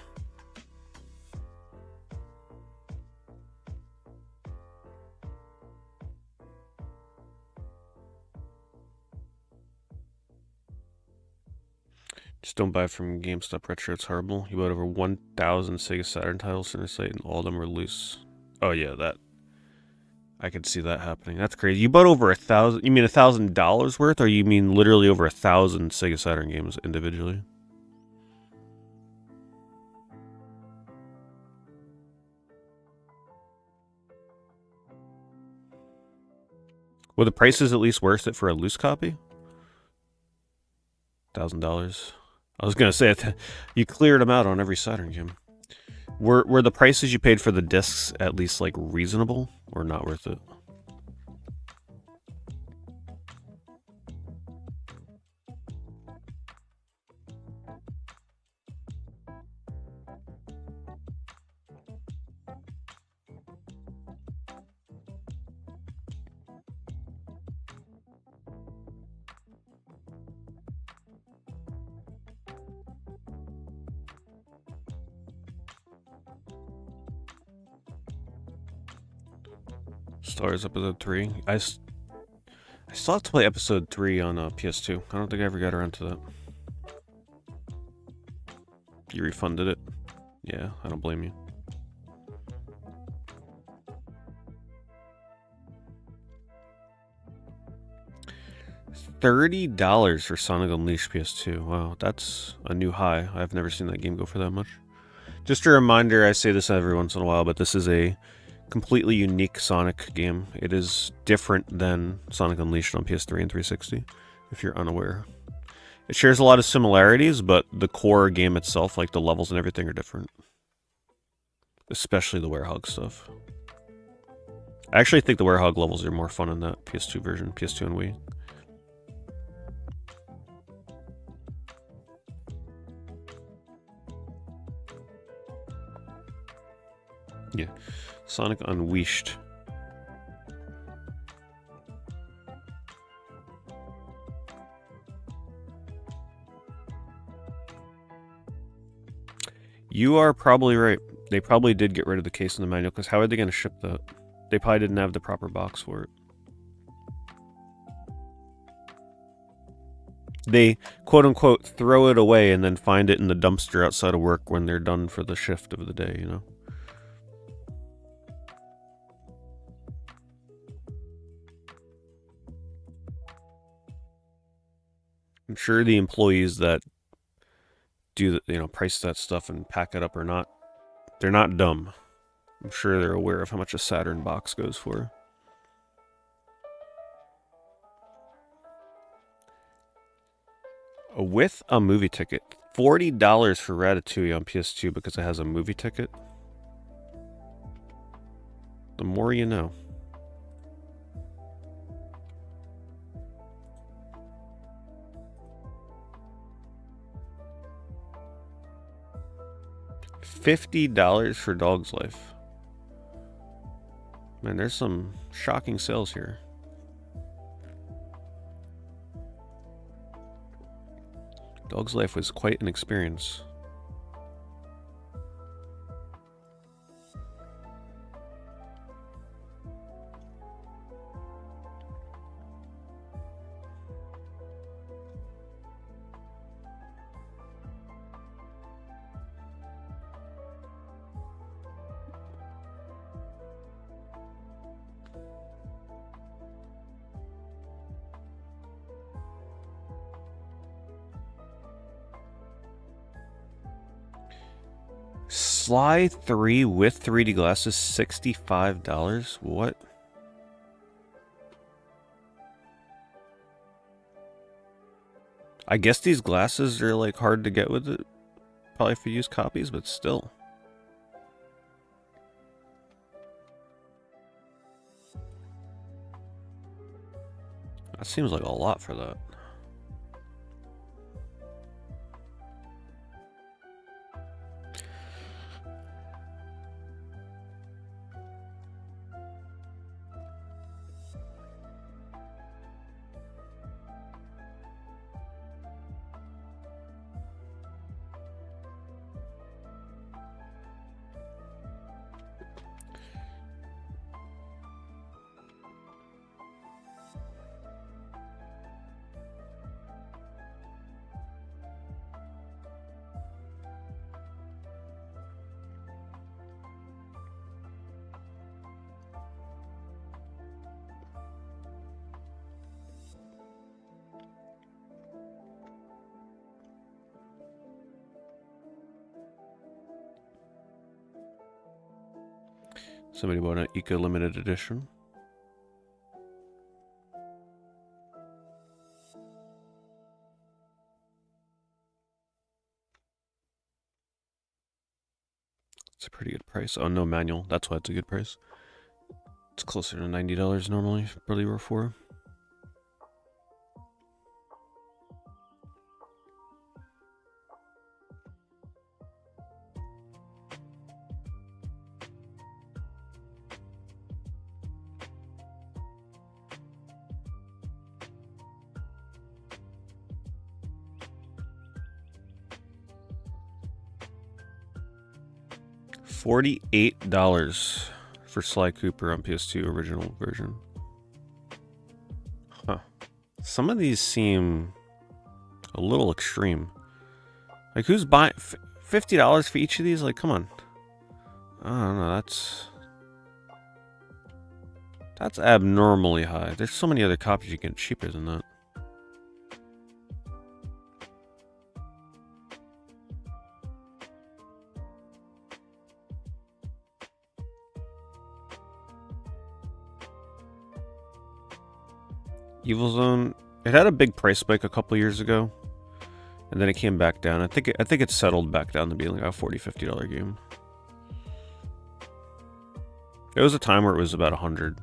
Just don't buy from GameStop Retro, it's horrible. You bought over 1,000 Sega Saturn titles in their site and all of them were loose. Oh yeah, that. I could see that happening. That's crazy. You bought over 1,000, you mean $1,000 worth, or you mean literally over 1,000 Sega Saturn games individually? Were the prices at least worth it for a loose copy? $1,000. I was gonna say you cleared them out on every Saturn game. Were the prices you paid for the discs at least like reasonable or not worth it? Star Wars Episode 3. I still have to play Episode 3 on PS2. I don't think I ever got around to that. You refunded it? Yeah, I don't blame you. $30 for Sonic Unleashed PS2. Wow, that's a new high. I've never seen that game go for that much. Just a reminder, I say this every once in a while, but this is a completely unique Sonic game. It is different than Sonic Unleashed on PS3 and 360, if you're unaware. It shares a lot of similarities, but the core game itself, like the levels and everything, are different. Especially the Werehog stuff. I actually think the Werehog levels are more fun in that PS2 version, PS2 and Wii. Yeah. Sonic Unleashed. You are probably right. They probably did get rid of the case in the manual, because how are they going to ship that? They probably didn't have the proper box for it. They, quote-unquote, throw it away and then find it in the dumpster outside of work when they're done for the shift of the day, you know? I'm sure the employees that do, price that stuff and pack it up are not, they're not dumb. I'm sure they're aware of how much a Saturn box goes for. With a movie ticket. $40 for Ratatouille on PS2 because it has a movie ticket. The more you know. $50 for Dog's Life. Man, there's some shocking sales here. Dog's life was quite an experience. Sly 3 with 3D glasses, $65. What? I guess these glasses are like hard to get with it. Probably for used copies, but still. That seems like a lot for that. Somebody bought an Eco Limited Edition. It's a pretty good price. Oh, no manual. That's why it's a good price. It's closer to $90 normally for Euro 4. $48 for Sly Cooper on PS2 original version. Huh. Some of these seem a little extreme. Like, who's buying $50 for each of these? Like, come on. I don't know. That's abnormally high. There's so many other copies you can get cheaper than that. Evil Zone, it had a big price spike a couple years ago, and then it came back down. I think it settled back down to being like a $40-50 game. There was a time where it was about 100.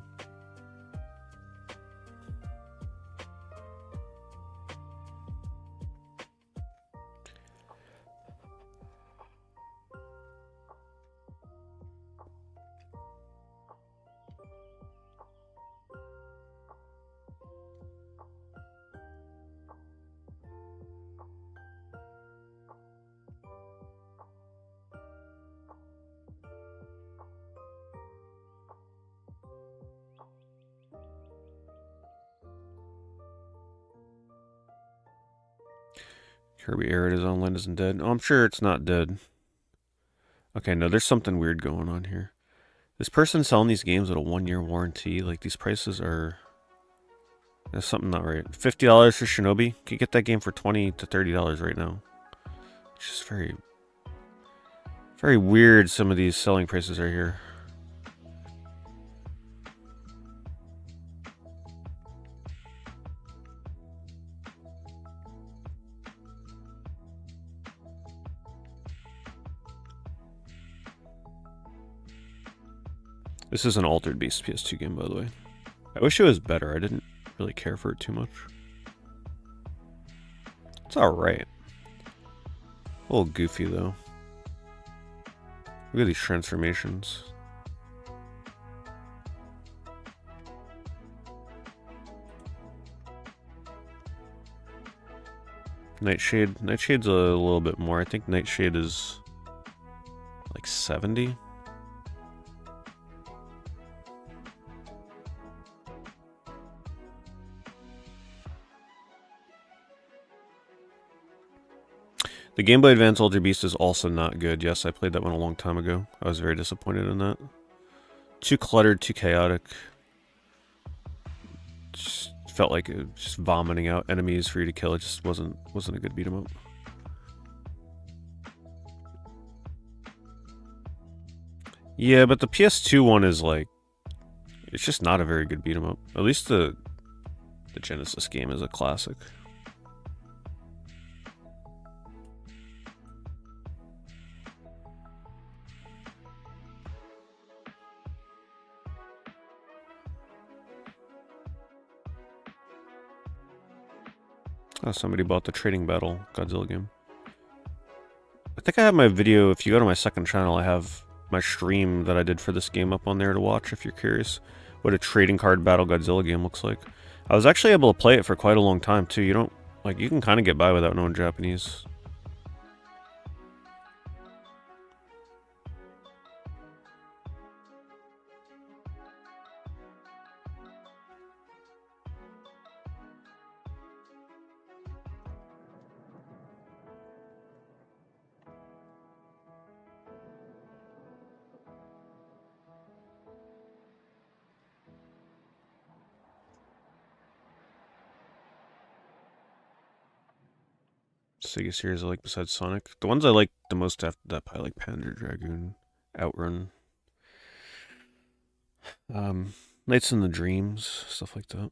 Kirby Arid is online isn't dead. Oh, I'm sure it's not dead. Okay, no, there's something weird going on here. This person selling these games with a 1-year warranty, like these prices are... There's something not right. $50 for Shinobi? Can you get that game for $20 to $30 right now? It's just very... very weird some of these selling prices are here. This is an Altered Beast PS2 game, by the way. I wish it was better. I didn't really care for it too much. It's alright. A little goofy, though. Look at these transformations. Nightshade. Nightshade's a little bit more. I think Nightshade is like 70. The Game Boy Advance Ultra Beast is also not good. Yes, I played that one a long time ago. I was very disappointed in that. Too cluttered, too chaotic. Just felt like it was just vomiting out enemies for you to kill. It just wasn't a good beat 'em up. Yeah, but the PS2 one is like, it's just not a very good beat 'em up. At least the Genesis game is a classic. Oh, somebody bought the Trading Battle Godzilla game. I think I have my video. If you go to my second channel, I have my stream that I did for this game up on there to watch if you're curious what a trading card battle Godzilla game looks like. I was actually able to play it for quite a long time too. You don't, like, you can kind of get by without knowing Japanese. Sega series I like besides Sonic. The ones I like the most after that, probably like Panzer Dragoon, Outrun, Nights in the Dreams, stuff like that.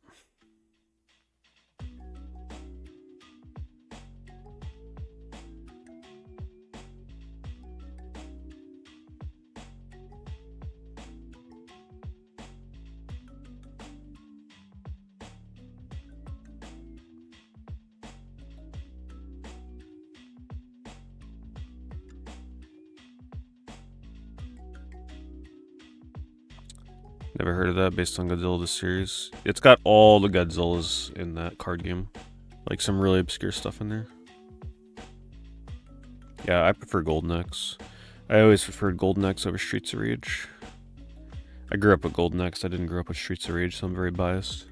Never heard of that, based on Godzilla the series. It's got all the Godzillas in that card game. Like some really obscure stuff in there. Yeah, I prefer Golden Axe. I always preferred Golden Axe over Streets of Rage. I grew up with Golden Axe, I didn't grow up with Streets of Rage, so I'm very biased.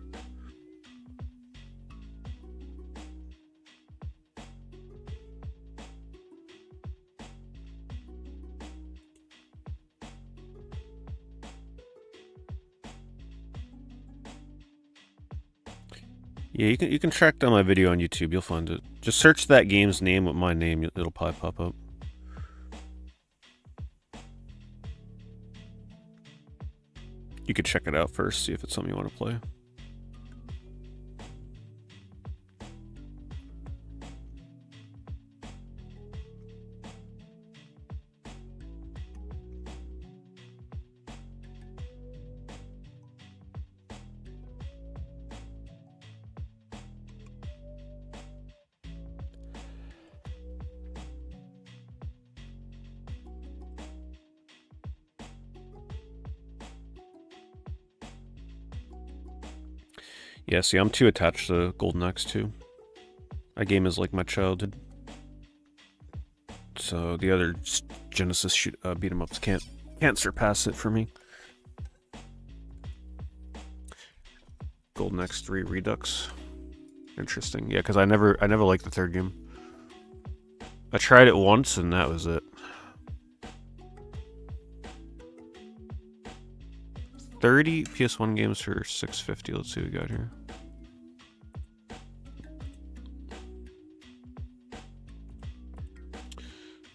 Yeah, you can track down my video on YouTube. You'll find it. Just search that game's name with my name. It'll probably pop up. You could check it out first, see if it's something you want to play. Yeah, see, I'm too attached to Golden Axe too. That game is like my childhood. So the other Genesis beat 'em ups can't surpass it for me. Golden Axe 3 Redux. Interesting. Yeah, because I never liked the third game. I tried it once and that was it. 30 PS1 games for $6.50. Let's see what we got here.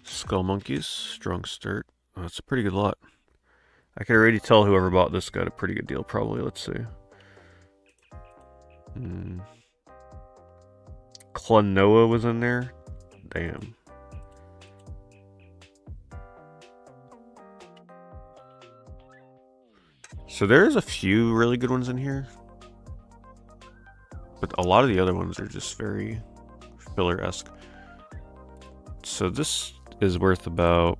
Skull Monkeys, Strong Start. Oh, that's a pretty good lot. I can already tell whoever bought this got a pretty good deal, probably. Let's see. Klonoa was in there. Damn. So there's a few really good ones in here. But a lot of the other ones are just very filler-esque. So this is worth about,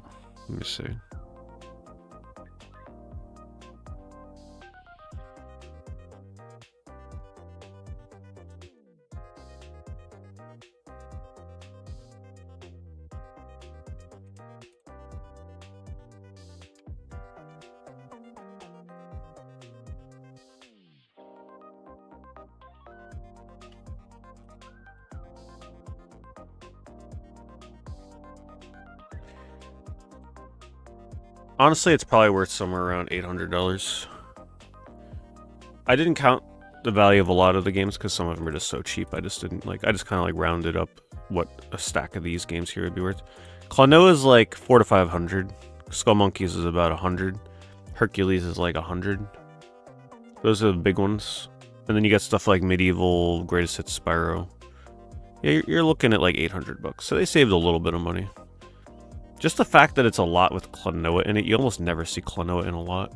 let me see. Honestly, it's probably worth somewhere around $800. I didn't count the value of a lot of the games because some of them are just so cheap. I just didn't like. I just kind of like rounded up what a stack of these games here would be worth. Klonoa is like 400 to 500. Skull Monkeys is about 100. Hercules is like 100. Those are the big ones. And then you got stuff like Medieval, Greatest Hits, Spyro. Yeah, you're looking at like 800 bucks. So they saved a little bit of money. Just the fact that it's a lot with Klonoa in it, you almost never see Klonoa in a lot.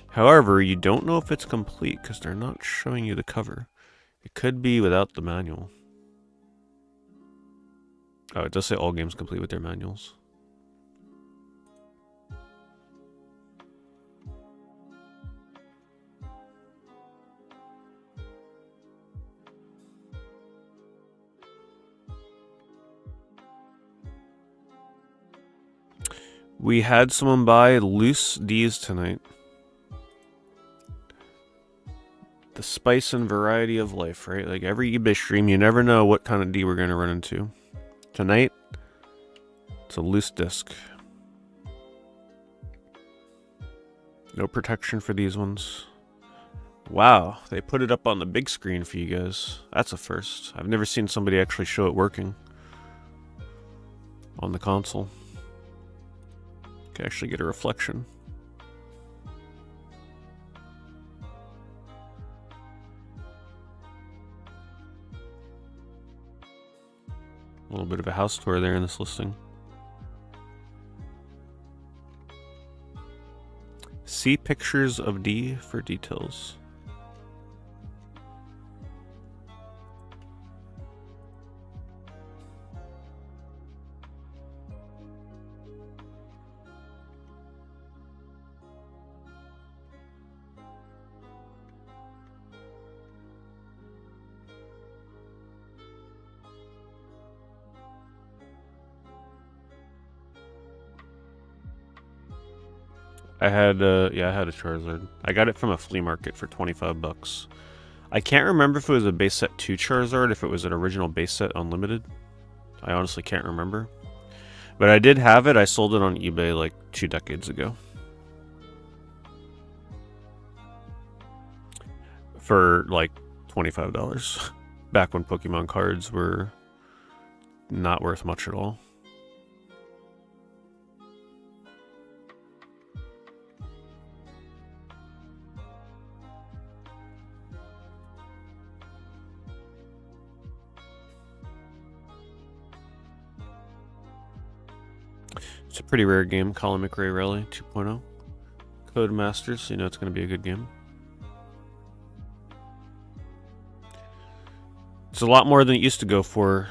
However, you don't know if it's complete because they're not showing you the cover. It could be without the manual. Oh, it does say all games complete with their manuals. We had someone buy loose D's tonight. The spice and variety of life, right? Like every eBay stream, you never know what kind of D we're going to run into. Tonight, it's a loose disc. No protection for these ones. Wow, they put it up on the big screen for you guys. That's a first. I've never seen somebody actually show it working on the console. Can actually get a reflection. A little bit of a house tour there in this listing. See pictures of D for details. I had a Charizard. I got it from a flea market for 25 bucks. I can't remember if it was a base set 2 Charizard, if it was an original base set unlimited. I honestly can't remember. But I did have it. I sold it on eBay like 2 decades ago. For like $25. Back when Pokemon cards were not worth much at all. It's a pretty rare game, Colin McRae Rally 2.0. Code Masters, so you know it's going to be a good game. It's a lot more than it used to go for.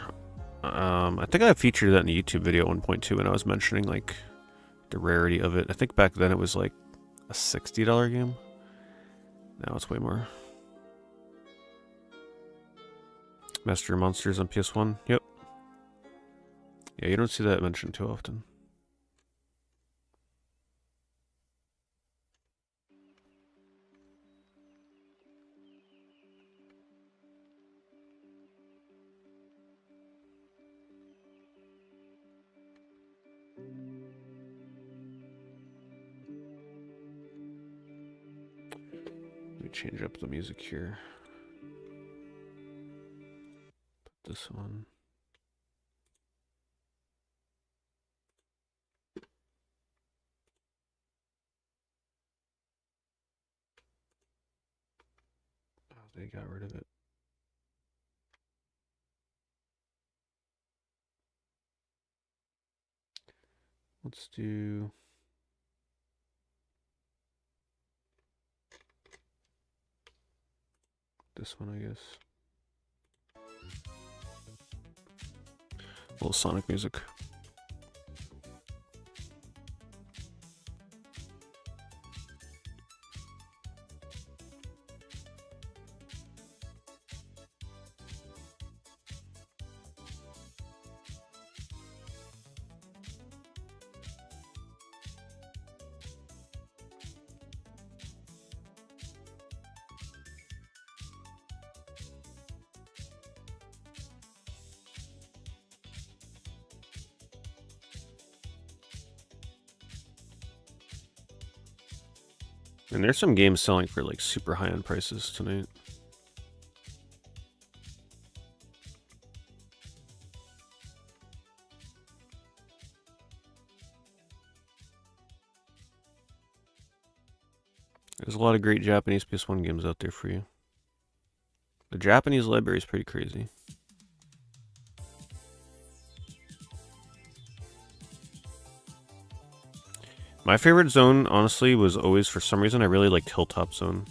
I think I featured that in the YouTube video at 1.2 when I was mentioning like the rarity of it. I think back then it was like a $60 game. Now it's way more. Master Monsters on PS1. Yep. Yeah, you don't see that mentioned too often. Let me change up the music here. Put this one. Oh, they got rid of it. Let's do this one, I guess. A little Sonic music. And there's some games selling for like super high-end prices tonight. There's a lot of great Japanese PS1 games out there for you. The Japanese library is pretty crazy. My favorite zone, honestly, was always, for some reason, I really liked Hilltop Zone.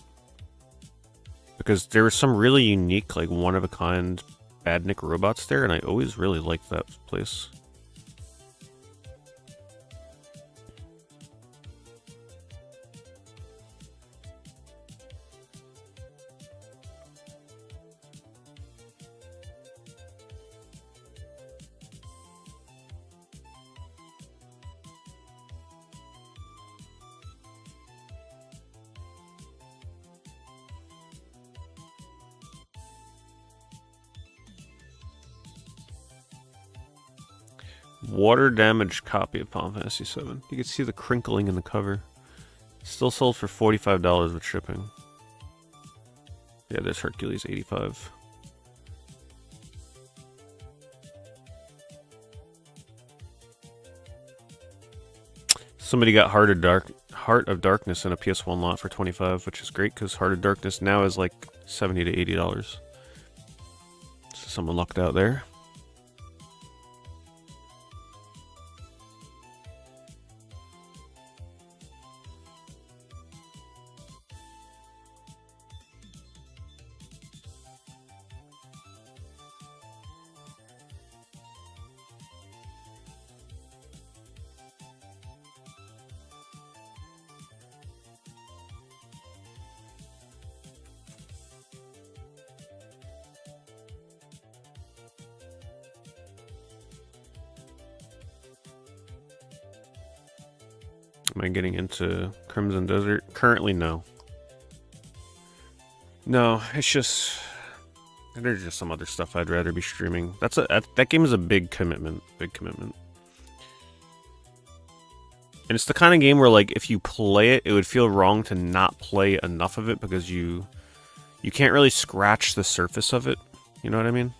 Because there were some really unique, like, one-of-a-kind badnik robots there, and I always really liked that place. Water damaged copy of Final Fantasy VII. You can see the crinkling in the cover. Still sold for $45 with shipping. Yeah, there's Hercules 85. Somebody got Heart of Darkness in a PS1 lot for $25, which is great because Heart of Darkness now is like $70 to $80. So someone lucked out there. Am I getting into Crimson Desert? Currently, no. No, it's just... There's just some other stuff I'd rather be streaming. That game is a big commitment. Big commitment. And it's the kind of game where, like, if you play it, it would feel wrong to not play enough of it because you can't really scratch the surface of it. You know what I mean?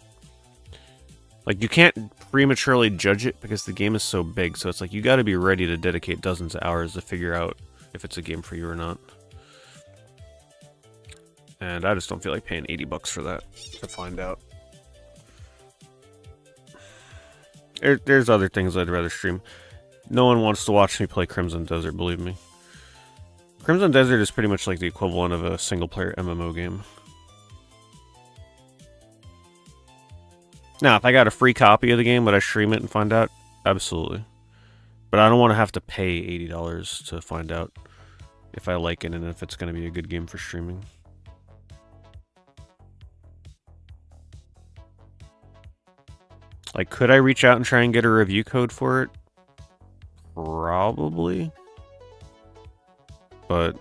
Like, you can't prematurely judge it because the game is so big, so it's like you gotta be ready to dedicate dozens of hours to figure out if it's a game for you or not. And I just don't feel like paying $80 for that to find out. There's other things I'd rather stream. No one wants to watch me play Crimson Desert, believe me. Crimson Desert is pretty much like the equivalent of a single-player MMO game. Now, if I got a free copy of the game, would I stream it and find out? Absolutely. But I don't want to have to pay $80 to find out if I like it and if it's going to be a good game for streaming. Like, could I reach out and try and get a review code for it? Probably. But,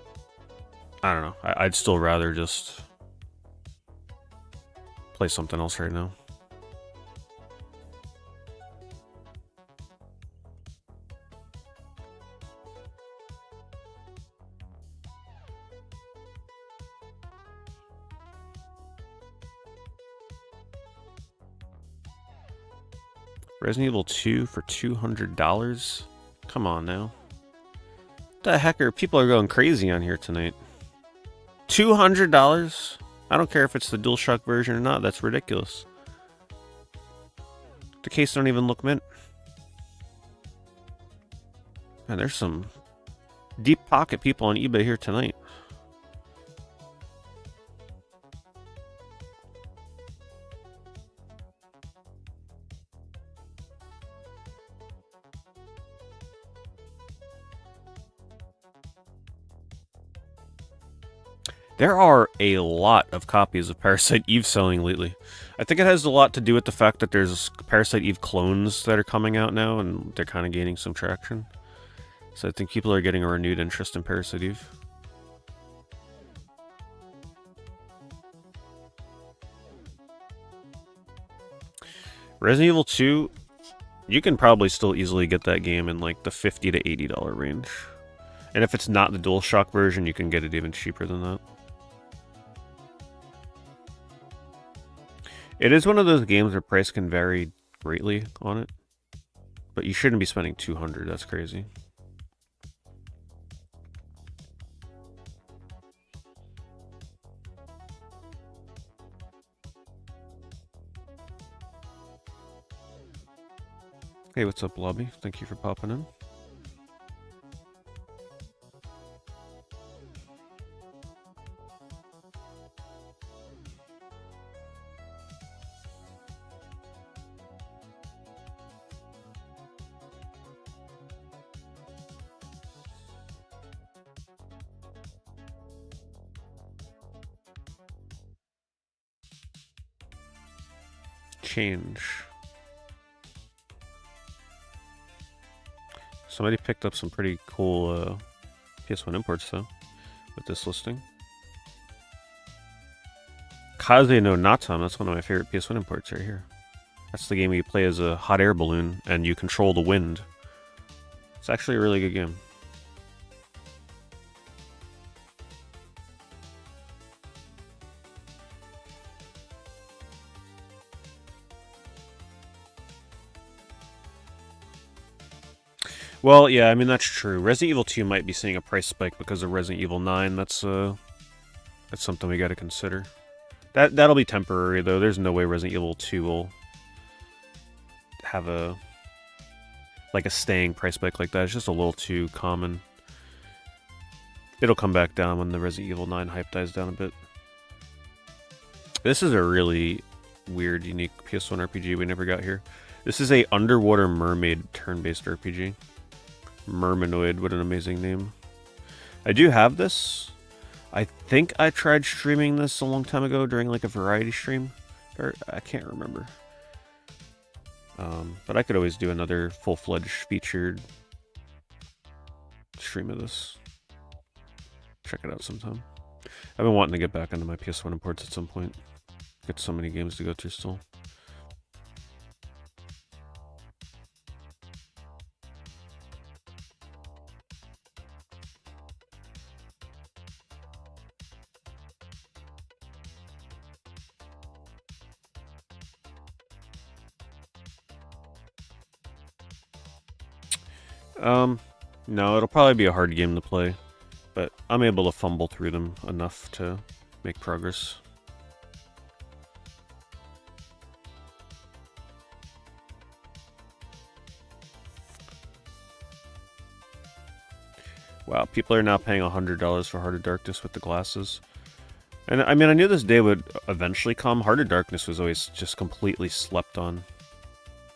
I don't know. I'd still rather just play something else right now. Resident Evil 2 for $200? Come on now. What the heck are people going crazy on here tonight? $200? I don't care if it's the DualShock version or not. That's ridiculous. The case don't even look mint. Man, there's some deep pocket people on eBay here tonight. There are a lot of copies of Parasite Eve selling lately. I think it has a lot to do with the fact that there's Parasite Eve clones that are coming out now, and they're kind of gaining some traction. So I think people are getting a renewed interest in Parasite Eve. Resident Evil 2, you can probably still easily get that game in like the $50 to $80 range. And if it's not the DualShock version, you can get it even cheaper than that. It is one of those games where price can vary greatly on it. But you shouldn't be spending $200, that's crazy. Hey, what's up, Lobby? Thank you for popping in. Change. Somebody picked up some pretty cool PS1 imports, though, with this listing. Kaze no Natsam, that's one of my favorite PS1 imports right here. That's the game where you play as a hot air balloon and you control the wind. It's actually a really good game. Well, yeah, I mean, that's true. Resident Evil 2 might be seeing a price spike because of Resident Evil 9. That's something we got to consider. That'll be temporary, though. There's no way Resident Evil 2 will have a staying price spike like that. It's just a little too common. It'll come back down when the Resident Evil 9 hype dies down a bit. This is a really weird, unique PS1 RPG we never got here. This is a underwater mermaid turn-based RPG. Mermanoid, what an amazing name. I do have this. I think I tried streaming this a long time ago during like a variety stream. Or I can't remember. But I could always do another full-fledged featured stream of this. Check it out sometime. I've been wanting to get back into my PS1 imports at some point. Got so many games to go through still. No, it'll probably be a hard game to play, but I'm able to fumble through them enough to make progress. Wow, people are now paying $100 for Heart of Darkness with the glasses. And I mean, I knew this day would eventually come. Heart of Darkness was always just completely slept on.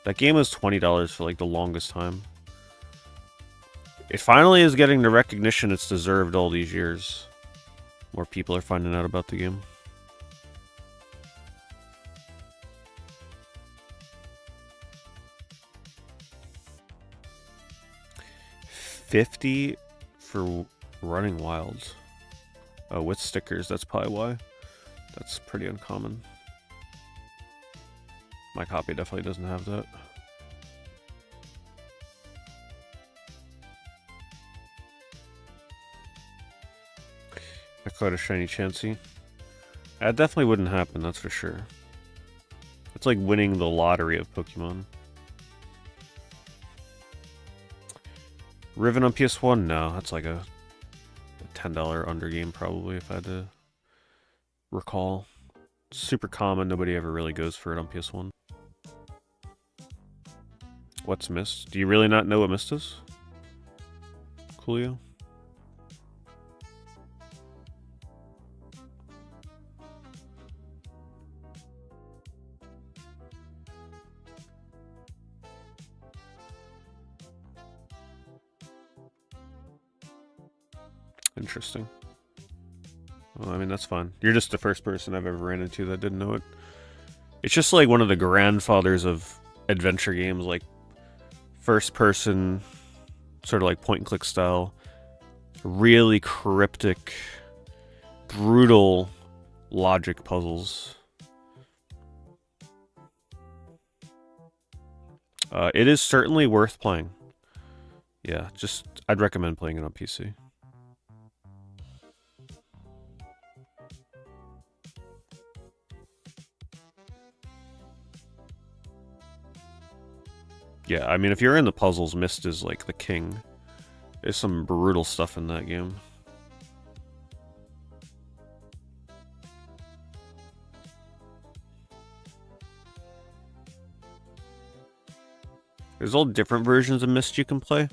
That game was $20 for like the longest time. It finally is getting the recognition it's deserved all these years. More people are finding out about the game. $50 for Running Wild. Oh, with stickers, that's probably why. That's pretty uncommon. My copy definitely doesn't have that. I caught a shiny Chansey. That definitely wouldn't happen, that's for sure. It's like winning the lottery of Pokemon. Riven on PS1? No, that's like a $10 under game probably, if I had to recall. It's super common, nobody ever really goes for it on PS1. What's Mist? Do you really not know what Mist is? Coolio? Interesting. Well, I mean, that's fine. You're just the first person I've ever ran into that didn't know it. It's just like one of the grandfathers of adventure games, like first person, sort of like point and click style, really cryptic, brutal logic puzzles. It is certainly worth playing. Yeah, I'd recommend playing it on PC. Yeah, I mean, if you're in the puzzles, Myst is like the king. There's some brutal stuff in that game. There's all different versions of Myst you can play.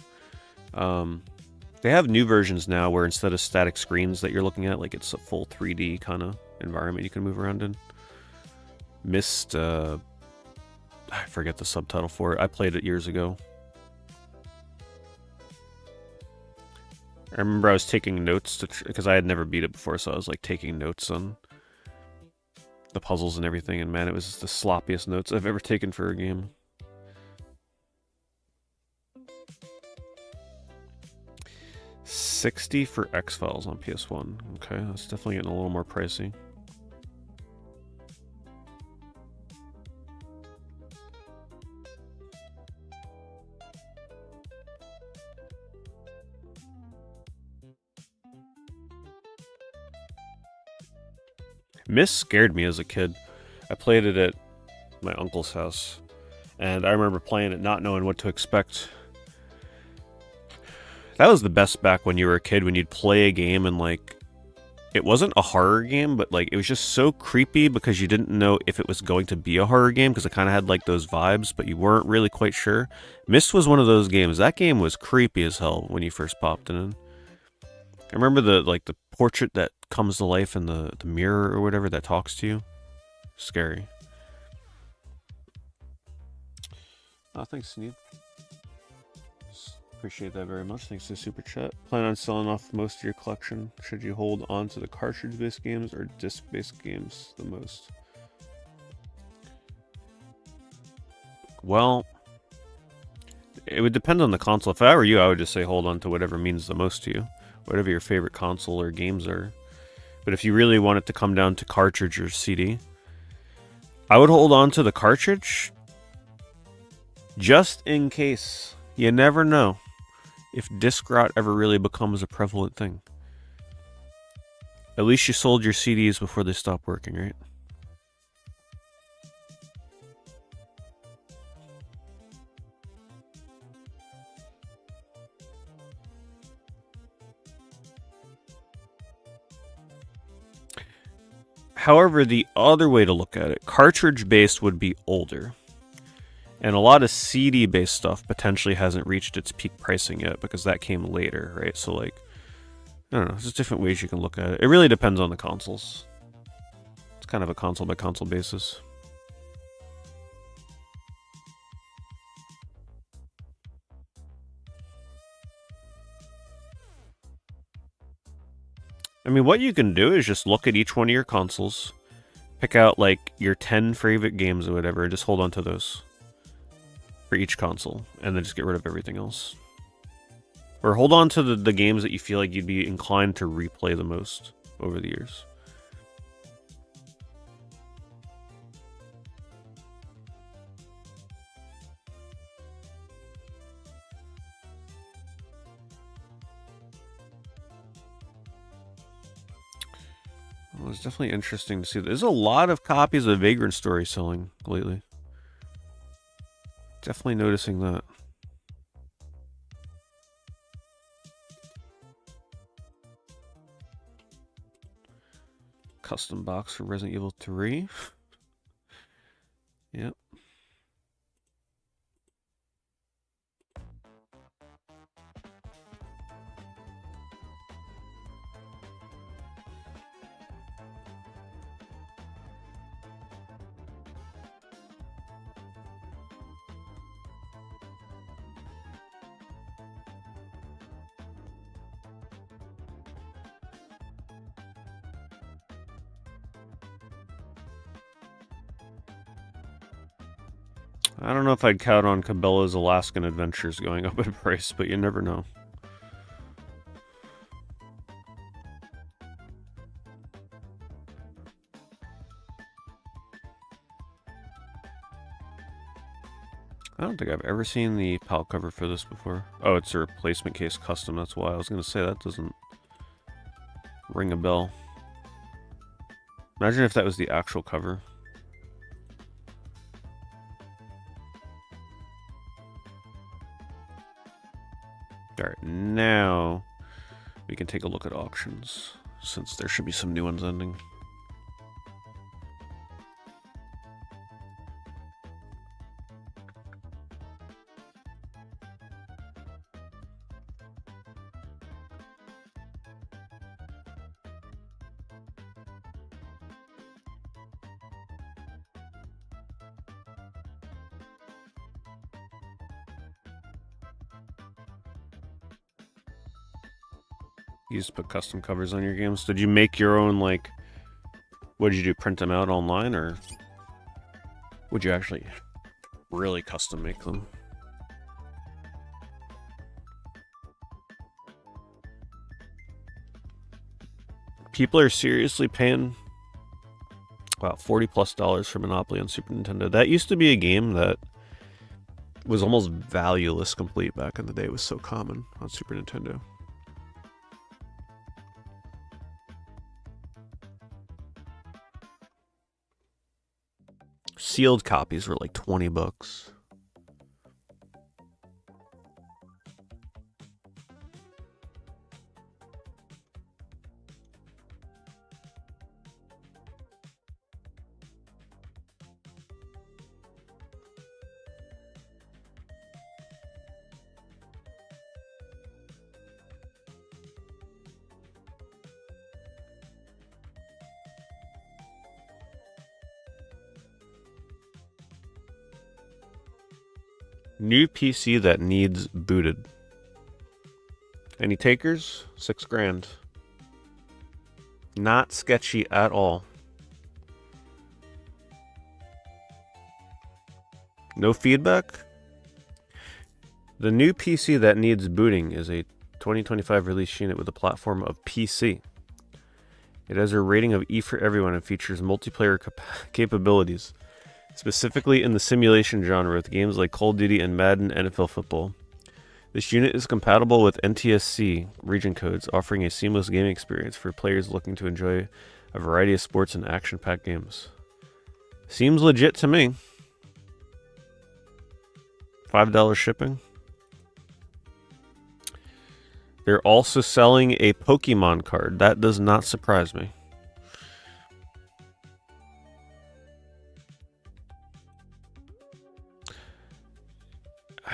They have new versions now where instead of static screens that you're looking at, like it's a full 3D kind of environment you can move around in. Myst, I forget the subtitle for it. I played it years ago. I remember I was taking notes because I had never beat it before, so I was like taking notes on the puzzles and everything, and man, it was the sloppiest notes I've ever taken for a game. $60 for X-Files on PS1. Okay, that's definitely getting a little more pricey. Myst scared me as a kid. I played it at my uncle's house, and I remember playing it not knowing what to expect. That was the best back when you were a kid, when you'd play a game and like it wasn't a horror game, but like it was just so creepy because you didn't know if it was going to be a horror game because it kind of had like those vibes, but you weren't really quite sure. Myst was one of those games. That game was creepy as hell when you first popped it in. I remember the portrait that comes to life in the mirror or whatever that talks to you. Scary. Oh, thanks, Sneed. Appreciate that very much. Thanks to Super Chat. Plan on selling off most of your collection. Should you hold on to the cartridge-based games or disc-based games the most? Well, it would depend on the console. If I were you, I would just say hold on to whatever means the most to you. Whatever your favorite console or games are. But if you really want it to come down to cartridge or CD, I would hold on to the cartridge just in case. You never know if disc rot ever really becomes a prevalent thing. At least you sold your CDs before they stopped working, right? However, the other way to look at it, cartridge-based would be older. And a lot of CD-based stuff potentially hasn't reached its peak pricing yet because that came later, right? So, like, I don't know. There's different ways you can look at it. It really depends on the consoles. It's kind of a console-by-console basis. I mean, what you can do is just look at each one of your consoles, pick out, like, your 10 favorite games or whatever, and just hold on to those for each console, and then just get rid of everything else. Or hold on to the games that you feel like you'd be inclined to replay the most over the years. Well, it's definitely interesting to see. There's a lot of copies of Vagrant Story selling lately. Definitely noticing that. Custom box for Resident Evil 3. Yep. I don't know if I'd count on Cabela's Alaskan Adventures going up in price, but you never know. I don't think I've ever seen the pallet cover for this before. Oh, it's a replacement case custom, that's why. I was going to say, that doesn't ring a bell. Imagine if that was the actual cover. now we can take a look at auctions, since there should be some new ones ending. You just put custom covers on your games. Did you make your own, like, what did you do, print them out online, or would you actually really custom make them? People are seriously paying about $40+ for Monopoly on Super Nintendo. That used to be a game that was almost valueless complete back in the day. It was so common on Super Nintendo. Sealed copies were like $20. New PC that needs booted. Any takers? $6,000. Not sketchy at all. No feedback? The new PC that needs booting is a 2025 release unit with a platform of PC. It has a rating of E for everyone and features multiplayer capabilities, specifically in the simulation genre with games like Call of Duty and Madden NFL Football. This unit is compatible with NTSC region codes, offering a seamless gaming experience for players looking to enjoy a variety of sports and action-packed games. Seems legit to me. $5 shipping. They're also selling a Pokemon card. That does not surprise me.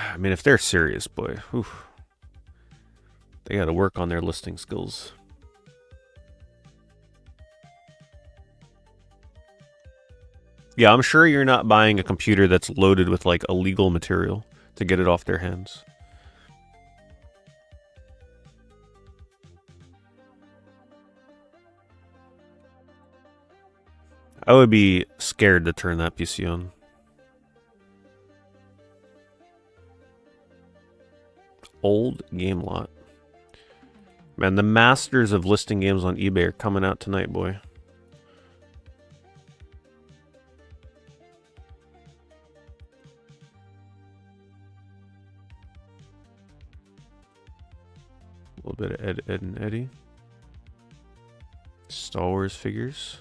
I mean, if they're serious, boy, oof, they got to work on their listing skills. Yeah, I'm sure you're not buying a computer that's loaded with like illegal material to get it off their hands. I would be scared to turn that PC on. Old game lot. Man, the masters of listing games on eBay are coming out tonight, boy. A little bit of Ed, and Eddie. Star Wars figures.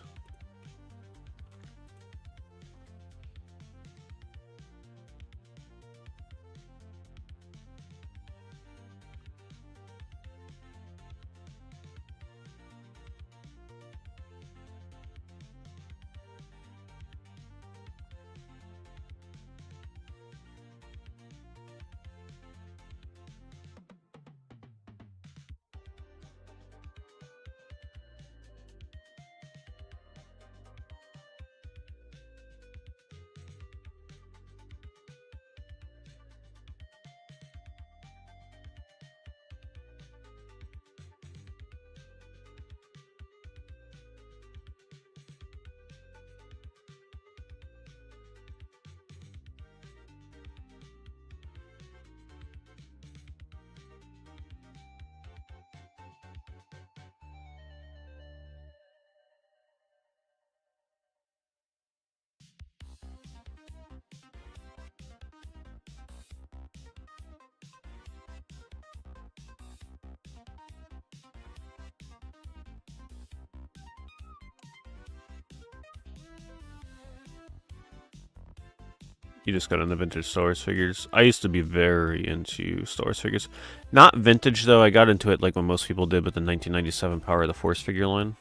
You just got into vintage Star Wars figures. I used to be very into Star Wars figures. Not vintage, though. I got into it like when most people did with the 1997 Power of the Force figure line.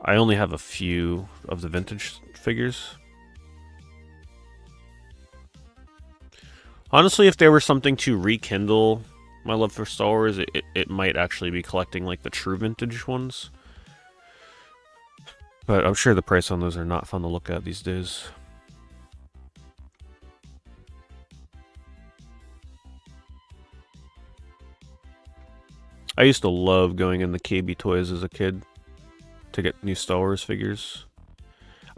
I only have a few of the vintage figures. Honestly, if there were something to rekindle my love for Star Wars, it might actually be collecting like the true vintage ones. But I'm sure the price on those are not fun to look at these days. I used to love going in the KB Toys as a kid to get new Star Wars figures.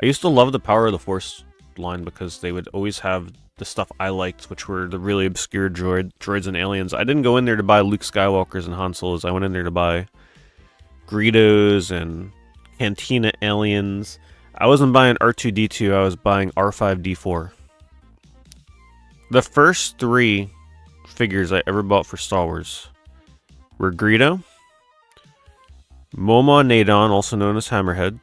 I used to love the Power of the Force line because they would always have the stuff I liked, which were the really obscure droids and aliens. I didn't go in there to buy Luke Skywalkers and Han Solos. I went in there to buy Greedos and Cantina aliens. I wasn't buying R2-D2, I was buying R5-D4. The first 3 figures I ever bought for Star Wars were Greedo, Moma Nadon, also known as Hammerhead,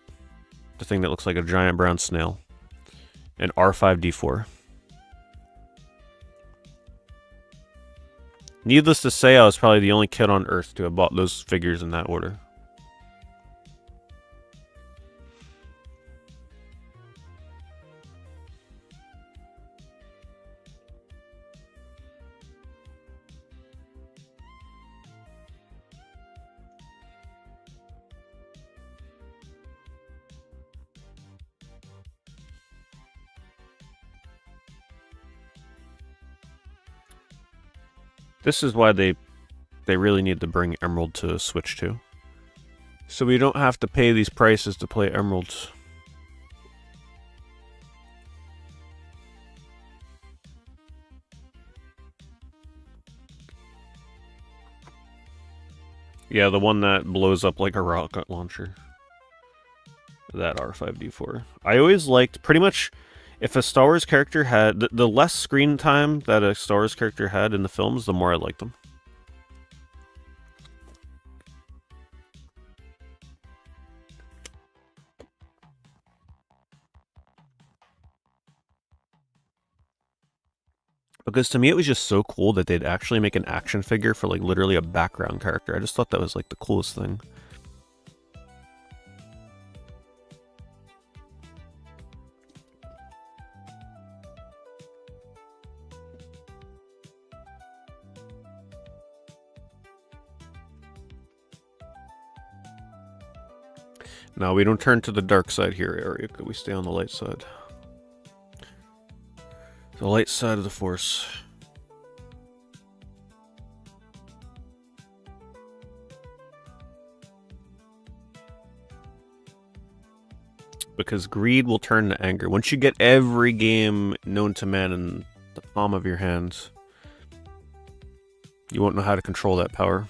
the thing that looks like a giant brown snail, and R5-D4. Needless to say, I was probably the only kid on Earth to have bought those figures in that order. This is why they really need to bring Emerald to Switch 2. So we don't have to pay these prices to play Emeralds. Yeah, the one that blows up like a rocket launcher. That R5-D4. I always liked, pretty much, if a Star Wars character had... The less screen time that a Star Wars character had in the films, the more I liked them. Because to me it was just so cool that they'd actually make an action figure for like literally a background character. I just thought that was like the coolest thing. No, we don't turn to the dark side here, Eric. We stay on the light side. The light side of the Force. Because greed will turn to anger. Once you get every game known to man in the palm of your hands, you won't know how to control that power.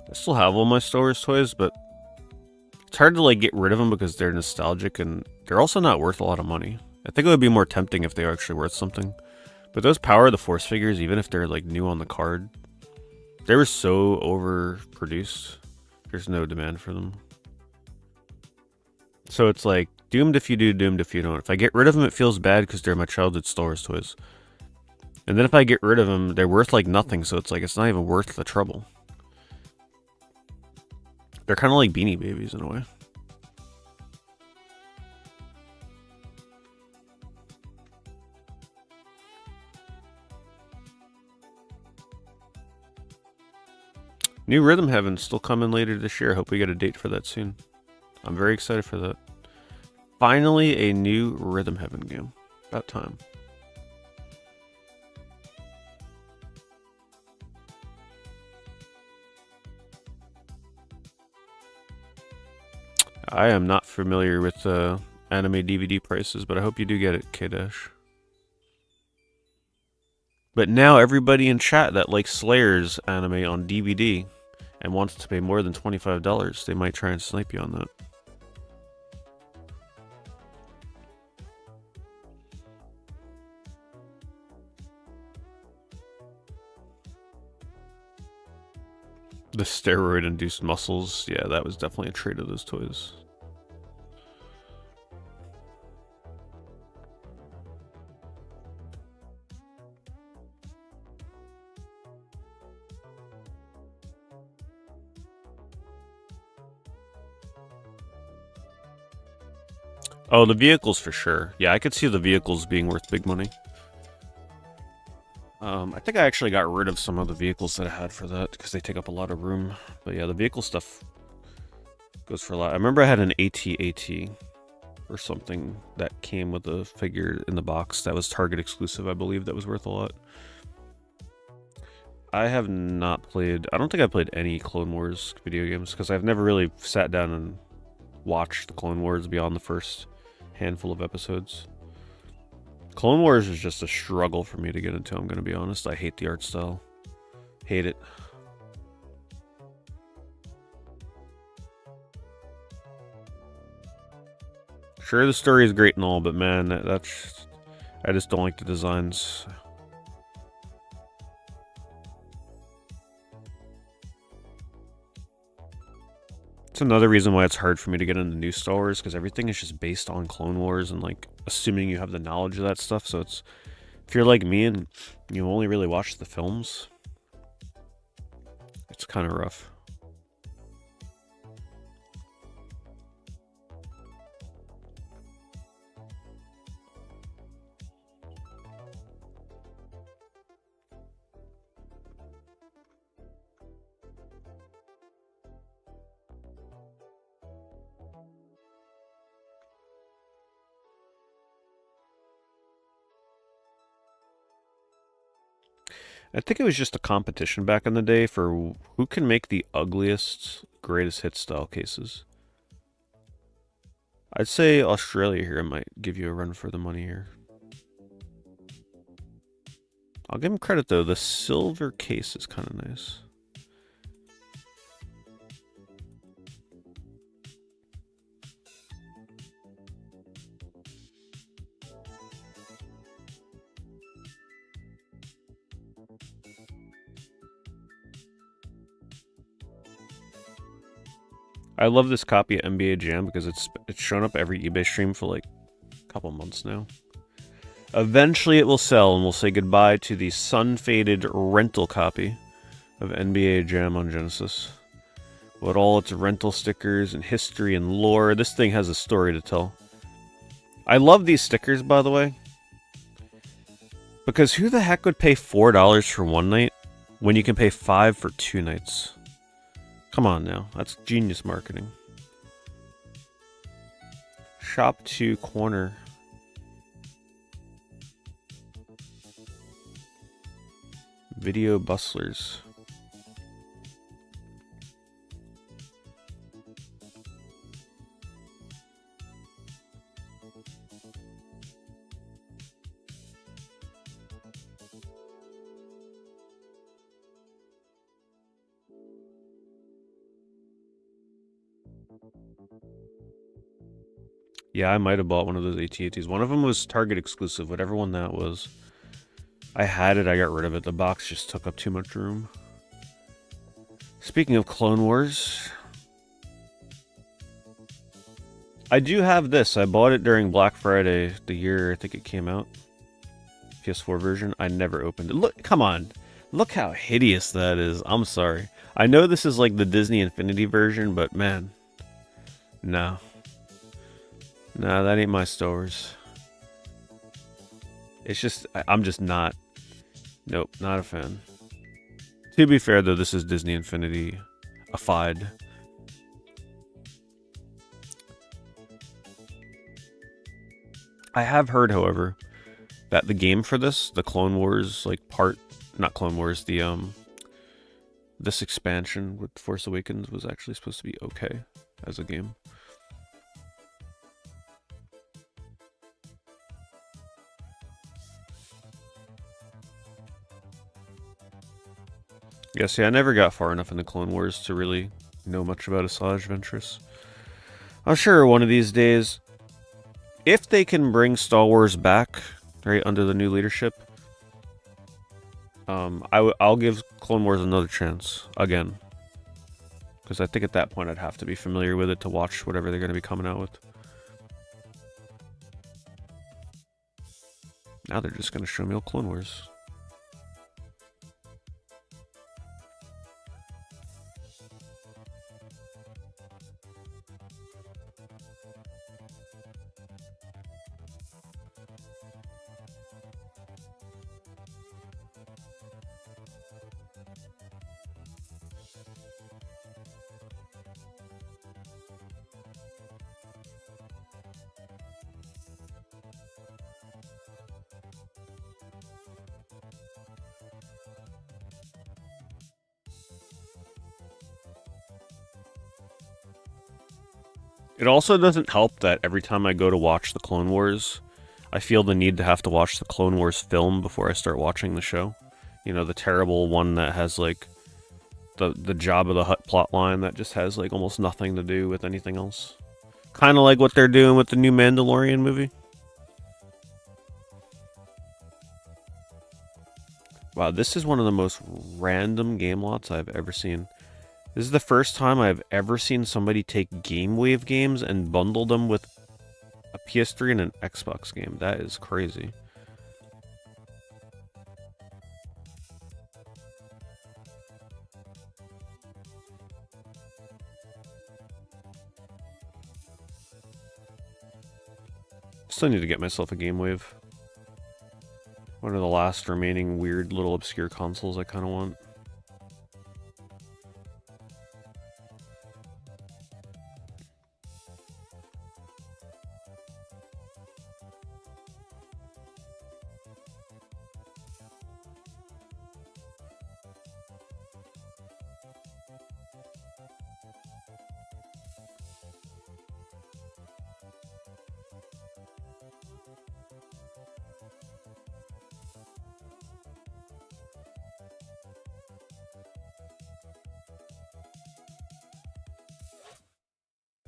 I still have all my Star Wars toys, but it's hard to like get rid of them because they're nostalgic and they're also not worth a lot of money. I think it would be more tempting if they were actually worth something. But those Power of the Force figures, even if they're like new on the card, they were so overproduced. There's no demand for them. So it's like, doomed if you do, doomed if you don't. If I get rid of them, it feels bad because they're my childhood Star Wars toys. And then if I get rid of them, they're worth like nothing, so it's like, it's not even worth the trouble. They're kind of like Beanie Babies in a way. New Rhythm Heaven's still coming later this year. I hope we get a date for that soon. I'm very excited for that. Finally, a new Rhythm Heaven game. About time. I am not familiar with anime DVD prices, but I hope you do get it, K-Dash. But now everybody in chat that likes Slayer's anime on DVD and wants to pay more than $25, they might try and snipe you on that. The steroid-induced muscles, yeah, that was definitely a trait of those toys. Oh, the vehicles for sure. Yeah, I could see the vehicles being worth big money. I think I actually got rid of some of the vehicles that I had for that because they take up a lot of room. But yeah, the vehicle stuff goes for a lot. I remember I had an AT-AT or something that came with a figure in the box that was Target exclusive, I believe, that was worth a lot. I have not played... I don't think I played any Clone Wars video games because I've never really sat down and watched the Clone Wars beyond the first handful of episodes. Clone Wars is just a struggle for me to get into, I'm going to be honest. I hate the art style. Hate it. Sure, the story is great and all, but man, that's... I just don't like the designs. It's another reason why it's hard for me to get into new Star Wars, because everything is just based on Clone Wars and, like, assuming you have the knowledge of that stuff, so it's... If you're like me and you only really watch the films, it's kind of rough. I think it was just a competition back in the day for who can make the ugliest greatest hit style cases. I'd say Australia here might give you a run for the money here. I'll give him credit though, the silver case is kind of nice. I love this copy of NBA Jam because it's shown up every eBay stream for like a couple months now. Eventually it will sell and we'll say goodbye to the sun-faded rental copy of NBA Jam on Genesis. With all its rental stickers and history and lore, this thing has a story to tell. I love these stickers, by the way. Because who the heck would pay $4 for one night when you can pay $5 for 2 nights? Come on now, that's genius marketing. Shop to corner. Video bustlers. Yeah, I might have bought one of those AT-ATs. One of them was Target exclusive, whatever one that was. I had it, I got rid of it. The box just took up too much room. Speaking of Clone Wars, I do have this. I bought it during Black Friday, the year I think it came out. PS4 version. I never opened it. Look, come on. Look how hideous that is. I'm sorry. I know this is like the Disney Infinity version, but man. No. Nah, that ain't my Star Wars. It's just, I'm just not. Nope, not a fan. To be fair, though, this is Disney Infinity-ified. I have heard, however, that the game for this, the Clone Wars, like not Clone Wars, this expansion with Force Awakens was actually supposed to be okay as a game. Yeah, see, I never got far enough in the Clone Wars to really know much about Asajj Ventress. I'm sure one of these days, if they can bring Star Wars back, right, under the new leadership, I'll give Clone Wars another chance, again. Because I think at that point I'd have to be familiar with it to watch whatever they're going to be coming out with. Now they're just going to show me all Clone Wars. It also doesn't help that every time I go to watch the Clone Wars, I feel the need to have to watch the Clone Wars film before I start watching the show. You know, the terrible one that has, like, the Jabba the Hutt plotline that just has, like, almost nothing to do with anything else. Kind of like what they're doing with the new Mandalorian movie. Wow, this is one of the most random game lots I've ever seen. This is the first time I've ever seen somebody take GameWave games and bundle them with a PS3 and an Xbox game. That is crazy. Still need to get myself a GameWave. One of the last remaining weird little obscure consoles I kind of want.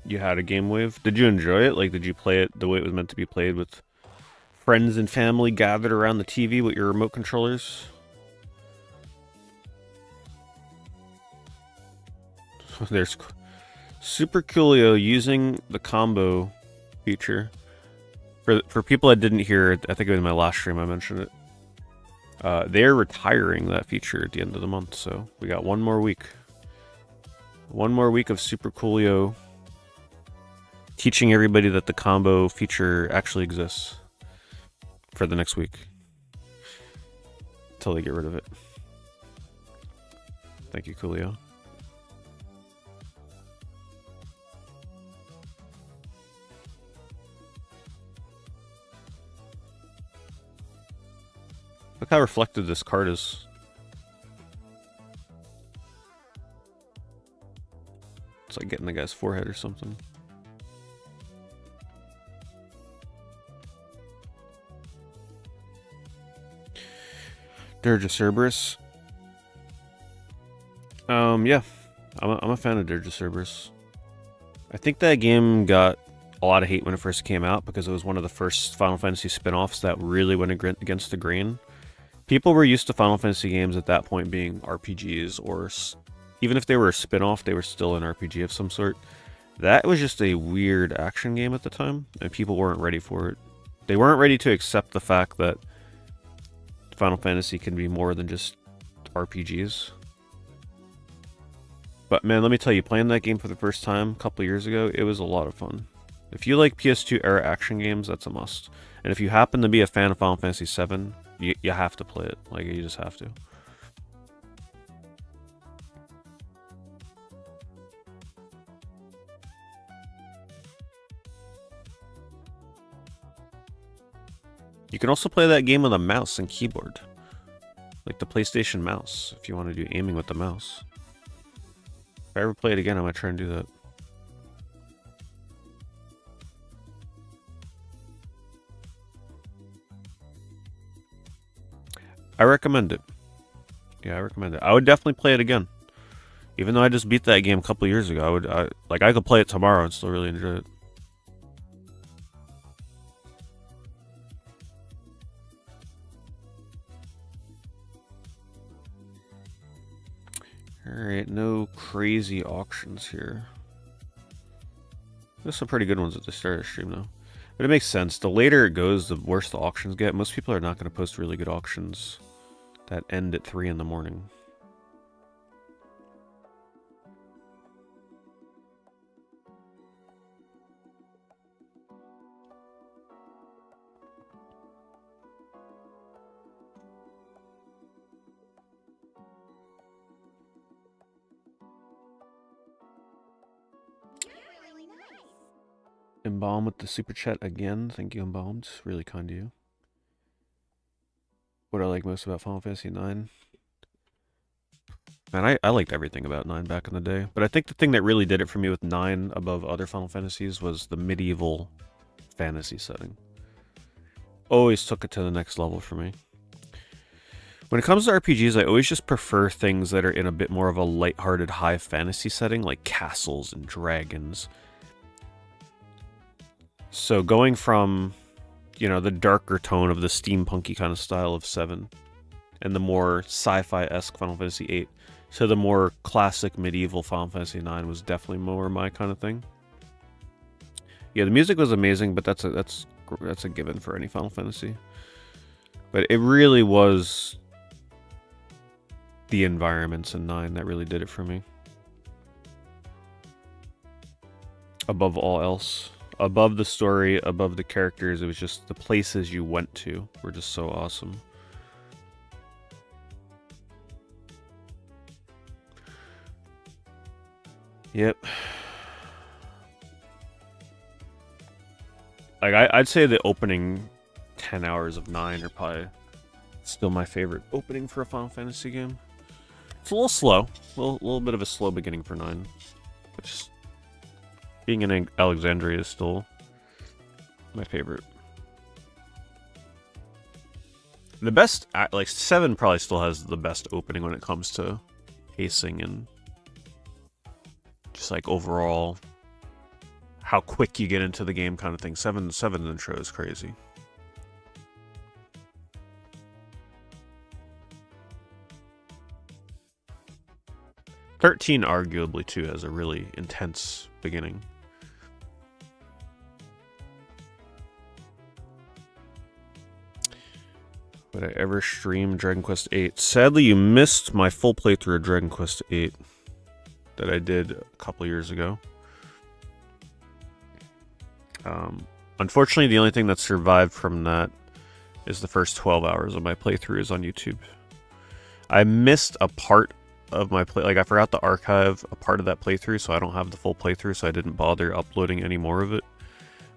You had a GameWave? Did you enjoy it? Like, did you play it the way it was meant to be played with friends and family gathered around the TV with your remote controllers? There's Super Coolio using the combo feature. For people that didn't hear it, I think it was in my last stream I mentioned it. They're retiring that feature at the end of the month, so we got one more week. One more week of Super Coolio teaching everybody that the combo feature actually exists for the next week. Until they get rid of it. Thank you, Coolio. Look how reflective this card is. It's like getting the guy's forehead or something. Dirge of Cerberus. Yeah. I'm a fan of Dirge of Cerberus. I think that game got a lot of hate when it first came out because it was one of the first Final Fantasy spin-offs that really went against the grain. People were used to Final Fantasy games at that point being RPGs, or even if they were a spin-off, they were still an RPG of some sort. That was just a weird action game at the time, and people weren't ready for it. They weren't ready to accept the fact that Final Fantasy can be more than just RPGs. But man, let me tell you, playing that game for the first time a couple of years ago, it was a lot of fun. If you like PS2 era action games, that's a must. And if you happen to be a fan of Final Fantasy VII, you have to play it. Like, you just have to. You can also play that game with a mouse and keyboard. Like the PlayStation mouse, if you want to do aiming with the mouse. If I ever play it again, I might try and do that. I recommend it. Yeah, I recommend it. I would definitely play it again. Even though I just beat that game a couple years ago, I could play it tomorrow and still really enjoy it. Alright, no crazy auctions here. There's some pretty good ones at the start of the stream, though. But it makes sense. The later it goes, the worse the auctions get. Most people are not going to post really good auctions that end at 3 in the morning. Embalm with the super chat again. Thank you, Embalmed. Really kind of you. What I like most about Final Fantasy IX? Man, I liked everything about 9 back in the day. But I think the thing that really did it for me with 9 above other Final Fantasies was the medieval fantasy setting. Always took it to the next level for me. When it comes to RPGs, I always just prefer things that are in a bit more of a lighthearted high fantasy setting, like castles and dragons. So going from, you know, the darker tone of the steampunky kind of style of 7 and the more sci-fi-esque Final Fantasy 8 to the more classic medieval Final Fantasy 9 was definitely more my kind of thing. Yeah, the music was amazing, but that's a given for any Final Fantasy. But it really was the environments in 9 that really did it for me. Above all else. Above the story, above the characters, it was just the places you went to were just so awesome. Yep. Like, I'd say the opening 10 hours of 9 are probably still my favorite opening for a Final Fantasy game. It's a little slow. A little bit of a slow beginning for 9. But just being in Alexandria is still my favorite. The best, like 7 probably still has the best opening when it comes to pacing and just like overall how quick you get into the game kind of thing. 7's intro is crazy. "13 arguably too has a really intense beginning. Would I ever stream Dragon Quest VIII? Sadly, you missed my full playthrough of Dragon Quest VIII that I did a couple years ago. Unfortunately, the only thing that survived from that is the first 12 hours of my playthrough is on YouTube. I missed a part of my play, like I forgot to archive a part of that playthrough, so I don't have the full playthrough, so I didn't bother uploading any more of it.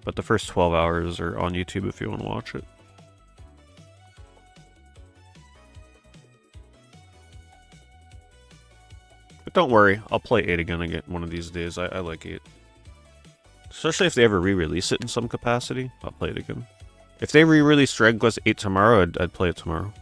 But the first 12 hours are on YouTube if you want to watch it. But don't worry, I'll play 8 again one of these days. I like 8. Especially if they ever re-release it in some capacity, I'll play it again. If they re-release Dragon Quest 8 tomorrow, I'd play it tomorrow.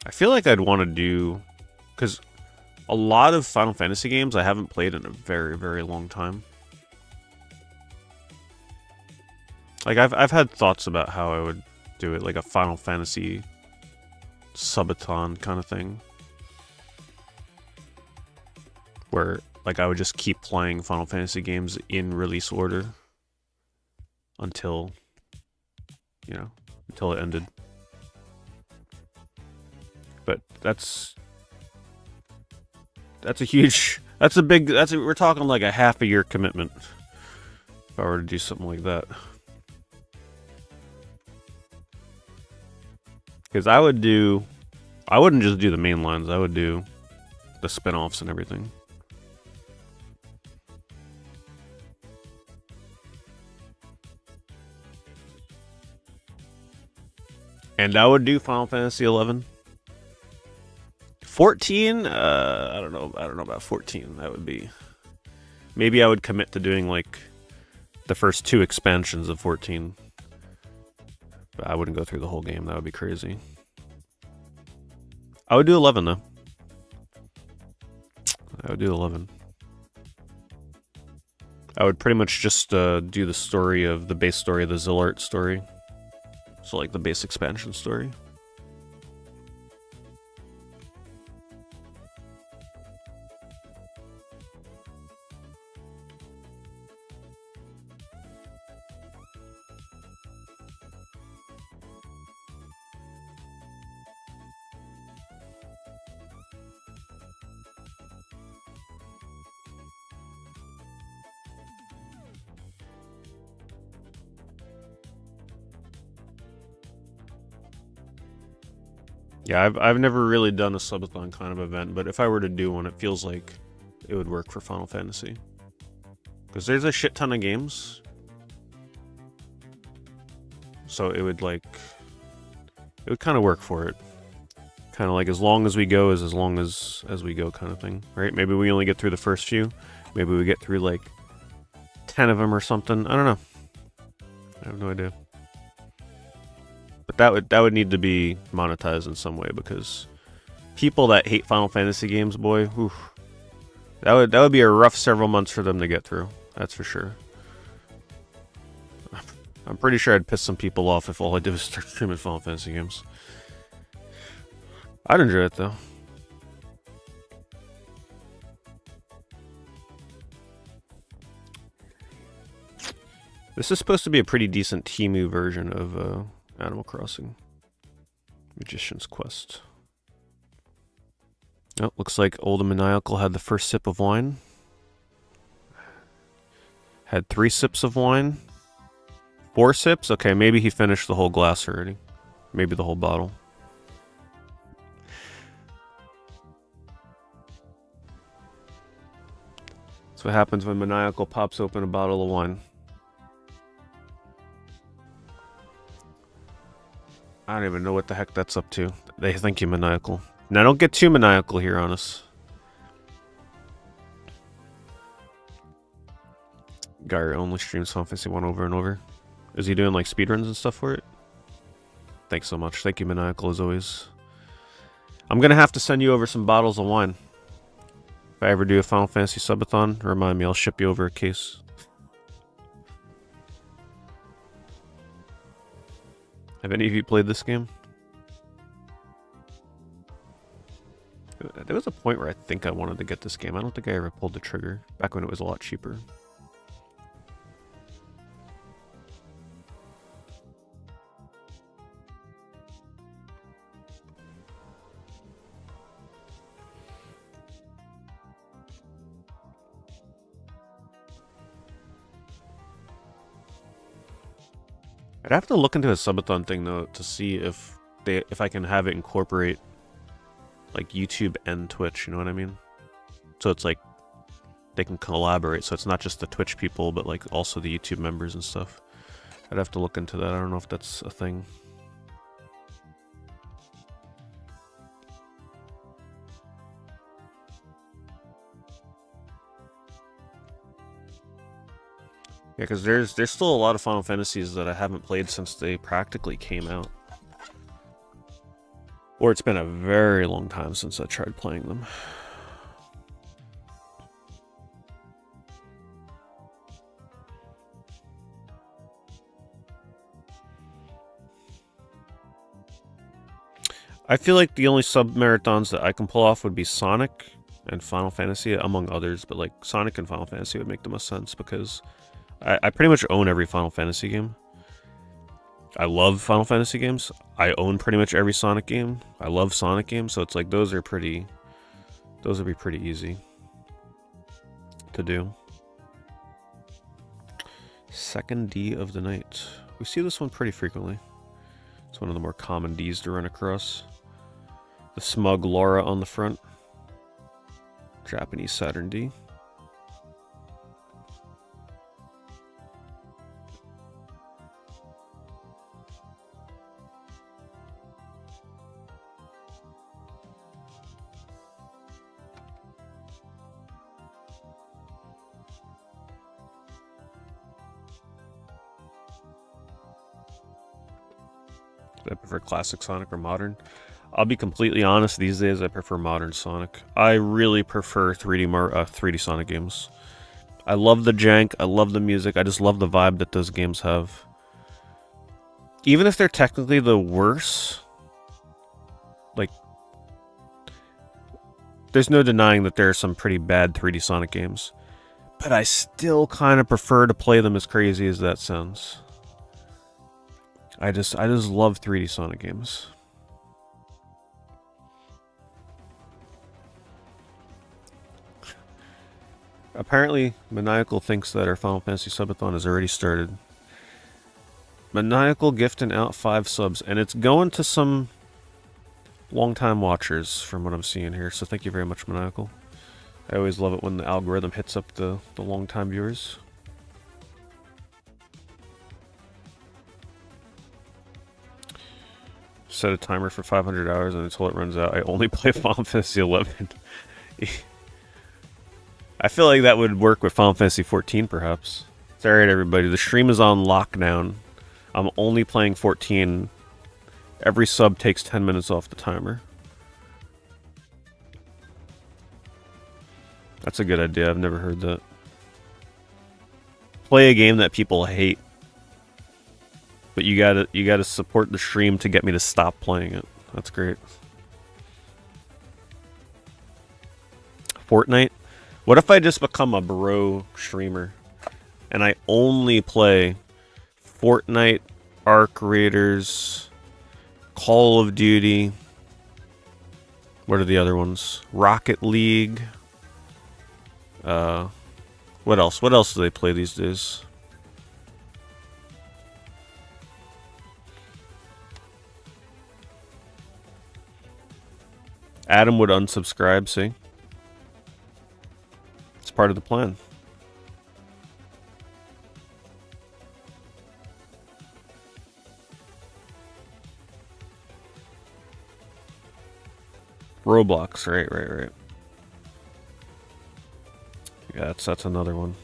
I feel like I'd want to do... because a lot of Final Fantasy games I haven't played in a very, very long time. Like, I've had thoughts about how I would do it, like a Final Fantasy subathon kind of thing. Where, like, I would just keep playing Final Fantasy games in release order until, you know, until it ended. But that's a huge, we're talking like a half a year commitment if I were to do something like that. Because I would do I wouldn't just do the main lines. I would do the spin-offs and everything. And I would do Final Fantasy 11. 14, I don't know about 14. That would be, maybe I would commit to doing like the first 2 expansions of 14. But I wouldn't go through the whole game. That would be crazy. I would do 11 though. I would do 11. I would pretty much just do the story of the base story of the Zillart story. So like the base expansion story. Yeah, I've never really done a subathon kind of event, but if I were to do one, it feels like it would work for Final Fantasy. Because there's a shit ton of games. So it would kind of work for it. Kind of like as long as we go is as long as we go kind of thing, right? Maybe we only get through the first few. Maybe we get through like 10 of them or something. I don't know. I have no idea. But that would need to be monetized in some way, because people that hate Final Fantasy games, boy, whew, that would be a rough several months for them to get through. That's for sure. I'm pretty sure I'd piss some people off if all I did was start streaming Final Fantasy games. I'd enjoy it though. This is supposed to be a pretty decent Temu version of Animal Crossing. Magician's Quest. Oh, looks like Old and Maniacal had the first sip of wine. Had 3 sips of wine. 4 sips? Okay, maybe he finished the whole glass already. Maybe the whole bottle. That's what happens when Maniacal pops open a bottle of wine. I don't even know what the heck that's up to. Thank you, Maniacal. Now, don't get too maniacal here on us. Guy only streams Final Fantasy 1 over and over. Is he doing like speedruns and stuff for it? Thanks so much. Thank you, Maniacal, as always. I'm gonna have to send you over some bottles of wine. If I ever do a Final Fantasy subathon, remind me, I'll ship you over a case. Have any of you played this game? There was a point where I think I wanted to get this game. I don't think I ever pulled the trigger, back when it was a lot cheaper. I'd have to look into a subathon thing though to see if I can have it incorporate like YouTube and Twitch, you know what I mean? So it's like they can collaborate, so it's not just the Twitch people, but like also the YouTube members and stuff. I'd have to look into that. I don't know if that's a thing. Yeah, because there's still a lot of Final Fantasies that I haven't played since they practically came out. Or it's been a very long time since I tried playing them. I feel like the only sub-marathons that I can pull off would be Sonic and Final Fantasy, among others, but like Sonic and Final Fantasy would make the most sense because I pretty much own every Final Fantasy game. I love Final Fantasy games. I own pretty much every Sonic game. I love Sonic games, so it's like those would be pretty easy to do. Second D of the night. We see this one pretty frequently. It's one of the more common Ds to run across. The smug Laura on the front. Japanese Saturn D. I prefer classic Sonic or modern. I'll be completely honest, these days I prefer modern Sonic. I really prefer 3D Sonic games. I love the jank, I love the music, I just love the vibe that those games have. Even if they're technically the worst, like, there's no denying that there are some pretty bad 3D Sonic games. But I still kind of prefer to play them, as crazy as that sounds. I just love 3D Sonic games. Apparently, Maniacal thinks that our Final Fantasy Subathon has already started. Maniacal gifting out 5 subs, and it's going to some long-time watchers from what I'm seeing here, so thank you very much, Maniacal. I always love it when the algorithm hits up the long-time viewers. Set a timer for 500 hours and until it runs out, I only play Final Fantasy 11. I feel like that would work with Final Fantasy 14, perhaps. It's alright, everybody. The stream is on lockdown. I'm only playing 14. Every sub takes 10 minutes off the timer. That's a good idea. I've never heard that. Play a game that people hate. But you gotta support the stream to get me to stop playing it. That's great. Fortnite? What if I just become a bro streamer and I only play Fortnite, Arc Raiders, Call of Duty. What are the other ones? Rocket League. What else? What else do they play these days? Adam would unsubscribe, see? It's part of the plan. Roblox, right. Yeah, that's another one.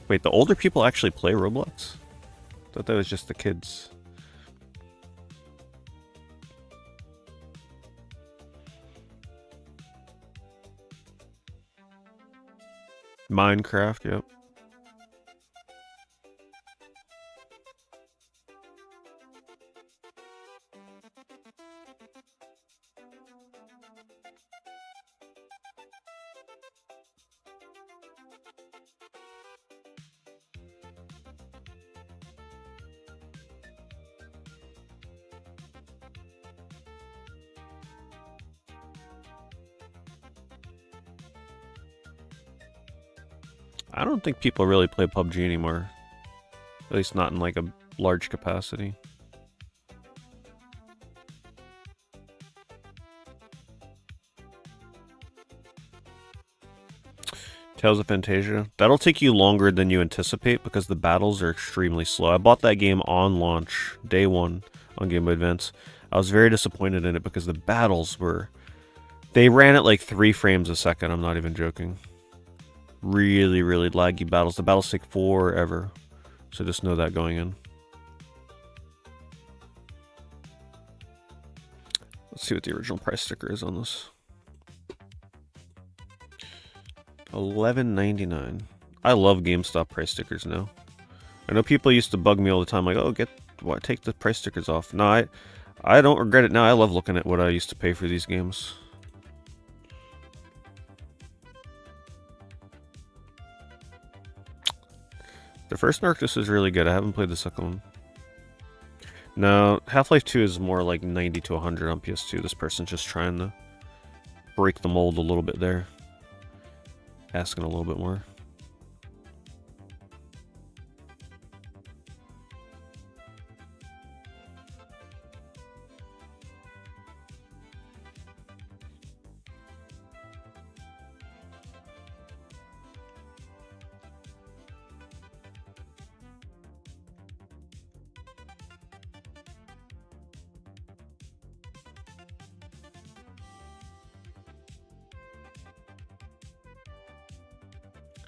Wait, the older people actually play Roblox? I thought that was just the kids. Minecraft, yep. I don't think people really play PUBG anymore. At least not in like a large capacity. Tales of Fantasia. That'll take you longer than you anticipate because the battles are extremely slow. I bought that game on launch, day one, on Game Boy Advance. I was very disappointed in it because the battles were... They ran at like 3 frames a second, I'm not even joking. Really, really laggy battles. The battles take forever. So just know that going in. Let's see what the original price sticker is on this. $11.99. I love GameStop price stickers now. I know people used to bug me all the time, like, oh, take the price stickers off. No, I don't regret it now. I love looking at what I used to pay for these games. The first Narctis is really good. I haven't played the second one. No, Half-Life 2 is more like 90 to 100 on PS2. This person's just trying to break the mold a little bit there. Asking a little bit more.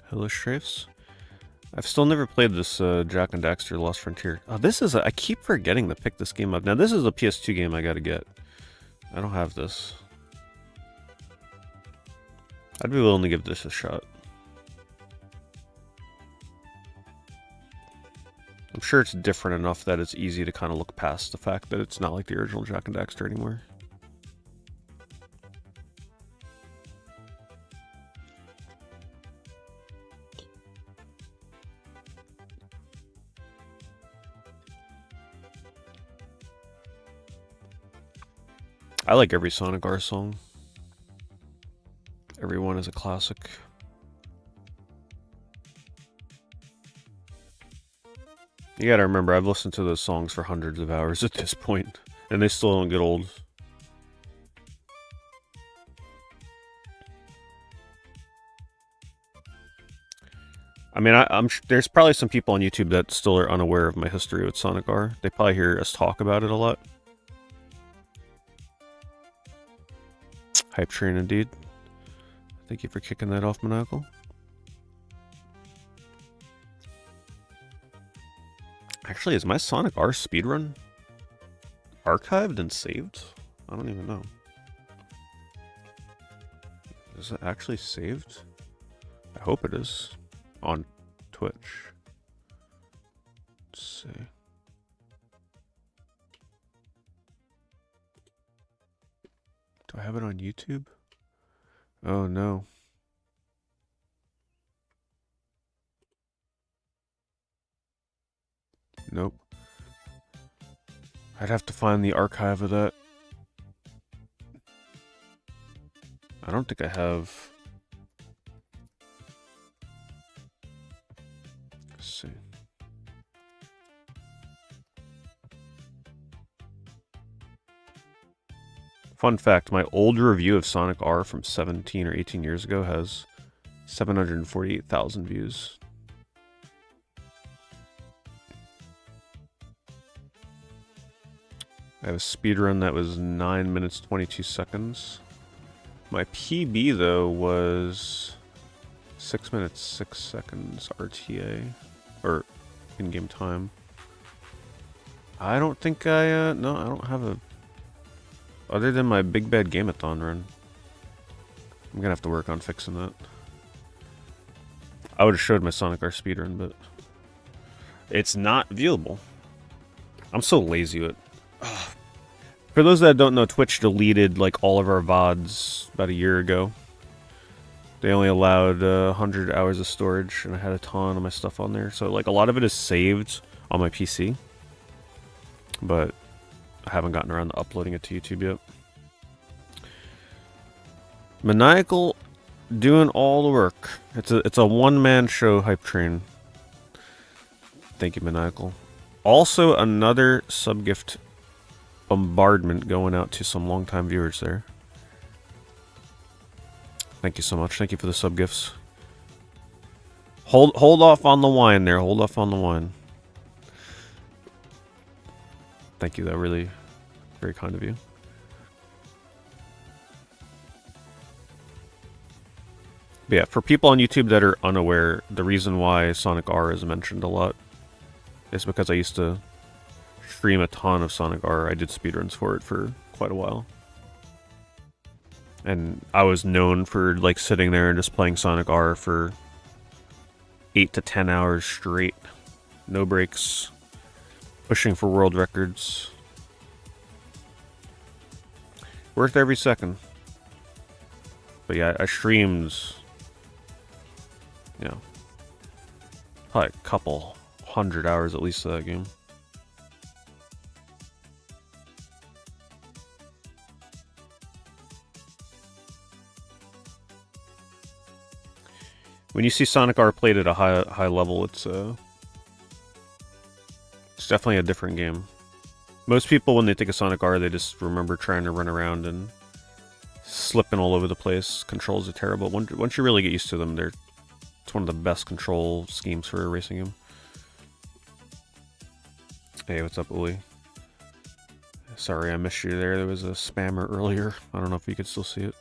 Hello, Strafes. I've still never played this Jack and Daxter Lost Frontier. Oh, this is I keep forgetting to pick this game up. Now, this is a PS2 game I gotta get. I don't have this. I'd be willing to give this a shot. I'm sure it's different enough that it's easy to kind of look past the fact that it's not like the original Jack and Daxter anymore. I like every Sonic R song. Every one is a classic. You gotta remember, I've listened to those songs for hundreds of hours at this point, and they still don't get old. I mean, there's probably some people on YouTube that still are unaware of my history with Sonic R. They probably hear us talk about it a lot. Hype train indeed. Thank you for kicking that off, Maniacal. Actually, is my Sonic R speedrun archived and saved? I don't even know. Is it actually saved? I hope it is. On Twitch. Let's see. Do I have it on YouTube? Oh no. Nope. I'd have to find the archive of that. I don't think I have. Let's see. Fun fact, my old review of Sonic R from 17 or 18 years ago has 748,000 views. I have a speedrun that was 9 minutes 22 seconds. My PB though was 6 minutes 6 seconds RTA, or in-game time. I don't think no, I don't have a, other than my Big Bad Game-a-thon run. I'm gonna have to work on fixing that. I would have showed my Sonic R speedrun, but it's not viewable. I'm so lazy with it. For those that don't know, Twitch deleted like all of our VODs about a year ago. They only allowed 100 hours of storage, and I had a ton of my stuff on there. So like a lot of it is saved on my PC, but I haven't gotten around to uploading it to YouTube yet. Maniacal doing all the work. It's a one-man show, Hype Train. Thank you, Maniacal. Also, another sub-gift bombardment going out to some longtime viewers there. Thank you so much. Thank you for the sub-gifts. Hold off on the wine there. Hold off on the wine. Thank you, though. Really very kind of you. But yeah, for people on YouTube that are unaware, the reason why Sonic R is mentioned a lot is because I used to stream a ton of Sonic R. I did speedruns for it for quite a while. And I was known for like sitting there and just playing Sonic R for 8 to 10 hours straight. No breaks. Pushing for world records. Worth every second. But yeah, I streamed, you know, probably a couple 100 hours at least of that game. When you see Sonic R played at a high level, it's definitely a different game. Most people, when they think of Sonic R, they just remember trying to run around and slipping all over the place. Controls are terrible. Once you really get used to them, it's one of the best control schemes for a racing game. Hey, what's up, Uli? Sorry, I missed you there. There was a spammer earlier. I don't know if you could still see it.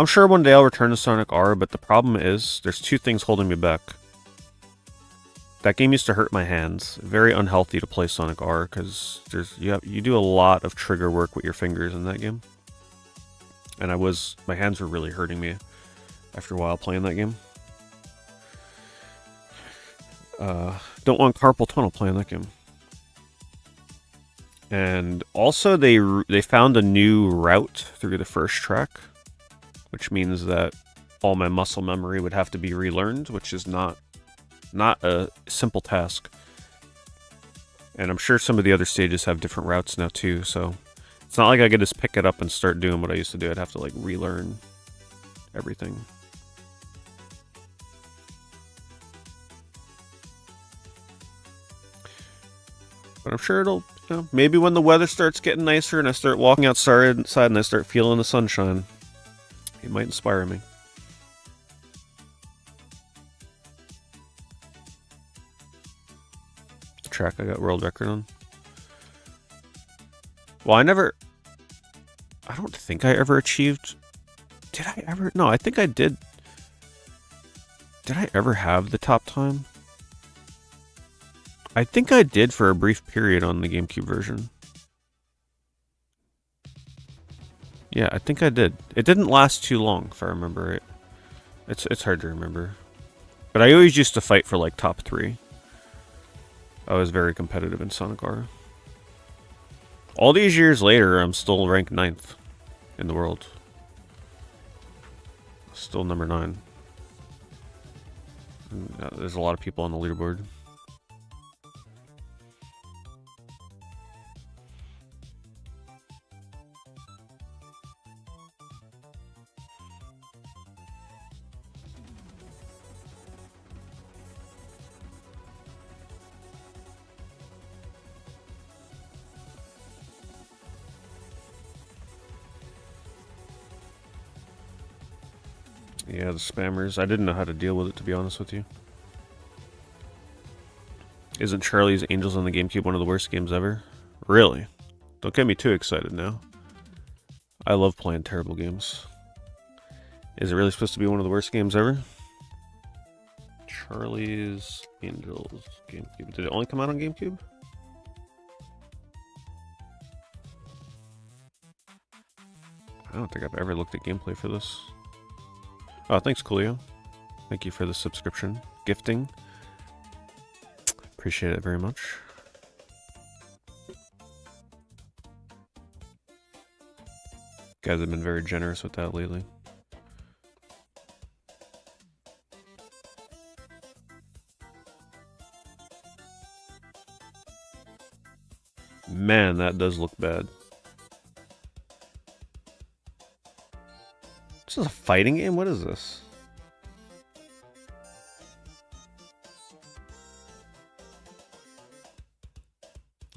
I'm sure one day I'll return to Sonic R, but the problem is there's two things holding me back. That game used to hurt my hands. Very unhealthy to play Sonic R because you do a lot of trigger work with your fingers in that game. And my hands were really hurting me after a while playing that game. Don't want carpal tunnel playing that game. And also they found a new route through the first track, which means that all my muscle memory would have to be relearned, which is not a simple task. And I'm sure some of the other stages have different routes now too, so it's not like I could just pick it up and start doing what I used to do. I'd have to like relearn everything. But I'm sure it'll, maybe when the weather starts getting nicer and I start walking outside and I start feeling the sunshine, it might inspire me. Track I got world record on. Well, I don't think I ever achieved. Did I ever? No, I think I did. Did I ever have the top time? I think I did for a brief period on the GameCube version. Yeah, I think I did. It didn't last too long, if I remember right. It's hard to remember. But I always used to fight for like top 3. I was very competitive in Sonic R. All these years later, I'm still ranked 9th in the world. Still number 9. And, there's a lot of people on the leaderboard. Yeah, the spammers. I didn't know how to deal with it, to be honest with you. Isn't Charlie's Angels on the GameCube one of the worst games ever? Really? Don't get me too excited now. I love playing terrible games. Is it really supposed to be one of the worst games ever? Charlie's Angels GameCube. Did it only come out on GameCube? I don't think I've ever looked at gameplay for this. Oh, thanks, Coolio. Thank you for the subscription. Gifting. Appreciate it very much. Guys have been very generous with that lately. Man, that does look bad. This is a fighting game? What is this?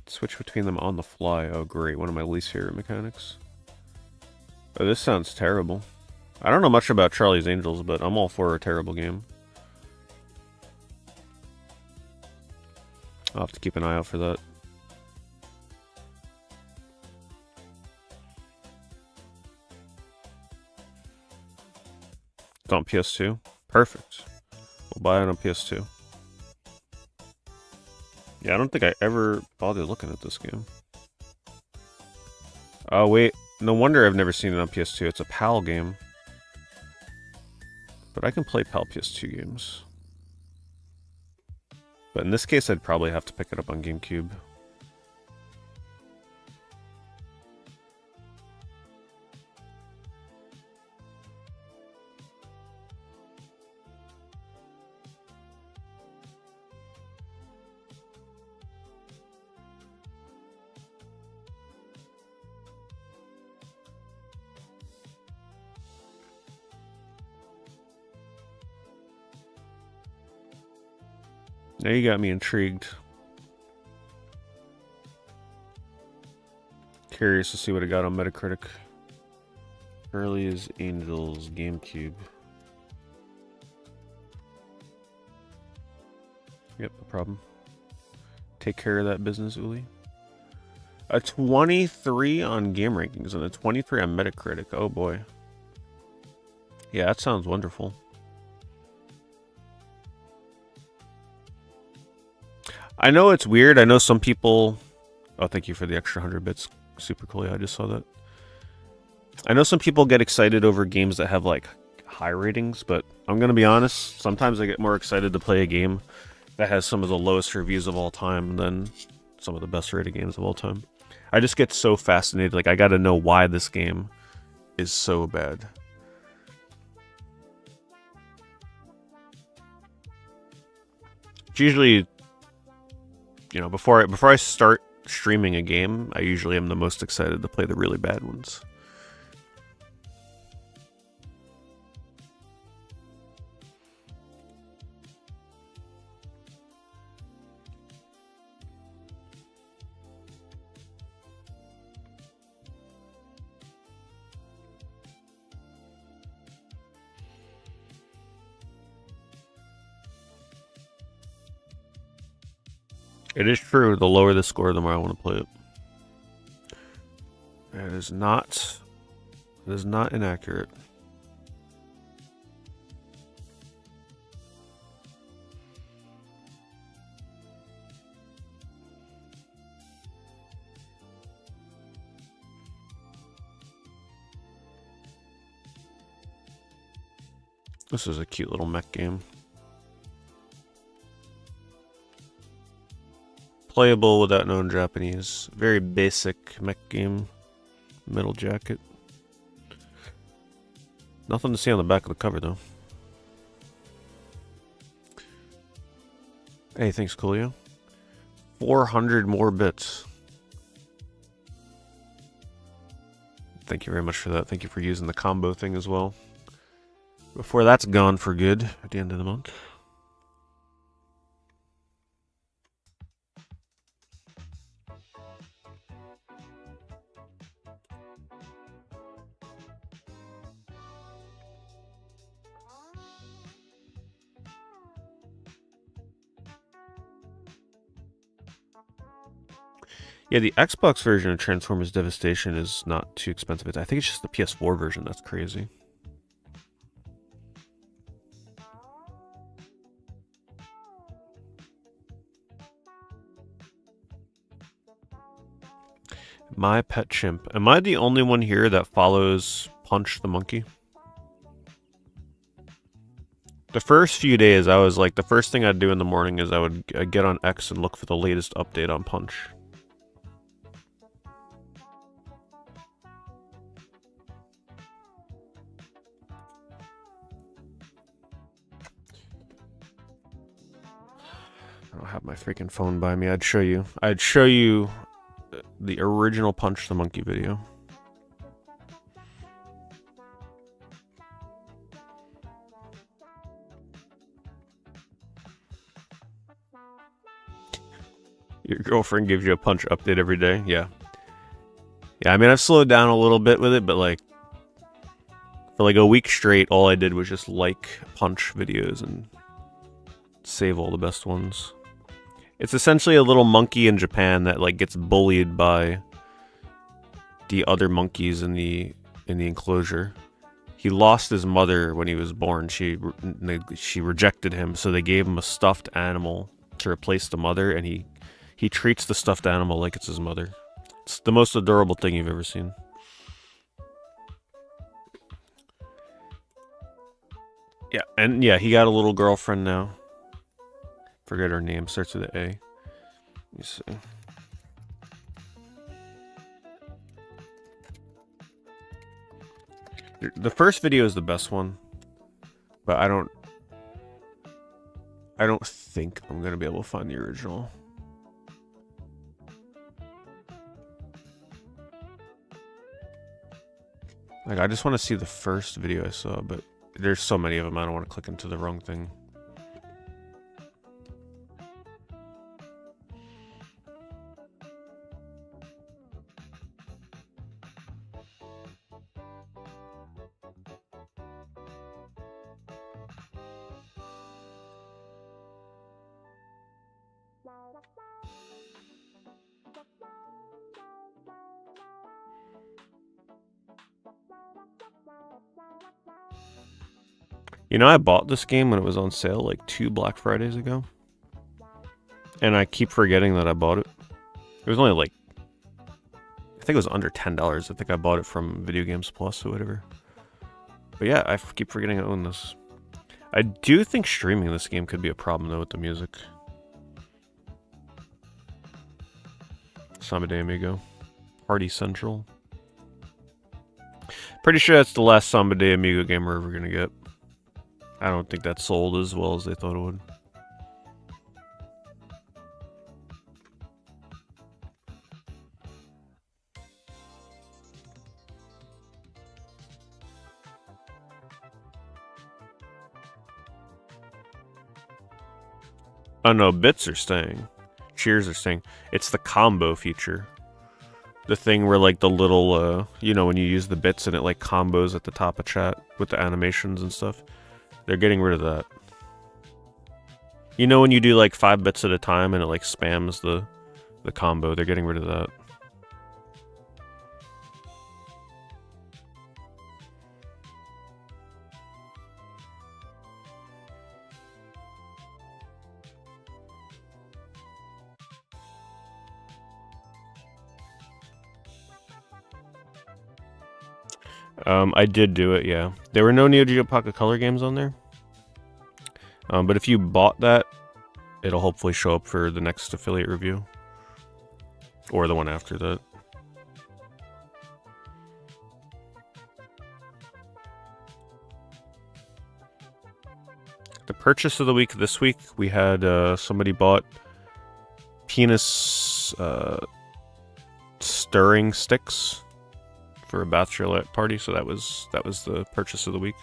Switch between them on the fly. Oh, great. One of my least favorite mechanics. Oh, this sounds terrible. I don't know much about Charlie's Angels, but I'm all for a terrible game. I'll have to keep an eye out for that. It's on PS2. Perfect. We'll buy it on PS2. Yeah, I don't think I ever bothered looking at this game. Oh, wait. No wonder I've never seen it on PS2. It's a PAL game. But I can play PAL PS2 games. But in this case, I'd probably have to pick it up on GameCube. Now you got me intrigued. Curious to see what I got on Metacritic. Charlie's Angels GameCube. Yep, no problem. Take care of that business, Uli. A 23 on Game Rankings and a 23 on Metacritic. Oh boy. Yeah, that sounds wonderful. I know it's weird. I know some people... Oh, thank you for the extra 100 bits. Super cool. Yeah, I just saw that. I know some people get excited over games that have, like, high ratings, but I'm going to be honest. Sometimes I get more excited to play a game that has some of the lowest reviews of all time than some of the best rated games of all time. I just get so fascinated. Like, I got to know why this game is so bad. It's usually, you know, before I start streaming a game, I usually am the most excited to play the really bad ones. It is true, the lower the score, the more I want to play it. It is not inaccurate. This is a cute little mech game. Playable without knowing Japanese. Very basic mech game. Metal jacket. Nothing to see on the back of the cover, though. Hey, thanks, Coolio. 400 more bits. Thank you very much for that. Thank you for using the combo thing as well. Before that's gone for good at the end of the month. Yeah, the Xbox version of Transformers Devastation is not too expensive. I think it's just the PS4 version that's crazy. My Pet Chimp. Am I the only one here that follows Punch the Monkey? The first few days, I was like, the first thing I'd do in the morning is I'd get on X and look for the latest update on Punch. I don't have my freaking phone by me. I'd show you the original Punch the Monkey video. Your girlfriend gives you a Punch update every day? Yeah. Yeah, I mean, I've slowed down a little bit with it, but like, for like a week straight, all I did was just like Punch videos and save all the best ones. It's essentially a little monkey in Japan that like gets bullied by the other monkeys in the enclosure. He lost his mother when he was born. She rejected him, so they gave him a stuffed animal to replace the mother, and he treats the stuffed animal like it's his mother. It's the most adorable thing you've ever seen. Yeah, and yeah, he got a little girlfriend now. Forget her name, starts with an A. Let me see. The first video is the best one, but I don't think I'm gonna be able to find the original. Like, I just want to see the first video I saw, but there's so many of them, I don't want to click into the wrong thing. You know, I bought this game when it was on sale like 2 Black Fridays ago. And I keep forgetting that I bought it. It was only like, I think it was under $10. I think I bought it from Video Games Plus or whatever. But yeah, I keep forgetting I own this. I do think streaming this game could be a problem though with the music. Samba de Amigo. Party Central. Pretty sure that's the last Samba de Amigo game we're ever gonna get. I don't think that sold as well as they thought it would. Oh no, bits are staying. Cheers are staying. It's the combo feature. The thing where like the little, you know, when you use the bits and it like combos at the top of chat with the animations and stuff. They're getting rid of that. You know when you do like 5 bits at a time and it like spams the combo, they're getting rid of that. I did do it, yeah. There were no Neo Geo Pocket Color games on there. But if you bought that, it'll hopefully show up for the next affiliate review. Or the one after that. The purchase of the week this week, we had somebody bought penis stirring sticks for a bachelorette party, so that was the purchase of the week.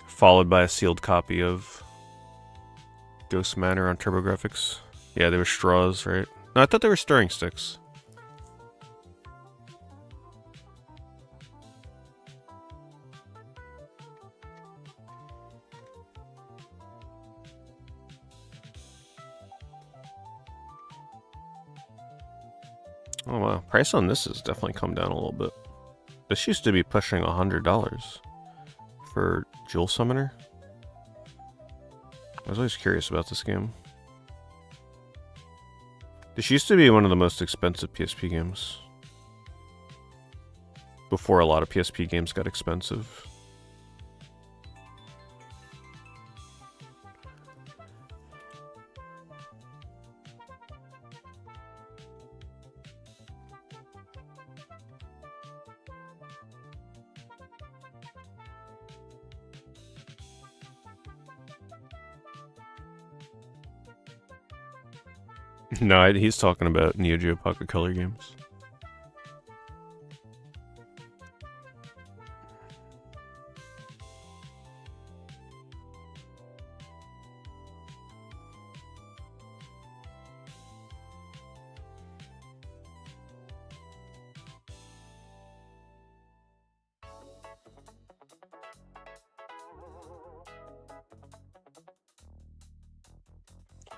Followed by a sealed copy of Ghost Manor on TurboGrafx. Yeah, they were straws, right? No, I thought they were stirring sticks. Oh wow, price on this has definitely come down a little bit. This used to be pushing $100 for Jewel Summoner. I was always curious about this game. This used to be one of the most expensive PSP games. Before a lot of PSP games got expensive. No, he's talking about Neo Geo Pocket Color games.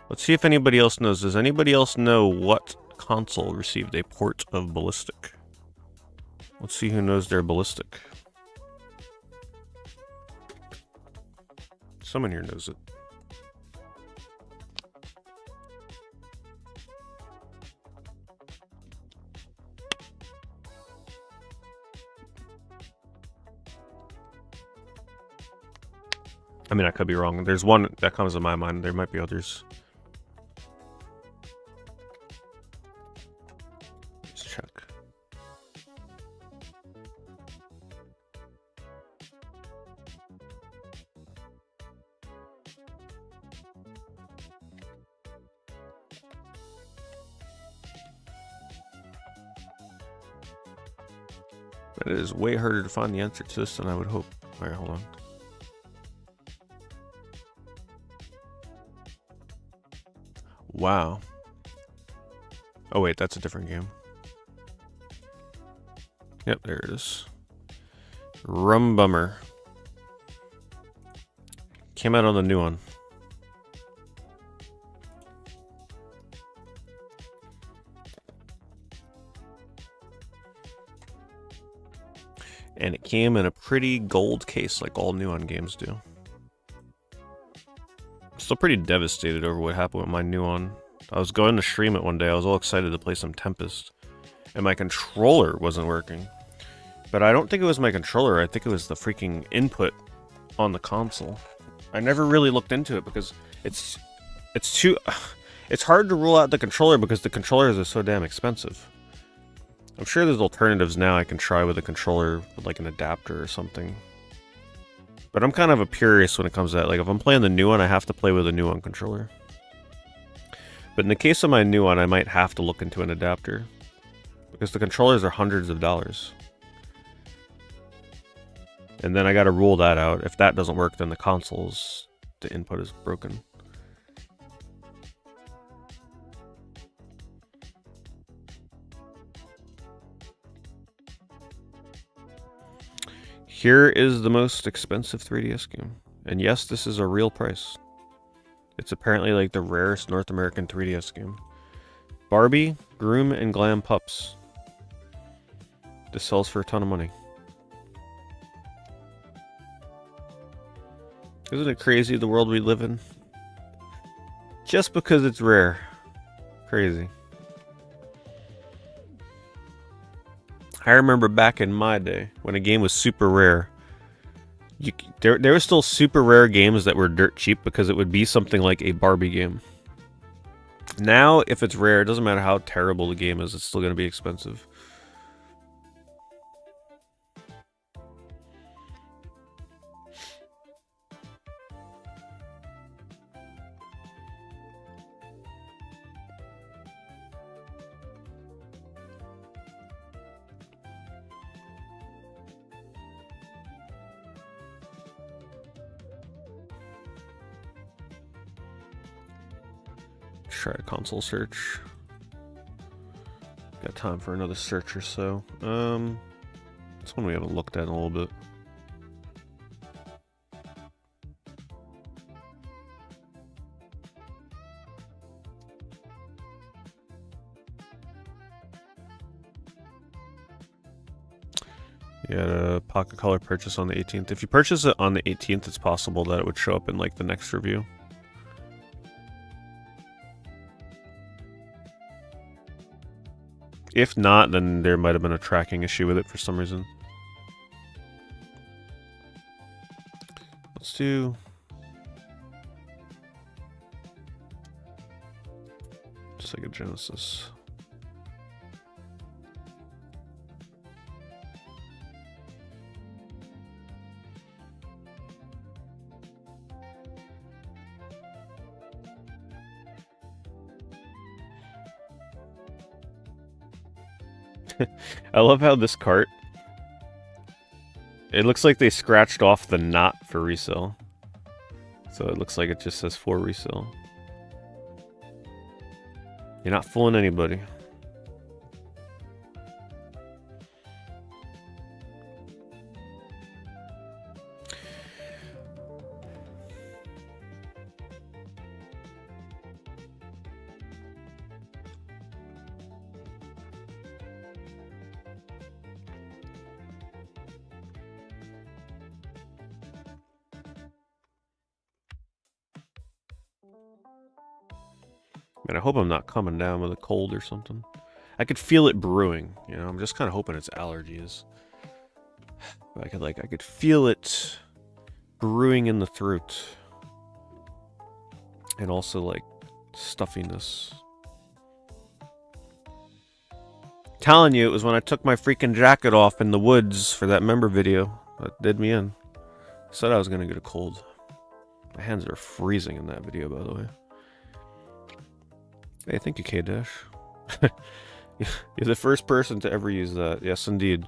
Let's see if anybody else knows. Does anybody else know what console received a port of Ballistic? Let's see who knows their Ballistic. Someone here knows it. I mean, I could be wrong. There's one that comes to my mind. There might be others. Let's check. But it is way harder to find the answer to this than I would hope. Alright, hold on. Wow. Oh wait, that's a different game. Yep, there it is. Rum Bummer. Came out on the new one. And it came in a pretty gold case like all Nuon games do. Still pretty devastated over what happened with my Nuon. I was going to stream it one day. I was all excited to play some Tempest. And my controller wasn't working. But I don't think it was my controller. I think it was the freaking input on the console. I never really looked into it because it's hard to rule out the controller because the controllers are so damn expensive. I'm sure there's alternatives now I can try with a controller with like an adapter or something. But I'm kind of a purist when it comes to that. Like, if I'm playing the new one, I have to play with a new one controller. But in the case of my new one, I might have to look into an adapter. Because the controllers are hundreds of dollars. And then I gotta rule that out. If that doesn't work, then the console's... the input is broken. Here is the most expensive 3DS game. And yes, this is a real price. It's apparently like the rarest North American 3DS game. Barbie, Groom, and Glam Pups. This sells for a ton of money. Isn't it crazy the world we live in? Just because it's rare. Crazy. I remember back in my day when a game was super rare. There were still super rare games that were dirt cheap because it would be something like a Barbie game. Now, if it's rare, it doesn't matter how terrible the game is, it's still going to be expensive. Try a console search. Got time for another search or so. This one we haven't looked at in a little bit. You had a Pocket Color purchase on the 18th. If you purchase it on the 18th, it's possible that it would show up in like the next review. If not, then there might have been a tracking issue with it for some reason. Let's do... Sega Genesis. I love how this cart, it looks like they scratched off the not for resale. So it looks like it just says for resale. You're not fooling anybody. Man, I hope I'm not coming down with a cold or something. I could feel it brewing, you know. I'm just kind of hoping it's allergies. But I could feel it brewing in the throat. And also like stuffiness. Telling you, it was when I took my freaking jacket off in the woods for that member video that did me in. I said I was gonna get a cold. My hands are freezing in that video, by the way. Hey, thank you, K-Dash. You're the first person to ever use that. Yes, indeed.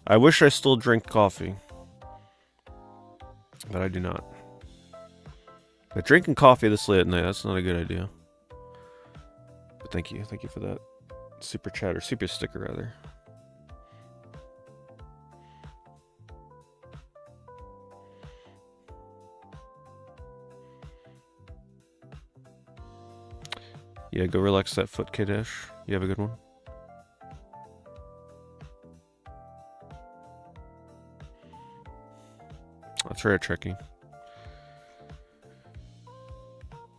I wish I still drink coffee. But I do not. But drinking coffee this late at night, that's not a good idea. But thank you. Thank you for that. Super chat, or super sticker, rather. Yeah, go relax that foot, K-Dash. You have a good one. That's right, Tricky.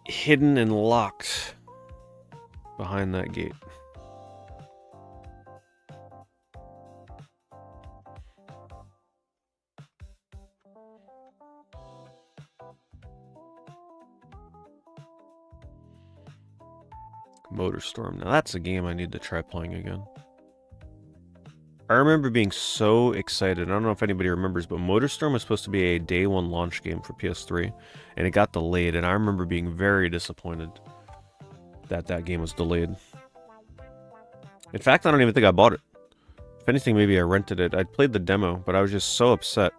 Hidden and locked behind that gate. Motorstorm. Now that's a game I need to try playing again. I remember being so excited. I don't know if anybody remembers, but Motorstorm was supposed to be a day one launch game for PS3, and it got delayed, and I remember being very disappointed that that game was delayed. In fact, I don't even think I bought it. If anything, maybe I rented it. I'd played the demo, but I was just so upset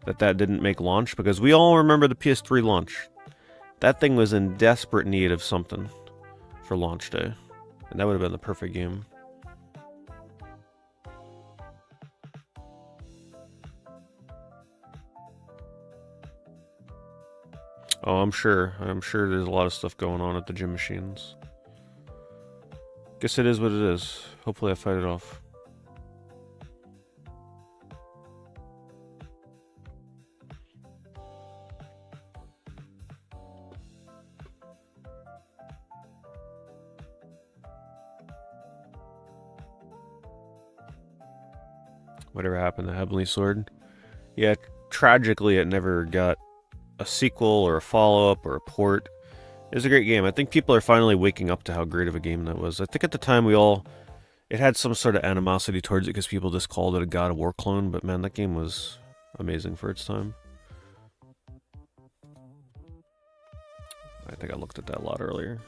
that that didn't make launch, because we all remember the PS3 launch. That thing was in desperate need of something for launch day, and that would have been the perfect game. Oh, I'm sure there's a lot of stuff going on at the gym machines. Guess it is what it is. Hopefully I fight it off. Whatever happened to Heavenly Sword? Yeah, tragically it never got a sequel or a follow-up or a port. It was a great game. I think people are finally waking up to how great of a game that was. I think at the time it had some sort of animosity towards it because people just called it a God of War clone, but man, that game was amazing for its time. I think I looked at that a lot earlier.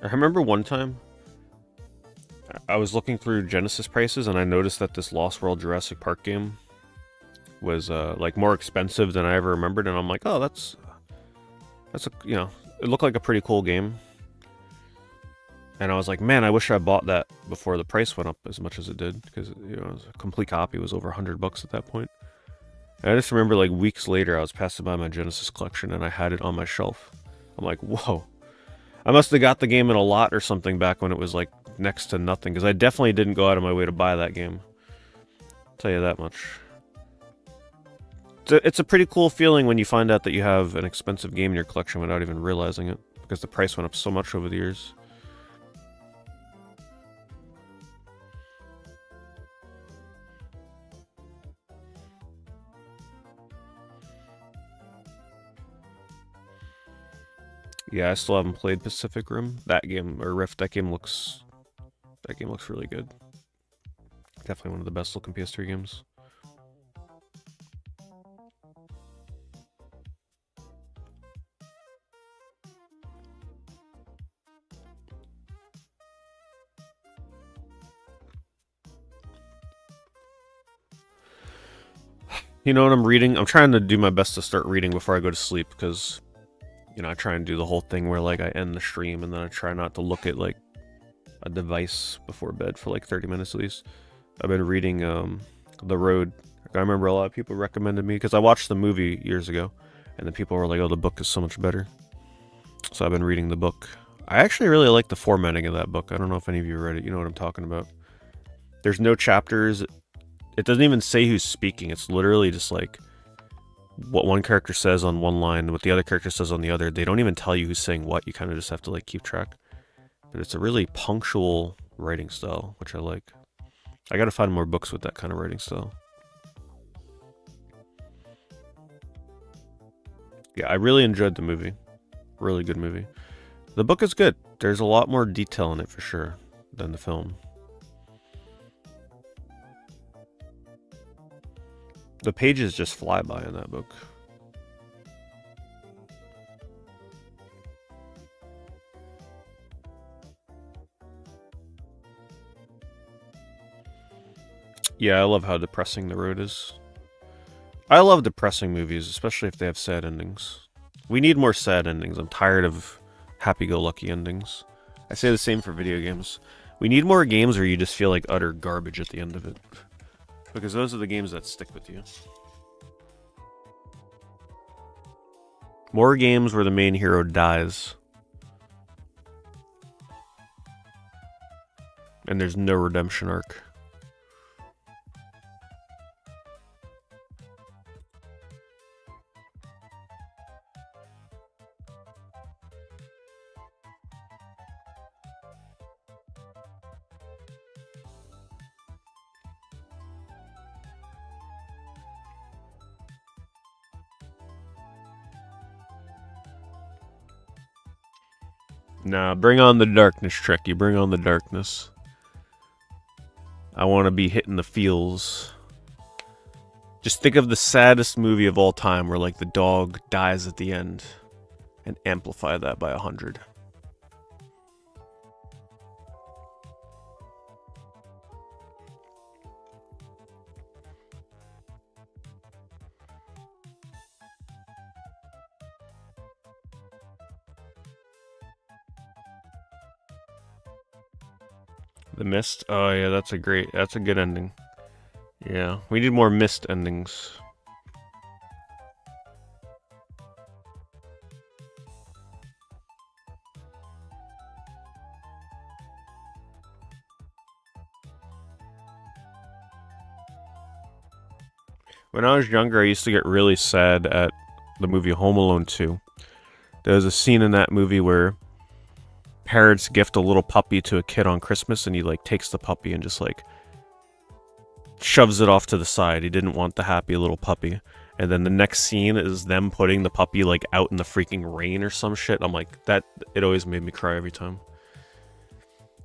I remember one time I was looking through Genesis prices and I noticed that this Lost World Jurassic Park game was like more expensive than I ever remembered, and I'm like, oh, that's a, you know, it looked like a pretty cool game. And I was like, man, I wish I bought that before the price went up as much as it did, because you know, a complete copy was over $100 at that point. And I just remember like weeks later I was passing by my Genesis collection and I had it on my shelf. I'm like, whoa. I must have got the game in a lot or something back when it was like next to nothing, because I definitely didn't go out of my way to buy that game. I'll tell you that much. It's a pretty cool feeling when you find out that you have an expensive game in your collection without even realizing it, because the price went up so much over the years. Yeah, I still haven't played Pacific Rim. That game, or Rift, that game looks really good. Definitely one of the best looking PS3 games. You know what I'm reading? I'm trying to do my best to start reading before I go to sleep, because you know, I try and do the whole thing where like I end the stream and then I try not to look at like a device before bed for like 30 minutes at least. I've been reading The Road. I remember a lot of people recommended me, because I watched the movie years ago and then people were like, oh, the book is so much better. So I've been reading the book. I actually really like the formatting of that book. I don't know if any of you read it. You know what I'm talking about. There's no chapters. It doesn't even say who's speaking. It's literally just like what one character says on one line, what the other character says on the other. They don't even tell you who's saying what. You kind of just have to like keep track. But it's a really punctual writing style, which I like. I gotta find more books with that kind of writing style. Yeah, I really enjoyed the movie. Really good movie. The book is good. There's a lot more detail in it for sure than the film. The pages just fly by in that book. Yeah, I love how depressing The Road is. I love depressing movies, especially if they have sad endings. We need more sad endings. I'm tired of happy-go-lucky endings. I say the same for video games. We need more games where you just feel like utter garbage at the end of it. Because those are the games that stick with you. More games where the main hero dies. And there's no redemption arc. Nah, bring on the darkness, Trekkie. Bring on the darkness. I want to be hitting the feels. Just think of the saddest movie of all time where, like, the dog dies at the end. And amplify that by 100. The Mist? Oh yeah, that's a good ending. Yeah, we need more Mist endings. When I was younger, I used to get really sad at the movie Home Alone 2. There was a scene in that movie where parents gift a little puppy to a kid on Christmas, and he, like, takes the puppy and just, like, shoves it off to the side. He didn't want the happy little puppy. And then the next scene is them putting the puppy, like, out in the freaking rain or some shit. I'm like, it always made me cry every time.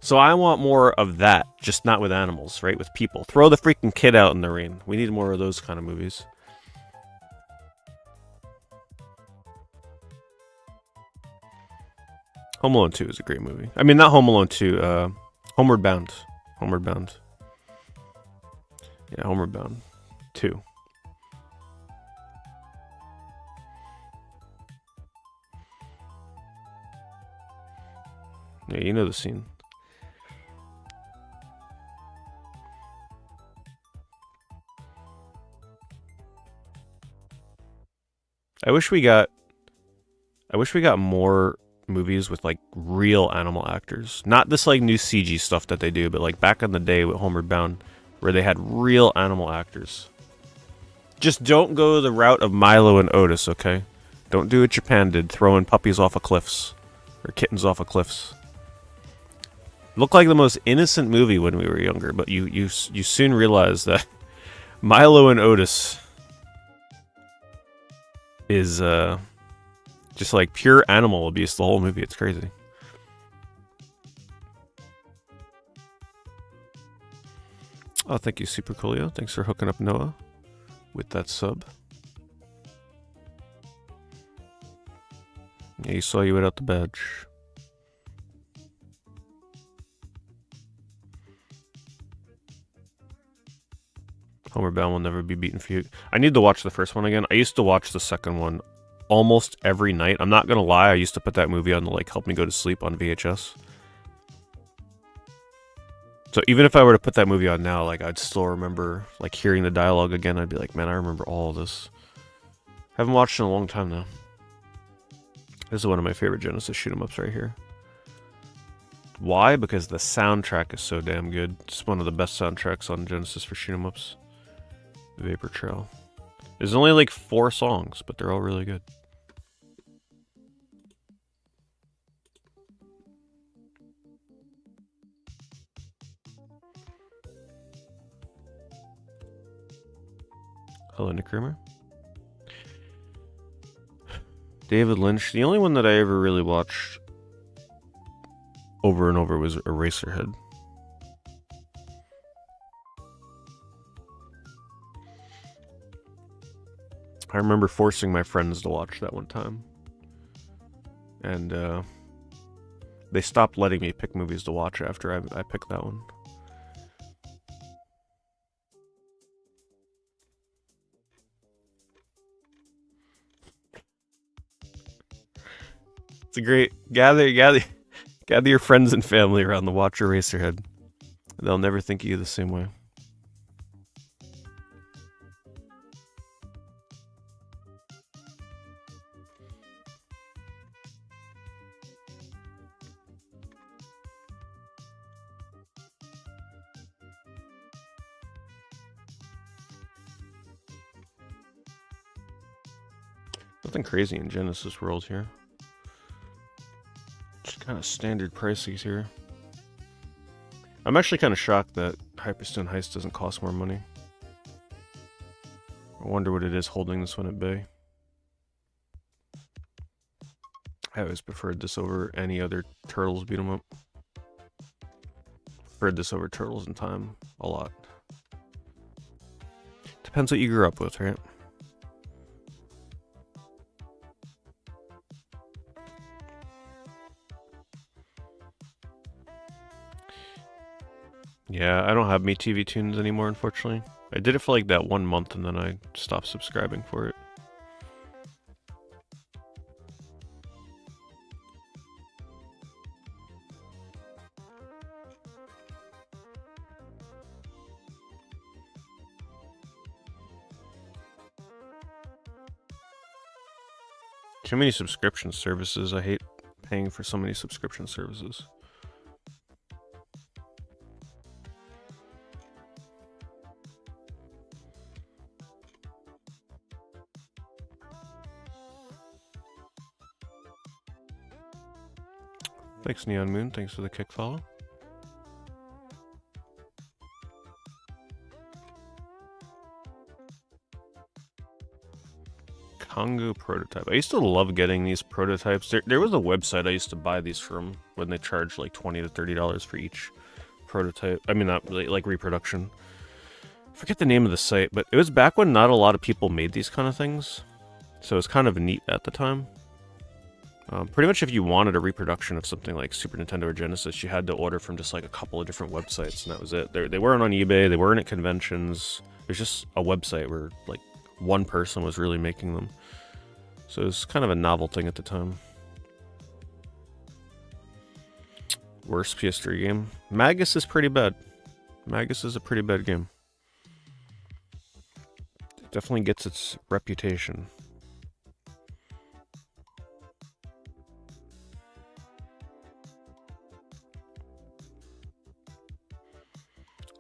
So I want more of that, just not with animals, right? With people. Throw the freaking kid out in the rain. We need more of those kind of movies. Home Alone 2 is a great movie. I mean, not Home Alone 2, Homeward Bound. Homeward Bound. Yeah, Homeward Bound 2. Yeah, you know the scene. I wish we got more movies with, like, real animal actors. Not this, like, new CG stuff that they do, but, like, back in the day with Homeward Bound, where they had real animal actors. Just don't go the route of Milo and Otis, okay? Don't do what Japan did, throwing puppies off of cliffs. Or kittens off of cliffs. Looked like the most innocent movie when we were younger, but you soon realize that Milo and Otis is just like pure animal abuse the whole movie. It's crazy. Oh, thank you, Super Coolio. Thanks for hooking up Noah with that sub. Yeah, he saw you without the badge. Homeward Bound will never be beaten for you. I need to watch the first one again. I used to watch the second one almost every night. I'm not gonna lie, I used to put that movie on to, like, help me go to sleep on VHS. So even if I were to put that movie on now, like, I'd still remember, like, hearing the dialogue again. I'd be like, man, I remember all of this. Haven't watched it in a long time now. This is one of my favorite Genesis shoot-'em-ups right here. Why? Because the soundtrack is so damn good. It's one of the best soundtracks on Genesis for shoot-'em-ups. Vapor Trail. There's only like 4 songs, but they're all really good. Hello, Nick Rimmer. David Lynch. The only one that I ever really watched over and over was Eraserhead. I remember forcing my friends to watch that one time. And they stopped letting me pick movies to watch after I picked that one. It's a great gather your friends and family around the watch Eraserhead. They'll never think of you the same way. Nothing crazy in Genesis world here. Just kind of standard prices here. I'm actually kind of shocked that Hyperstone Heist doesn't cost more money. I wonder what it is holding this one at bay. I always preferred this over any other Turtles beat 'em up. Preferred this over Turtles in time a lot. Depends what you grew up with, right? Yeah, I don't have Me TV Tunes anymore, unfortunately. I did it for like that 1 month and then I stopped subscribing for it. Too many subscription services. I hate paying for so many subscription services. Thanks, Neon Moon. Thanks for the kick follow. Congo prototype. I used to love getting these prototypes. There was a website I used to buy these from when they charged like $20 to $30 for each prototype. I mean, not really, like reproduction. I forget the name of the site, but it was back when not a lot of people made these kind of things. So it was kind of neat at the time. Pretty much if you wanted a reproduction of something like Super Nintendo or Genesis, you had to order from just like a couple of different websites, and that was it. They weren't on eBay, they weren't at conventions. It was just a website where like one person was really making them. So it was kind of a novel thing at the time. Worst PS3 game? Magus is pretty bad. Magus is a pretty bad game. It definitely gets its reputation.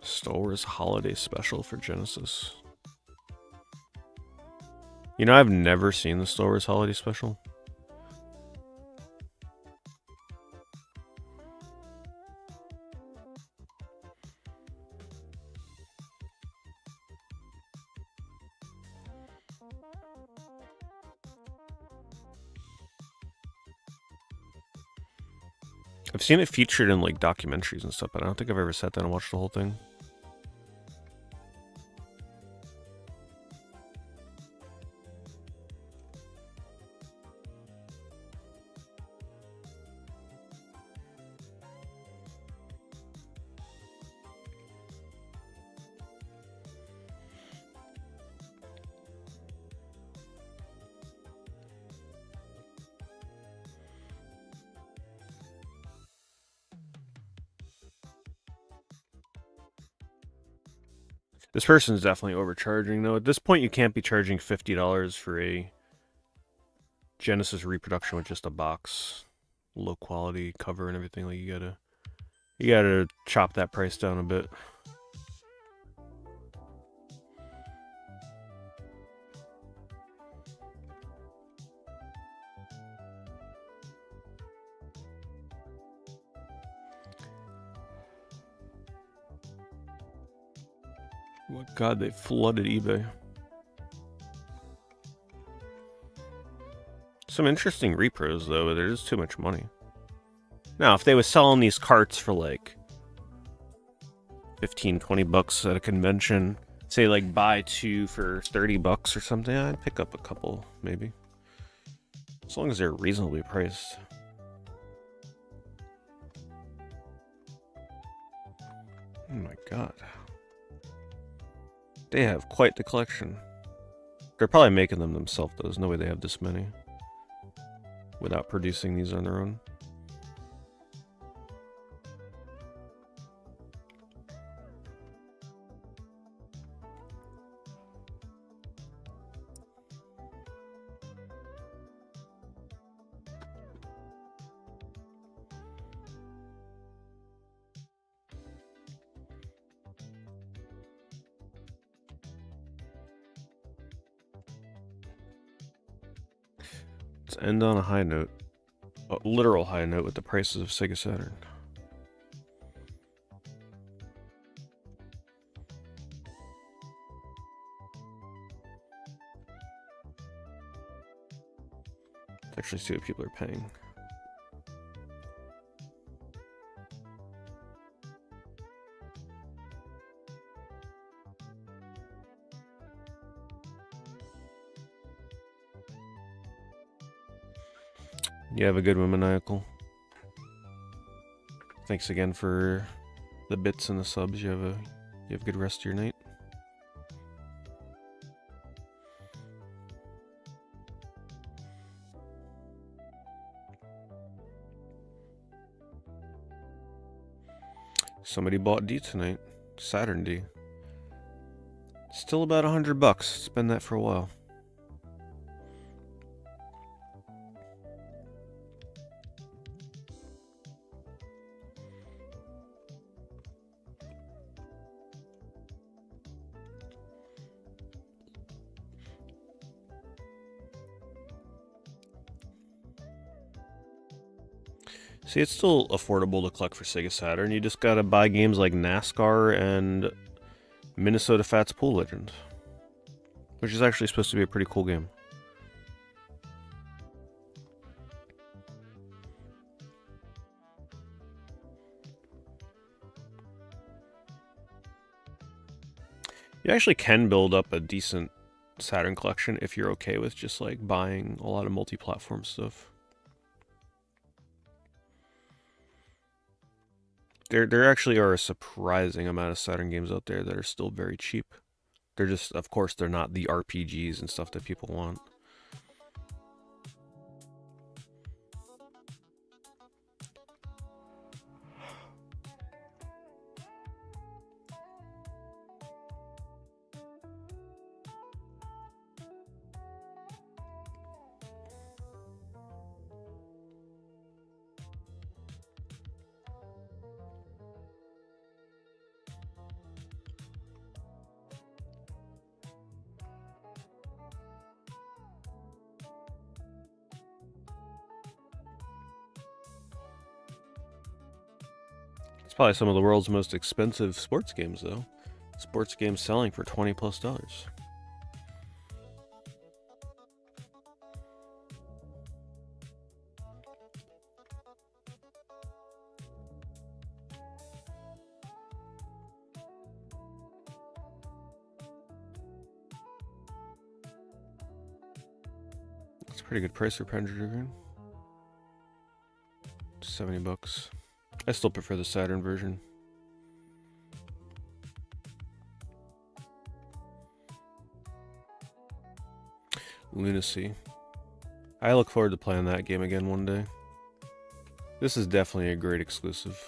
Star Wars Holiday Special for Genesis. You know, I've never seen the Star Wars Holiday Special. I've seen it featured in like documentaries and stuff, but I don't think I've ever sat down and watched the whole thing. This person's definitely overcharging, though. At this point, you can't be charging $50 for a Genesis reproduction with just a box, low quality cover and everything. Like you gotta chop that price down a bit. Oh God, they flooded eBay. Some interesting repros, though, but there's too much money. Now, if they were selling these carts for like 15, 20 bucks at a convention, say like buy two for 30 bucks or something, I'd pick up a couple, maybe. As long as they're reasonably priced. Oh my God. They have quite the collection. They're probably making them themselves, though. There's no way they have this many without producing these on their own. Let's end on a high note. A literal high note with the prices of Sega Saturn. Let's actually see what people are paying. You have a good one, Maniacal. Thanks again for the bits and the subs. You have a good rest of your night. Somebody bought D tonight. Saturn D. Still about $100. Spend that for a while. See, it's still affordable to collect for Sega Saturn. You just gotta buy games like NASCAR and Minnesota Fats Pool Legend, which is actually supposed to be a pretty cool game. You actually can build up a decent Saturn collection if you're okay with just like buying a lot of multi-platform stuff. There actually are a surprising amount of Saturn games out there that are still very cheap. They're just, of course, they're not the RPGs and stuff that people want. It's probably some of the world's most expensive sports games, though. Sports games selling for $20+. That's a pretty good price for Panzer Dragoon. $70. I still prefer the Saturn version. Lunacy. I look forward to playing that game again one day. This is definitely a great exclusive.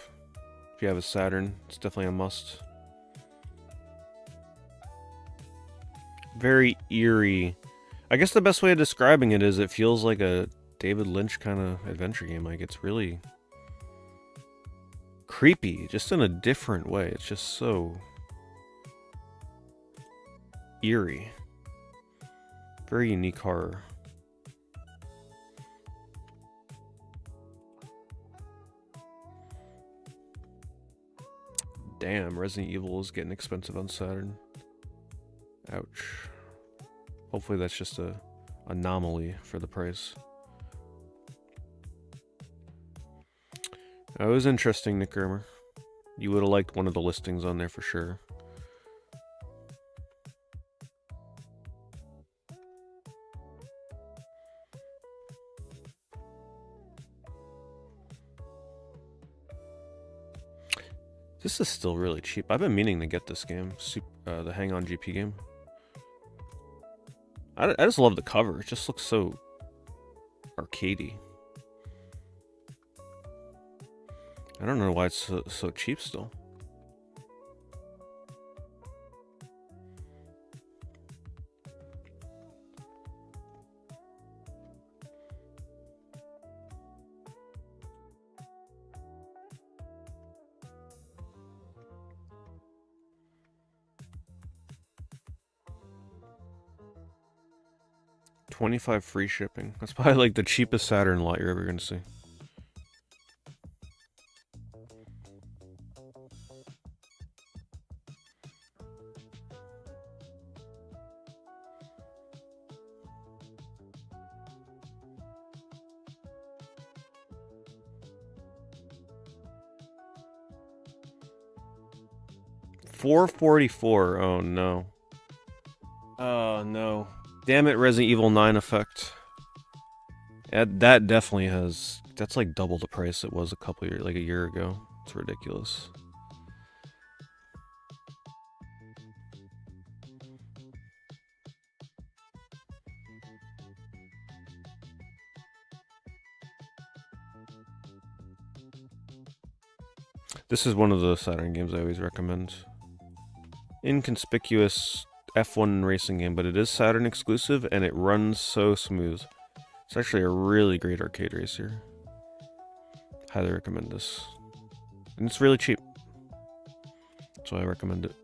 If you have a Saturn, it's definitely a must. Very eerie. I guess the best way of describing it is it feels like a David Lynch kind of adventure game. Like, it's really creepy, just in a different way. It's just so eerie. Very unique horror. Damn, Resident Evil is getting expensive on Saturn. Ouch. Hopefully that's just a anomaly for the price. That was interesting, Nick Germer. You would have liked one of the listings on there for sure. This is still really cheap. I've been meaning to get this game, the Hang On GP game. I just love the cover. It just looks so arcadey. I don't know why it's so cheap still. $25 free shipping. That's probably like the cheapest Saturn lot you're ever gonna see. $444. Oh no. Oh no. Damn it, Resident Evil 9 effect. That definitely has. That's like double the price it was like a year ago. It's ridiculous. This is one of the Saturn games I always recommend. Inconspicuous F1 racing game, but it is Saturn exclusive and it runs so smooth. It's actually a really great arcade racer. Highly recommend this. And it's really cheap. That's why I recommend it.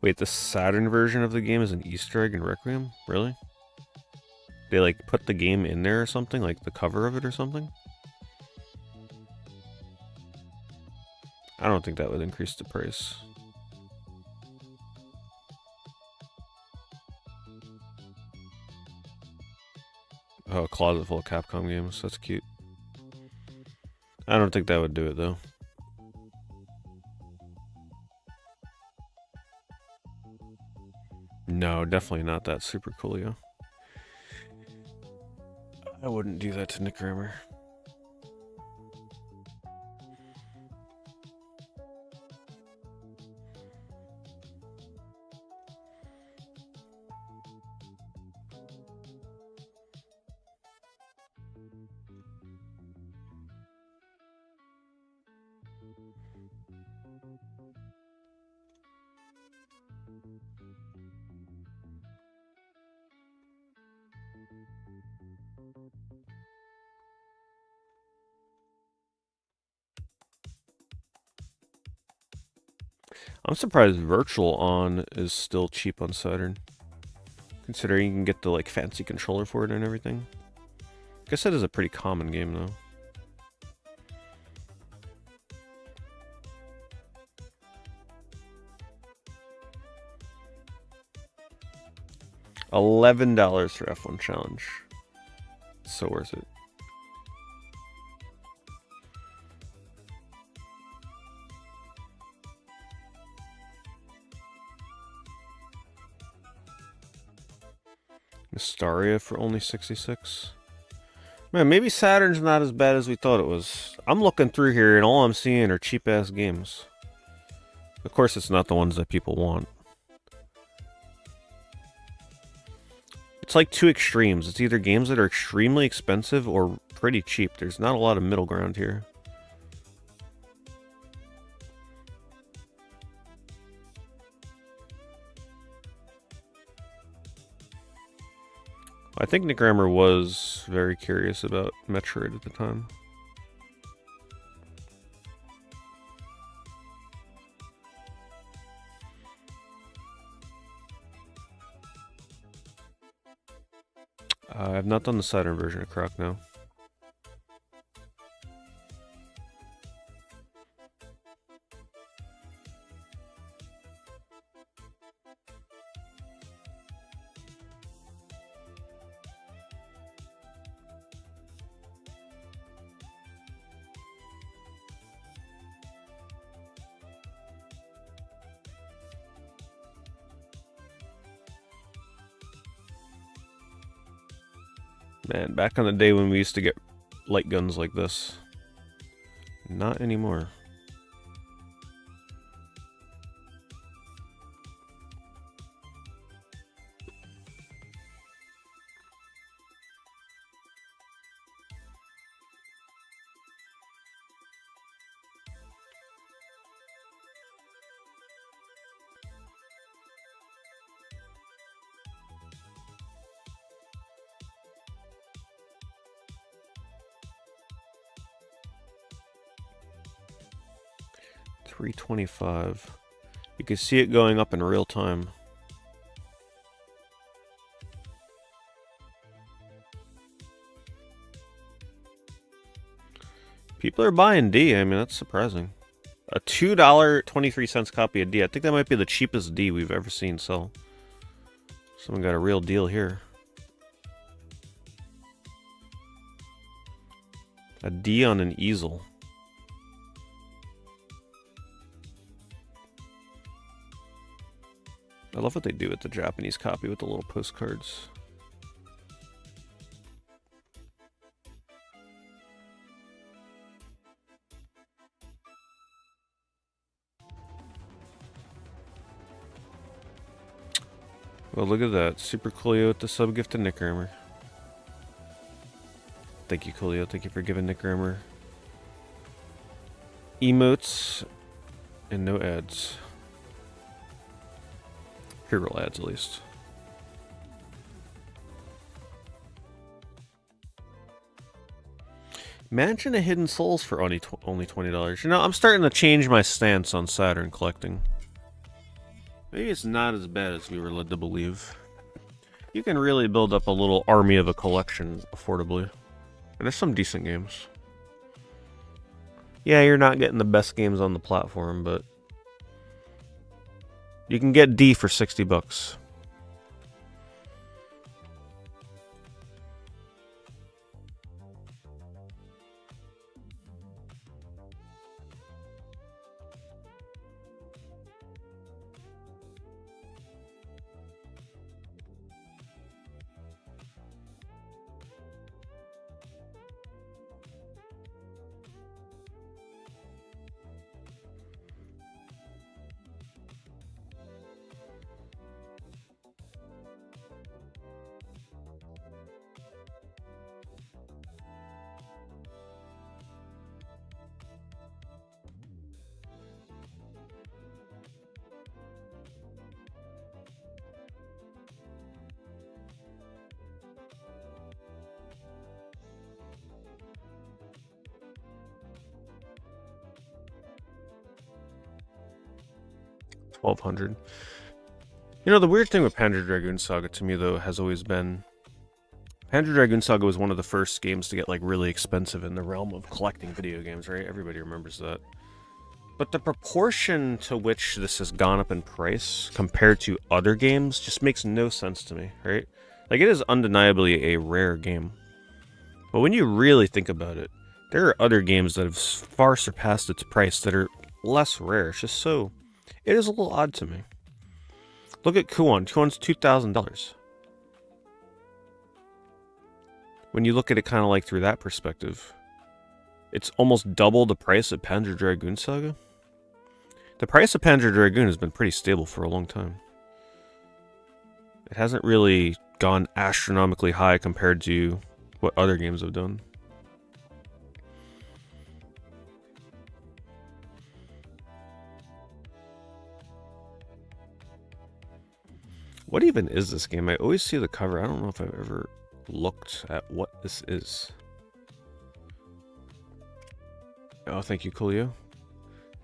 Wait, the Saturn version of the game is an Easter egg in Requiem? Really? They like put the game in there or something? Like the cover of it or something? I don't think that would increase the price. Oh, a closet full of Capcom games. That's cute. I don't think that would do it though. No, definitely not that super coolio. I wouldn't do that to Nick Rammer. I'm surprised Virtual On is still cheap on Saturn. Considering you can get the like fancy controller for it and everything. I guess that is a pretty common game though. $11 for F1 Challenge. So worth it. Mystaria for only 66. Man, maybe Saturn's not as bad as we thought it was. I'm looking through here and all I'm seeing are cheap ass games. Of course it's not the ones that people want. It's like two extremes. It's either games that are extremely expensive or pretty cheap. There's not a lot of middle ground here. I think Nick Rammer was very curious about Metroid at the time. I've not done the Saturn version of Croc now. Man, back on the day when we used to get light guns like this. Not anymore. $325. You can see it going up in real time. People are buying D. I mean, that's surprising. A $2.23 copy of D. I think that might be the cheapest D we've ever seen sell. Someone got a real deal here. A D on an easel. I love what they do with the Japanese copy with the little postcards. Well, look at that. Super Coolio with the sub gift to Nick Rammer. Thank you, Coolio. Thank you for giving Nick Rammer emotes and no ads. Hero ads, at least. Imagine a Hidden Souls for only $20. You know, I'm starting to change my stance on Saturn collecting. Maybe it's not as bad as we were led to believe. You can really build up a little army of a collection affordably. And there's some decent games. Yeah, you're not getting the best games on the platform, but you can get D for $60. 1200. You know, the weird thing with Panzer Dragoon Saga to me, though, has always been Panzer Dragoon Saga was one of the first games to get, like, really expensive in the realm of collecting video games, right? Everybody remembers that. But the proportion to which this has gone up in price compared to other games just makes no sense to me, right? Like, it is undeniably a rare game. But when you really think about it, there are other games that have far surpassed its price that are less rare. It's just so... It is a little odd to me. Look at Kuon. Kuon's $2,000. When you look at it kind of like through that perspective, it's almost double the price of Panzer Dragoon Saga. The price of Panzer Dragoon has been pretty stable for a long time. It hasn't really gone astronomically high compared to what other games have done. What even is this game? I always see the cover. I don't know if I've ever looked at what this is. Oh, thank you, Coolio.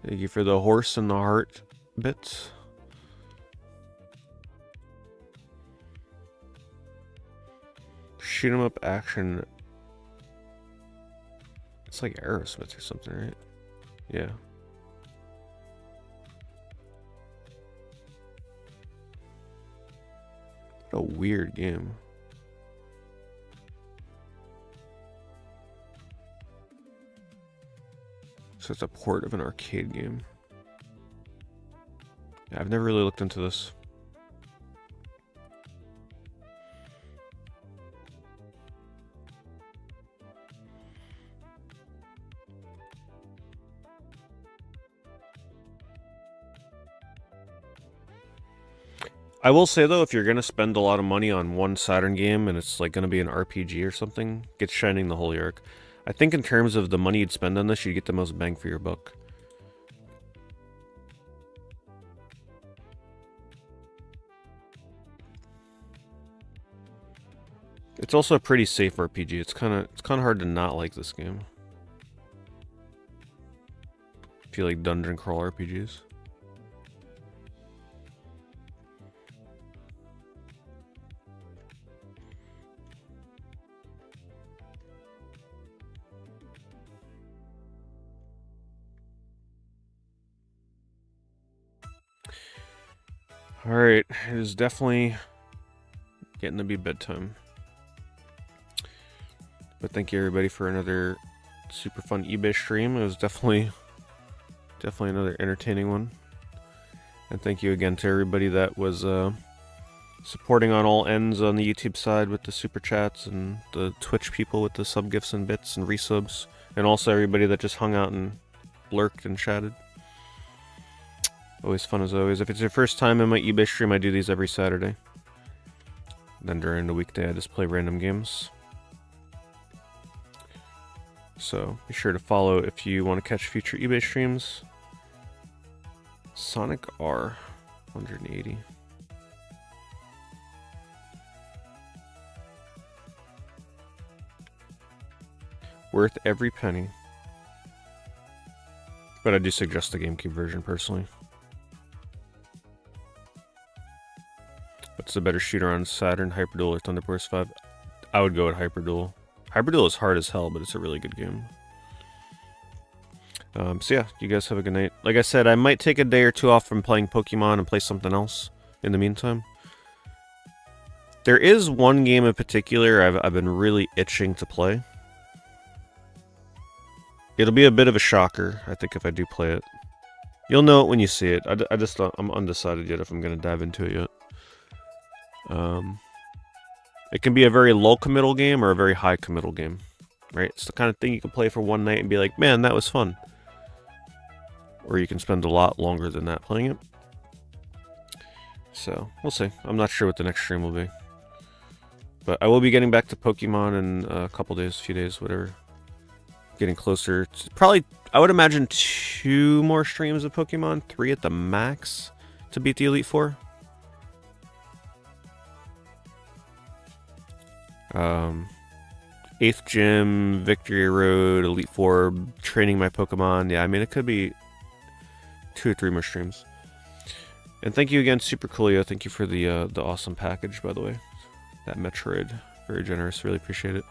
Thank you for the horse and the heart bits. Shoot 'em up action. It's like Aerosmith or something, right? Yeah. What a weird game. So it's a port of an arcade game. Yeah, I've never really looked into this. I will say, though, if you're going to spend a lot of money on one Saturn game and it's like going to be an RPG or something, get Shining the Holy Ark. I think in terms of the money you'd spend on this, you'd get the most bang for your buck. It's also a pretty safe RPG. It's kind of hard to not like this game. if you like dungeon crawl RPGs. Alright, it is definitely getting to be bedtime. But thank you everybody for another super fun eBay stream. It was definitely another entertaining one. And thank you again to everybody that was supporting on all ends on the YouTube side with the super chats, and the Twitch people with the sub gifts and bits and resubs, and also everybody that just hung out and lurked and chatted. Always fun as always. If it's your first time in my eBay stream, I do these every Saturday. Then during the weekday, I just play random games. So be sure to follow if you want to catch future eBay streams. Sonic R, 180. Worth every penny. But I do suggest the GameCube version personally. What's the better shooter on Saturn, Hyperduel or Thunder Force 5? I would go with Hyperduel. Hyperduel is hard as hell, but it's a really good game. So yeah, you guys have a good night. Like I said, I might take a day or two off from playing Pokemon and play something else in the meantime. There is one game in particular I've been really itching to play. It'll be a bit of a shocker, I think, if I do play it. You'll know it when you see it. I'm undecided yet if I'm going to dive into it yet. It can be a very low committal game or a very high committal game, right? It's the kind of thing you can play for one night and be like, man, that was fun. Or you can spend a lot longer than that playing it. So, we'll see. I'm not sure what the next stream will be. But I will be getting back to Pokemon in a couple days, few days, whatever. Getting closer. Probably, I would imagine 2 more streams of Pokemon, 3 at the max to beat the Elite Four. 8th Gym, Victory Road, Elite Four, training my Pokemon. Yeah, I mean, it could be 2 or 3 more streams. And thank you again, Super Coolio. Thank you for the awesome package, by the way. That Metroid. Very generous. Really appreciate it.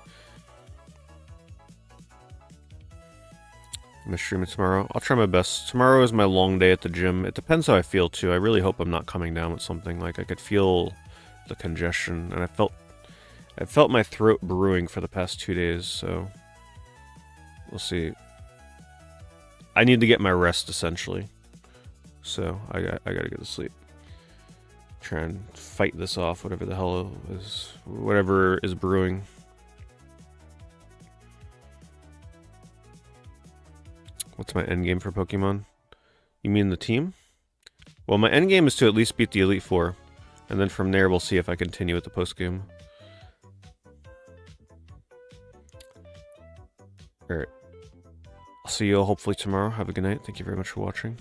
I'm going to stream it tomorrow. I'll try my best. Tomorrow is my long day at the gym. It depends how I feel, too. I really hope I'm not coming down with something. Like, I could feel the congestion, and I felt my throat brewing for the past 2 days, so we'll see. I need to get my rest, essentially. So I gotta get to sleep. Try and fight this off, whatever the hell is, whatever is brewing. What's my end game for Pokemon? You mean the team? Well, my end game is to at least beat the Elite Four, and then from there we'll see if I continue with the post game. Alright. I'll see you all hopefully tomorrow. Have a good night. Thank you very much for watching.